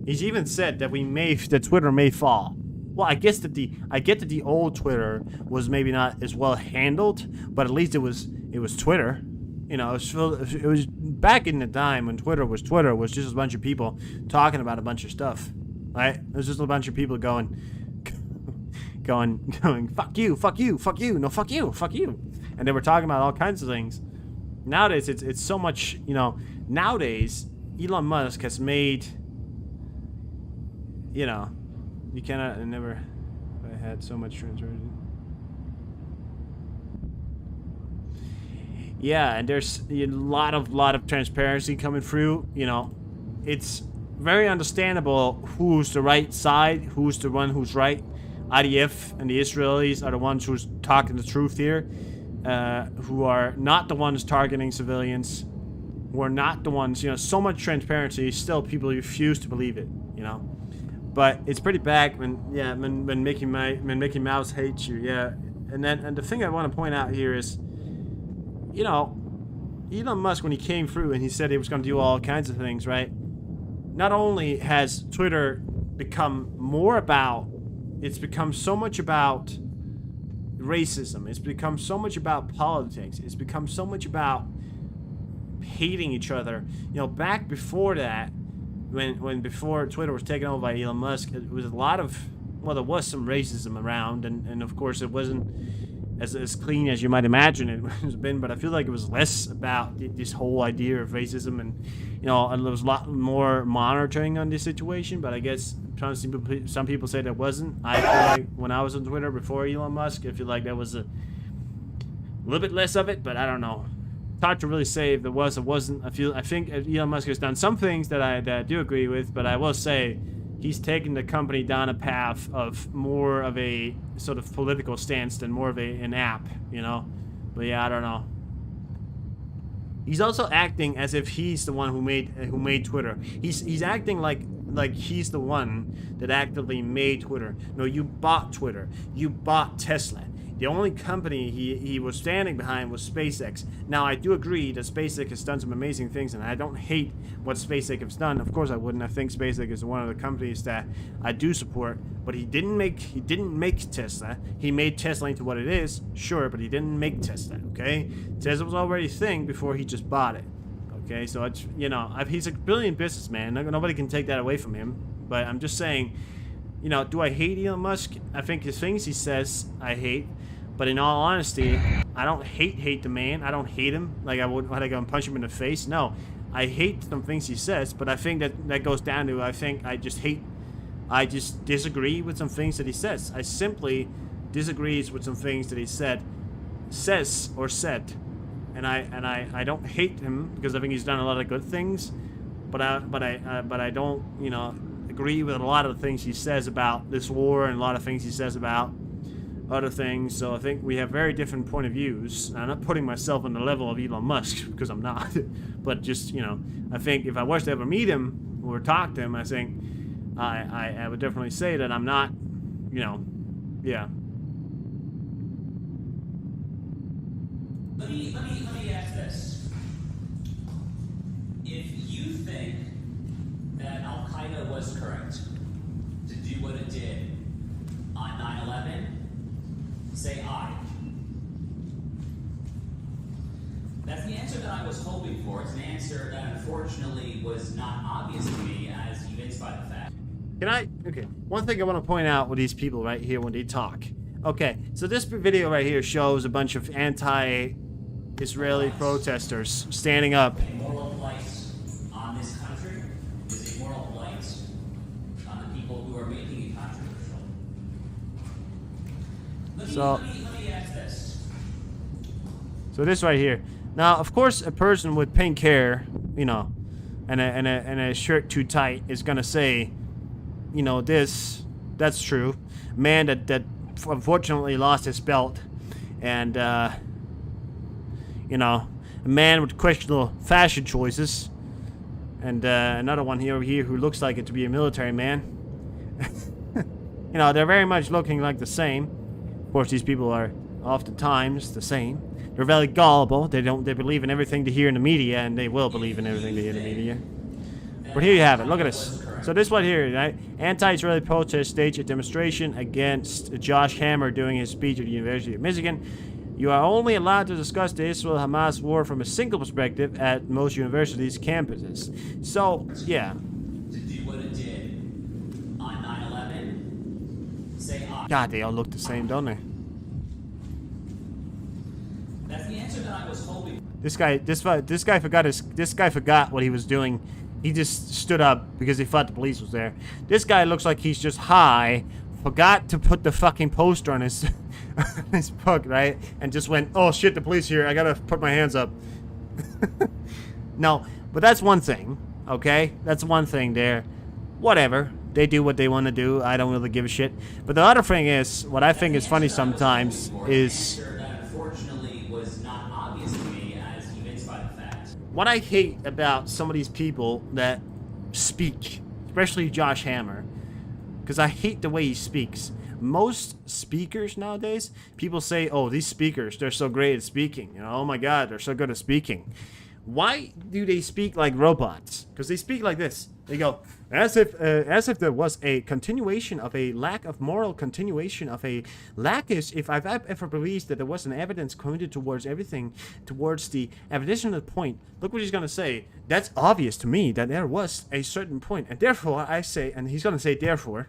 He's even said that that Twitter may fall. Well, I get that the old Twitter was maybe not as well handled, but at least it was Twitter. You know, it was back in the time when Twitter was just a bunch of people talking about a bunch of stuff, right? It was just a bunch of people going, fuck you, fuck you, fuck you, no, fuck you, fuck you. And they were talking about all kinds of things. Nowadays, it's so much, you know, nowadays, Elon Musk has made, you know, you cannot, I had so much transparency. Yeah, and there's a lot of transparency coming through. You know, it's very understandable who's the right side, who's the one who's right. IDF and the Israelis are the ones who's talking the truth here, who are not the ones targeting civilians, who are not the ones, you know, so much transparency, still people refuse to believe it, you know. But it's pretty bad when Mickey Mouse hates you, yeah. And the thing I want to point out here is, you know, Elon Musk, when he came through and he said he was going to do all kinds of things, right? Not only has Twitter become more about, it's become so much about racism. It's become so much about politics. It's become so much about hating each other. You know, back before that, before Twitter was taken over by Elon Musk, it was a lot of, well, there was some racism around, and of course it wasn't as clean as you might imagine it has been, but I feel like it was less about this whole idea of racism, and you know, and there was a lot more monitoring on this situation. But I guess some people say there wasn't. I feel like when I was on Twitter before Elon Musk, I feel like there was a little bit less of it, but I don't know. It's hard to really say if there was or wasn't. I think Elon Musk has done some things that I do agree with, but I will say he's taken the company down a path of more of a sort of political stance than more of an app, you know. But yeah, I don't know. He's also acting as if he's the one who made Twitter. He's acting like he's the one that actively made Twitter. No, you bought Twitter. You bought Tesla. The only company he was standing behind was SpaceX. Now, I do agree that SpaceX has done some amazing things, and I don't hate what SpaceX has done. Of course I wouldn't. I think SpaceX is one of the companies that I do support, but he didn't make Tesla. He made Tesla into what it is, sure, but he didn't make Tesla, okay? Tesla was already a thing before he just bought it, okay? So, it's, you know, he's a brilliant businessman. Nobody can take that away from him, but I'm just saying, you know, do I hate Elon Musk? I think his things he says I hate. But in all honesty, I don't hate the man. I don't hate him like I would when I go and punch him in the face. No, I hate some things he says, but I think that goes down to, I just disagree with some things that he says. I simply disagree with some things that he said, and I don't hate him because I think he's done a lot of good things, but I don't, you know, agree with a lot of the things he says about this war and a lot of things he says about other things. So I think we have very different point of views. I'm not putting myself on the level of Elon Musk because I'm not, but just, you know, I think if I was to ever meet him or talk to him, I think I would definitely say that I'm not, you know, yeah. Let me ask this. If you think that Al-Qaeda was correct to do what it did on 9/11, say aye. That's the answer that I was hoping for. It's an answer that unfortunately was not obvious to me, as evidenced by the fact. Okay, one thing I want to point out with these people right here when they talk. Okay, so this video right here shows a bunch of anti-Israeli protesters standing up. A moral blight on this country is a moral blight on the people who are making it controversial. Let me ask this. So this right here. Now, of course, a person with pink hair, you know, and a shirt too tight is gonna say, you know, that's true. Man that unfortunately lost his belt, and you know, a man with questionable fashion choices, and another one here who looks like it to be a military man. You know, they're very much looking like the same. Of course, these people are oftentimes the same. They're very gullible. They believe in everything they hear in the media, and they will believe in everything they hear in the media. But here you have it. Look at this. So this one here, right? Anti-Israeli protests stage a demonstration against Josh Hammer doing his speech at the University of Michigan. You are only allowed to discuss the Israel-Hamas war from a single perspective at most universities' campuses. So, yeah. To do what it did on 9/11, say I. God, they all look the same, don't they? That's the answer that I was hoping. This guy forgot what he was doing. He just stood up because he thought the police was there. This guy looks like he's just high, forgot to put the fucking poster on his his book, right? And just went, oh shit, the police here, I gotta put my hands up. No, but that's one thing, okay? That's one thing there. Whatever. They do what they want to do. I don't really give a shit. But the other thing is, what I think is funny sometimes is... What I hate about some of these people that speak, especially Josh Hammer, because I hate the way he speaks. Most speakers nowadays, people say, oh, these speakers, they're so great at speaking. You know, oh my God, they're so good at speaking. Why do they speak like robots? Because they speak like this. They go, as if there was a continuation of a lack of moral continuation of a lack is, if I've ever believed that there was an evidence pointed towards everything, towards the evidential point. Look what he's going to say. That's obvious to me that there was a certain point. And therefore, I say, and he's going to say, therefore.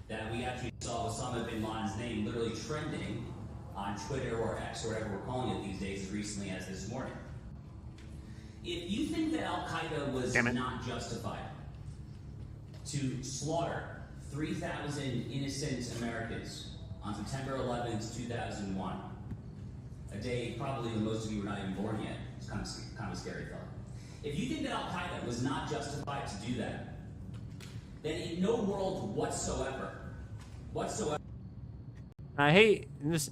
That we actually saw Osama bin Laden's name literally trending on Twitter or X or whatever we're calling it these days as recently as this morning. If you think that Al-Qaeda was not justified to slaughter 3,000 innocent Americans on September 11th, 2001, a day probably when most of you were not even born yet, it's kind of a scary thought. If you think that Al-Qaeda was not justified to do that, then in no world whatsoever, I hate this.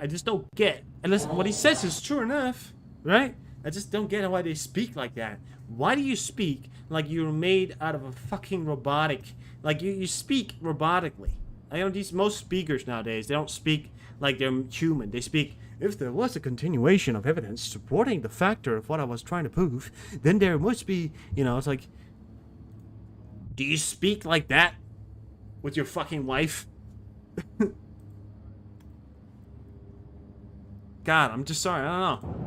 I just don't get. And listen, what he says is true enough, right? I just don't get why they speak like that. Why do you speak like you're made out of a fucking robotic? Like you speak robotically. I know most speakers nowadays, they don't speak like they're human. They speak, if there was a continuation of evidence supporting the factor of what I was trying to prove, then there must be, you know, it's like, do you speak like that with your fucking wife? God, I'm just sorry. I don't know.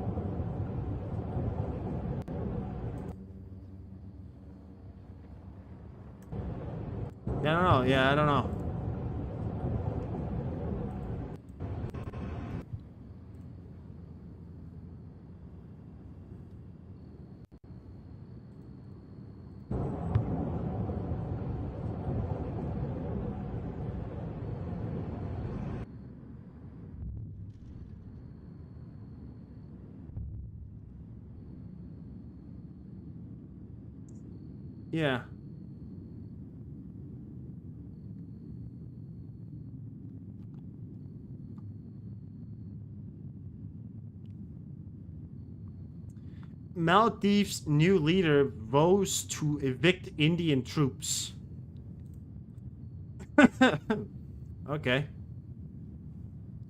I don't know. Yeah, I don't know. Yeah. Maldives' new leader vows to evict Indian troops. Okay.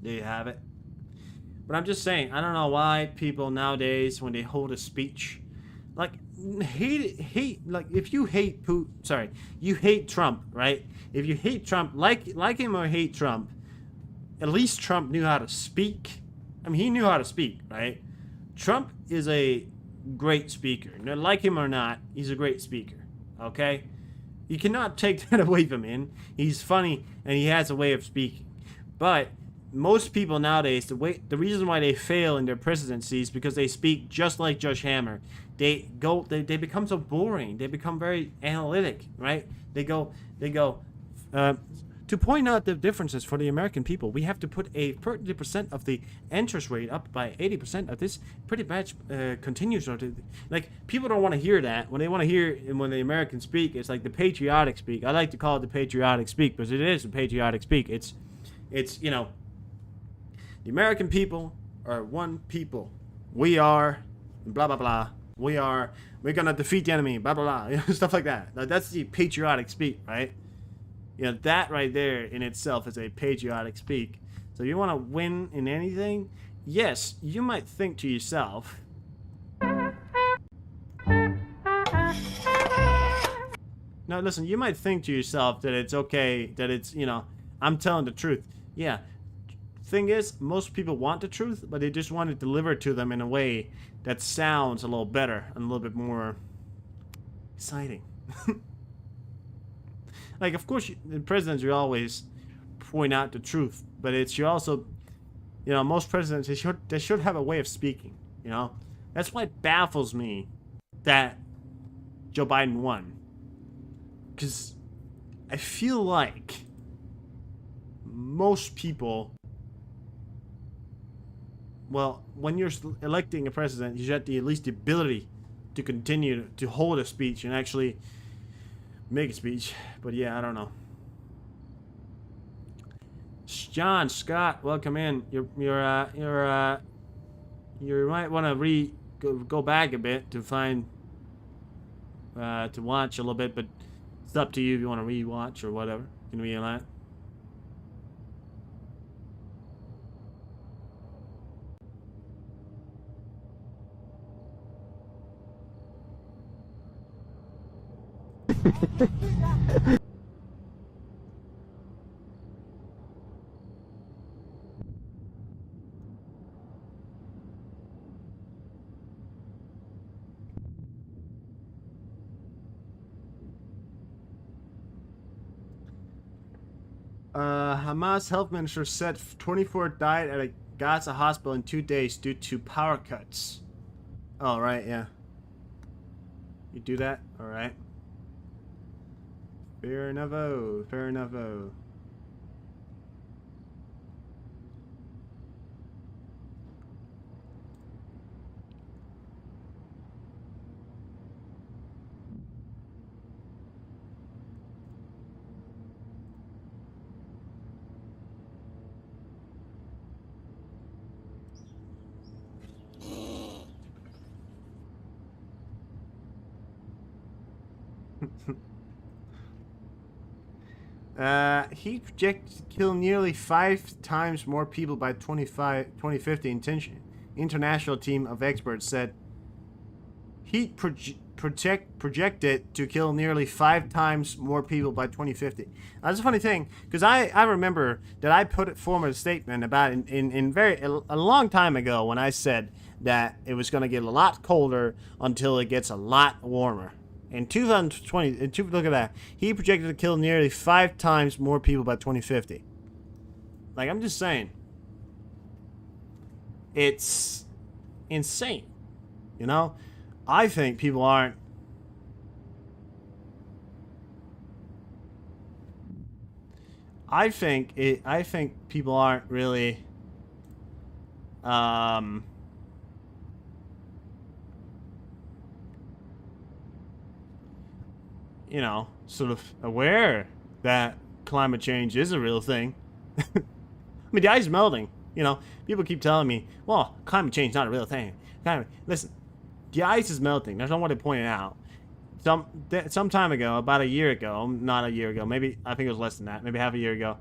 There you have it. But I'm just saying, I don't know why people nowadays, when they hold a speech, like, hate, like, if you hate you hate Trump, right? If you hate Trump, like him or hate Trump, at least Trump knew how to speak. I mean, he knew how to speak, right? Trump is a great speaker. Now, like him or not, he's a great speaker, okay? You cannot take that away from him. He's funny, and he has a way of speaking. But most people nowadays, the reason why they fail in their presidency is because they speak just like Josh Hammer. They become so boring. They become very analytic, right? They go. To point out the differences for the American people, we have to put a 30% of the interest rate up by 80% of this pretty much continues. Like, people don't want to hear that. When they want to hear, when the Americans speak, it's like the patriotic speak. I like to call it the patriotic speak because it is a patriotic speak. It's you know, the American people are one people. We are blah blah blah. We're gonna defeat the enemy. Blah blah blah. Stuff like that. Now, that's the patriotic speak, right? You know, that right there in itself is a patriotic speak. So if you want to win in anything, yes, you might think to yourself, now listen, you might think to yourself that it's okay, that it's, you know, I'm telling the truth. Yeah, thing is, most people want the truth, but they just want to deliver it to them in a way that sounds a little better and a little bit more exciting. Like, of course, in presidents, you always point out the truth, but it's you also, you know, most presidents, they should have a way of speaking, you know? That's why it baffles me that Joe Biden won. Because I feel like most people, well, when you're electing a president, you should have at least the ability to continue to hold a speech and actually make a speech. But yeah, I don't know. John Scott, welcome in. You might want to go back a bit to find to watch a little bit, but it's up to you if you want to re-watch or whatever. Can we that? Hamas health minister said 24 died at a Gaza hospital in 2 days due to power cuts. Oh, right, yeah. You do that? Alright. Fair enough, fair enough. He projected to kill nearly 5 times more people by 2050. International team of experts said he projected to kill nearly 5 times more people by 2050. That's a funny thing, because I remember that I put forward a statement about a long time ago when I said that it was going to get a lot colder until it gets a lot warmer. In 2020, look at that. He projected to kill nearly 5 times more people by 2050. Like, I'm just saying. It's insane. You know? I think people aren't... I think people aren't really... you know, sort of aware that climate change is a real thing. I mean, the ice is melting. You know, people keep telling me, well, climate change is not a real thing. Listen, the ice is melting. That's not what they pointed out. Some time ago, about a year ago, not a year ago, maybe, I think it was less than that, maybe half a year ago,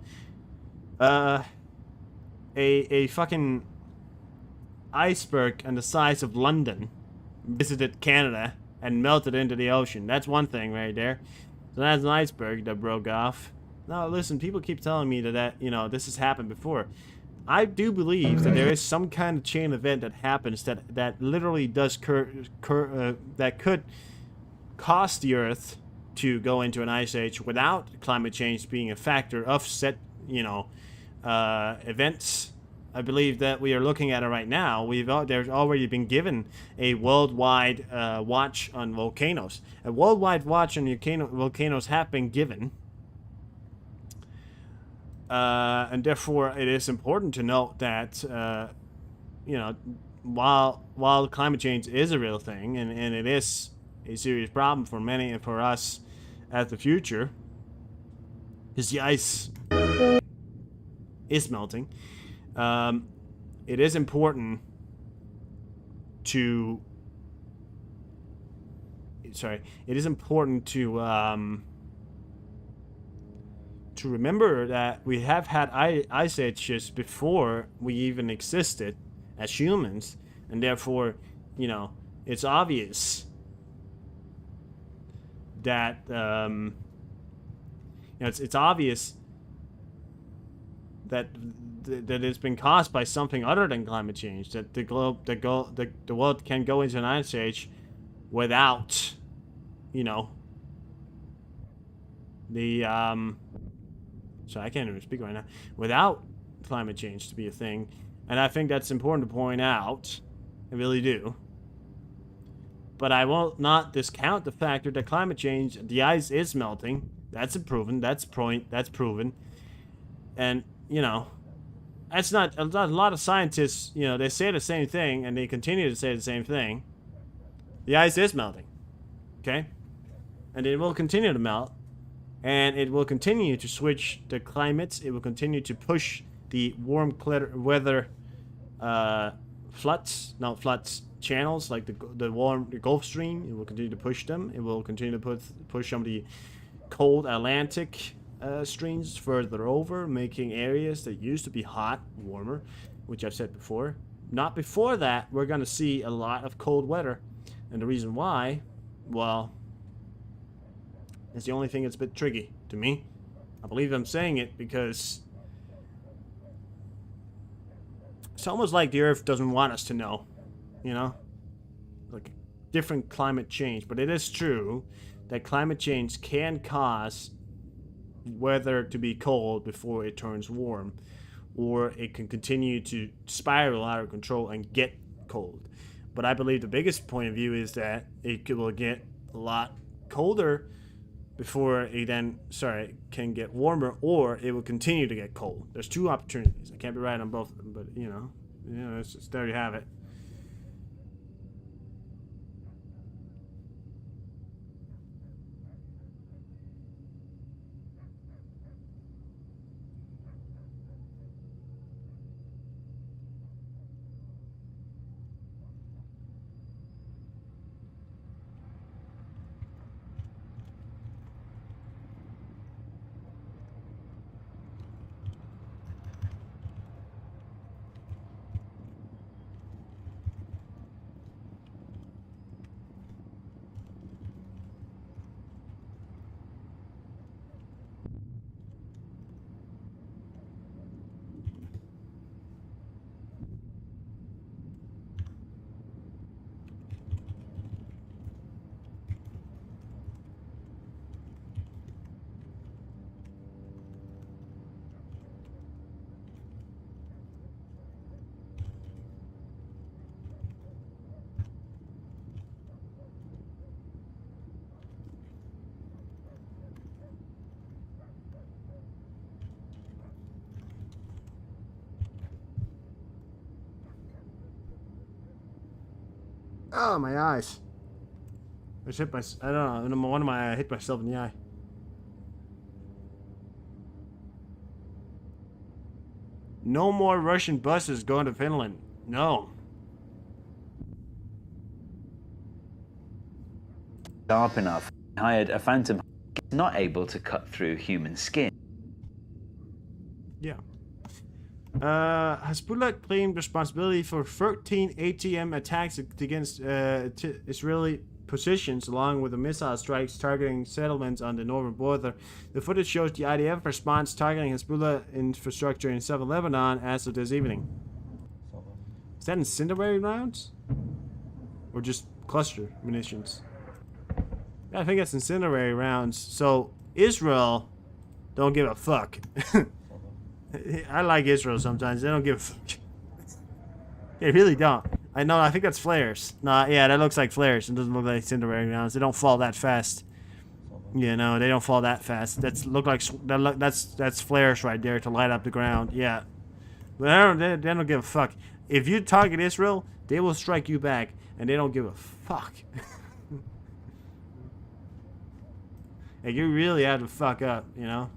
a fucking iceberg and the size of London visited Canada and melted into the ocean. That's one thing right there. So that's an iceberg that broke off. Now, listen, people keep telling me that you know, this has happened before. I do believe that there is some kind of chain event that happens that literally does that could cause the Earth to go into an ice age without climate change being a factor of set, you know, events. I believe that we are looking at it right now. There's already been given a worldwide watch on volcanoes. A worldwide watch on volcanoes have been given. And therefore, it is important to note that, you know, while climate change is a real thing, and it is a serious problem for many and for us at the future, because the ice is melting, it is important to remember that we have had ice ages before we even existed as humans, and therefore, you know, it's obvious that you know, it's obvious that that it's been caused by something other than climate change. That the world can go into an ice age without, you know, the sorry, I can't even speak right now. Without climate change to be a thing, and I think that's important to point out. I really do. But I will not discount the factor that climate change, the ice is melting. That's proven. That's proven. And, you know, that's not a lot of scientists, you know, they say the same thing and they continue to say the same thing. The ice is melting. Okay? And it will continue to melt. And it will continue to switch the climates. It will continue to push the warm weather channels, like the Gulf Stream. It will continue to push them. It will continue to push some of the cold Atlantic streams further over, making areas that used to be hot warmer, which I've said before. Not before that, we're going to see a lot of cold weather. And the reason why, well, it's the only thing that's a bit tricky to me. I believe I'm saying it because it's almost like the Earth doesn't want us to know, you know? Like different climate change. But it is true that climate change can cause weather to be cold before it turns warm. Or it can continue to spiral out of control and get cold. But I believe the biggest point of view is that it will get a lot colder before it then, can get warmer, or it will continue to get cold. There's two opportunities. I can't be right on both of them, but, you know, it's just, there you have it. Oh, my eyes. I just hit my, I don't know, one of my, I hit myself in the eye. No more Russian buses going to Finland. No. Sharp enough. Hired a phantom not able to cut through human skin. Yeah. Hezbollah claimed responsibility for 13 ATM attacks against Israeli positions, along with the missile strikes targeting settlements on the northern border. The footage shows the IDF response targeting Hezbollah infrastructure in southern Lebanon as of this evening. Is that incendiary rounds? Or just cluster munitions? Yeah, I think that's incendiary rounds. So, Israel don't give a fuck. I like Israel sometimes. They don't give a fuck. They really don't. I think that's flares. Nah, yeah, that looks like flares. It doesn't look like incendiary rounds. They don't fall that fast. Yeah, no, they don't fall that fast. That's flares right there to light up the ground. Yeah, but they don't give a fuck. If you target Israel, they will strike you back, and they don't give a fuck. Like, you really have to fuck up, you know.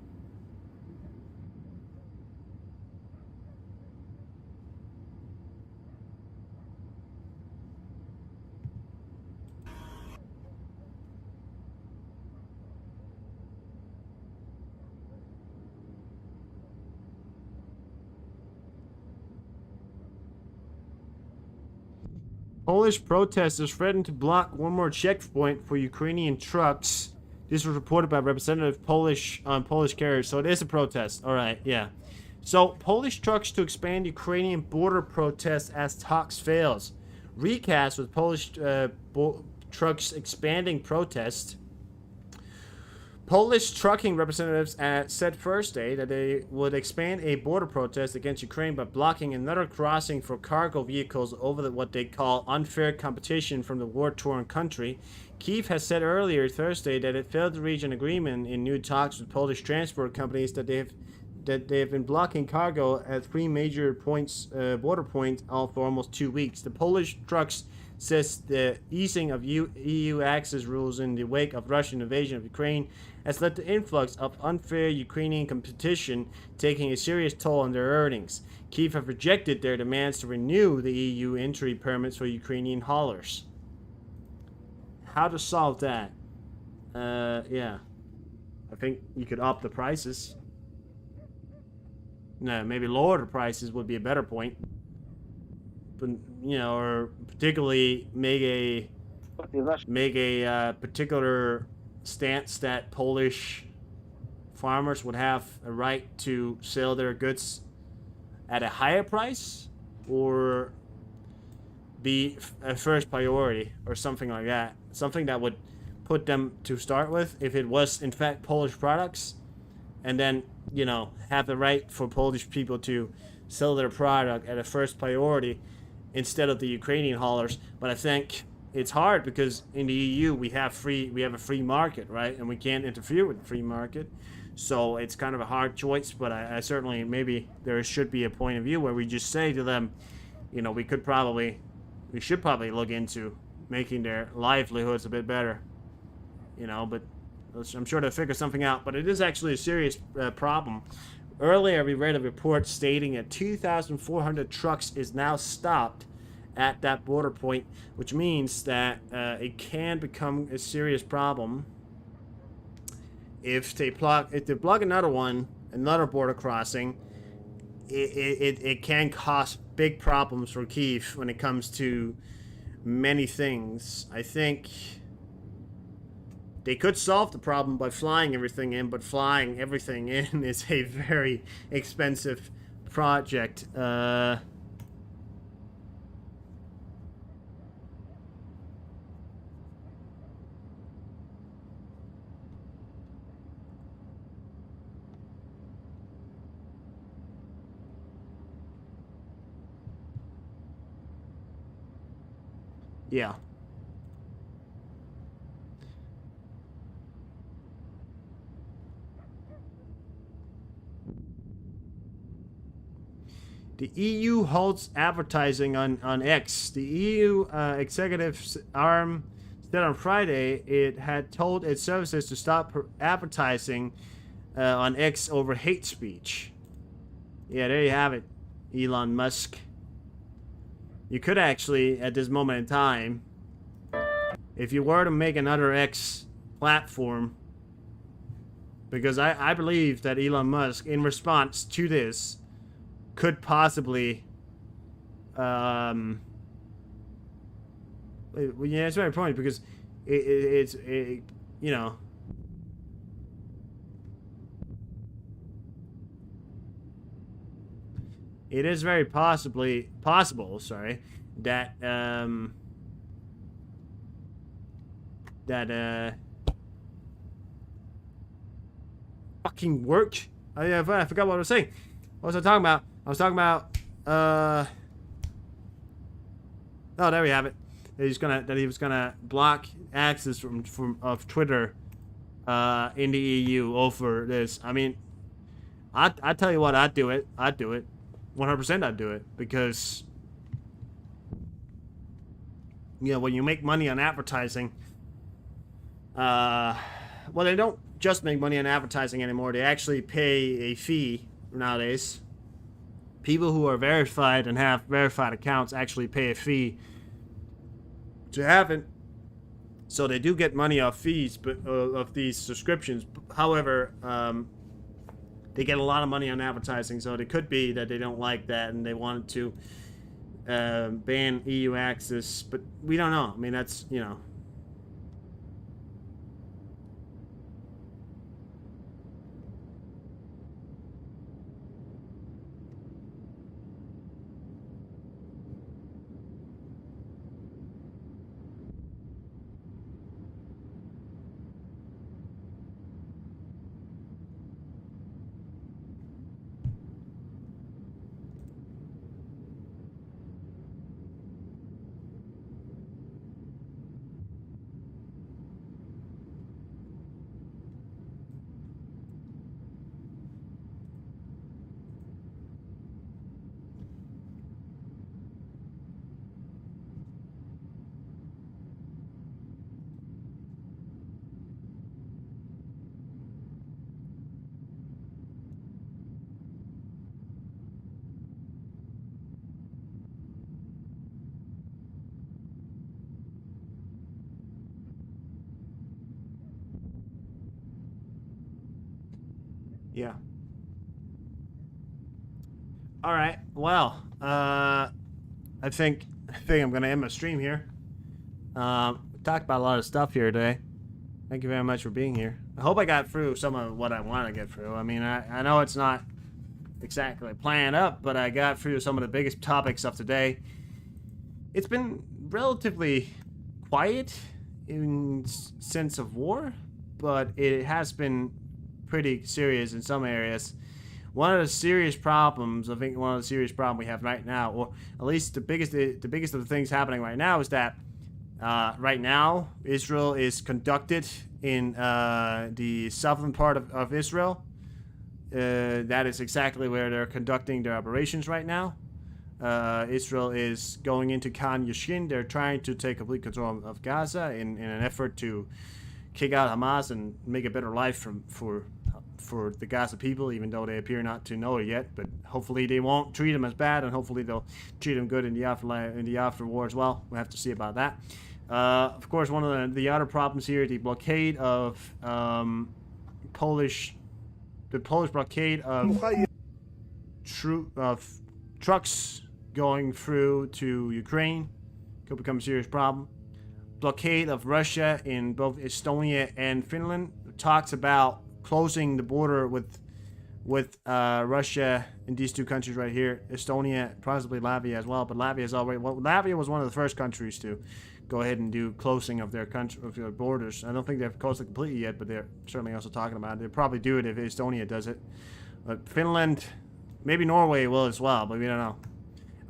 Polish protesters threatened to block one more checkpoint for Ukrainian trucks. This was reported by Representative on Polish carriers. So it is a protest. All right, yeah. So, Polish trucks to expand Ukrainian border protests as talks fails. Recast with Polish trucks expanding protest. Polish trucking representatives said Thursday that they would expand a border protest against Ukraine by blocking another crossing for cargo vehicles over what they call unfair competition from the war-torn country. Kyiv has said earlier Thursday that it failed to reach an agreement in new talks with Polish transport companies that they have been blocking cargo at 3 major border points for almost 2 weeks. The Polish trucks says the easing of EU access rules in the wake of Russian invasion of Ukraine has led to influx of unfair Ukrainian competition, taking a serious toll on their earnings. Kyiv have rejected their demands to renew the EU entry permits for Ukrainian haulers. How to solve that? Yeah. I think you could up the prices. No, maybe lower the prices would be a better point. But, you know, or particularly make a particular stance that Polish farmers would have a right to sell their goods at a higher price, or be a first priority, or something like that. Something that would put them to start with, if it was in fact Polish products, and then, you know, have the right for Polish people to sell their product at a first priority instead of the Ukrainian haulers. But I think it's hard because in the EU we have a free market, right? And we can't interfere with the free market. So it's kind of a hard choice, but I certainly, maybe there should be a point of view where we just say to them, you know, we should probably look into making their livelihoods a bit better, you know, but I'm sure they'll figure something out. But it is actually a serious problem. Earlier, we read a report stating that 2,400 trucks is now stopped at that border point, which means that it can become a serious problem if they block another border crossing. It can cause big problems for Kyiv when it comes to many things. I think they could solve the problem by flying everything in, but flying everything in is a very expensive project. Yeah. The EU halts advertising on X. The EU executive arm said on Friday it had told its services to stop advertising on X over hate speech. Yeah, there you have it, Elon Musk. You could actually, at this moment in time, if you were to make another X platform, because I believe that Elon Musk, in response to this, could possibly, yeah, it's very important because it's you know, it is very possible, sorry, that fucking work. I forgot what I was saying. What was I talking about? I was talking about, oh, there we have it. That he was gonna block access of Twitter in the EU over this. I mean, I tell you what, I'd do it. 100% I'd do it, because, you know, when you make money on advertising, well, they don't just make money on advertising anymore. They actually pay a fee nowadays. People who are verified and have verified accounts actually pay a fee to have it. So they do get money off fees, but of these subscriptions. However, they get a lot of money on advertising, so it could be that they don't like that and they wanted to ban EU access, but we don't know. I mean, that's, you know. All right. Well, I think I'm gonna end my stream here. We talked about a lot of stuff here today. Thank you very much for being here. I hope I got through some of what I want to get through. I mean, I know it's not exactly planned up, but I got through some of the biggest topics of today. It's been relatively quiet in sense of war, but it has been pretty serious in some areas. One of the serious problems, I think one of the serious problems we have right now, or at least the biggest of the things happening right now, is that right now Israel is conducted in the southern part of Israel. That is exactly where they're conducting their operations right now. Israel is going into Khan Yashin. They're trying to take complete control of Gaza in an effort to kick out Hamas and make a better life for the Gaza people, even though they appear not to know it yet. But hopefully they won't treat them as bad, and hopefully they'll treat them good in the after war as well. We'll have to see about that. Of course, one of the other problems here, the blockade of Polish blockade of trucks going through to Ukraine could become a serious problem. Blockade of Russia in both Estonia and Finland talks about closing the border with Russia in these two countries right here, Estonia, possibly Latvia as well. But Latvia was one of the first countries to go ahead and do closing of their borders. I don't think they've closed it completely yet, but they're certainly also talking about it. They'll probably do it if Estonia does it. But Finland, maybe Norway will as well, but we don't know.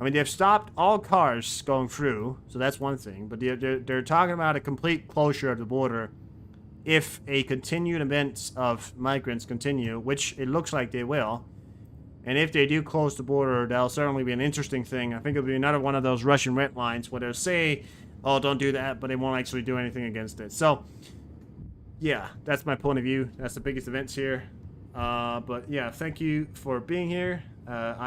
I mean, they've stopped all cars going through, so that's one thing. But they're talking about a complete closure of the border if a continued events of migrants continue, which it looks like they will. And if they do close the border, that'll certainly be an interesting thing. I think it'll be another one of those Russian red lines where they'll say, oh, don't do that, but they won't actually do anything against it. So, yeah, that's my point of view. That's the biggest events here. But yeah, thank you for being here. I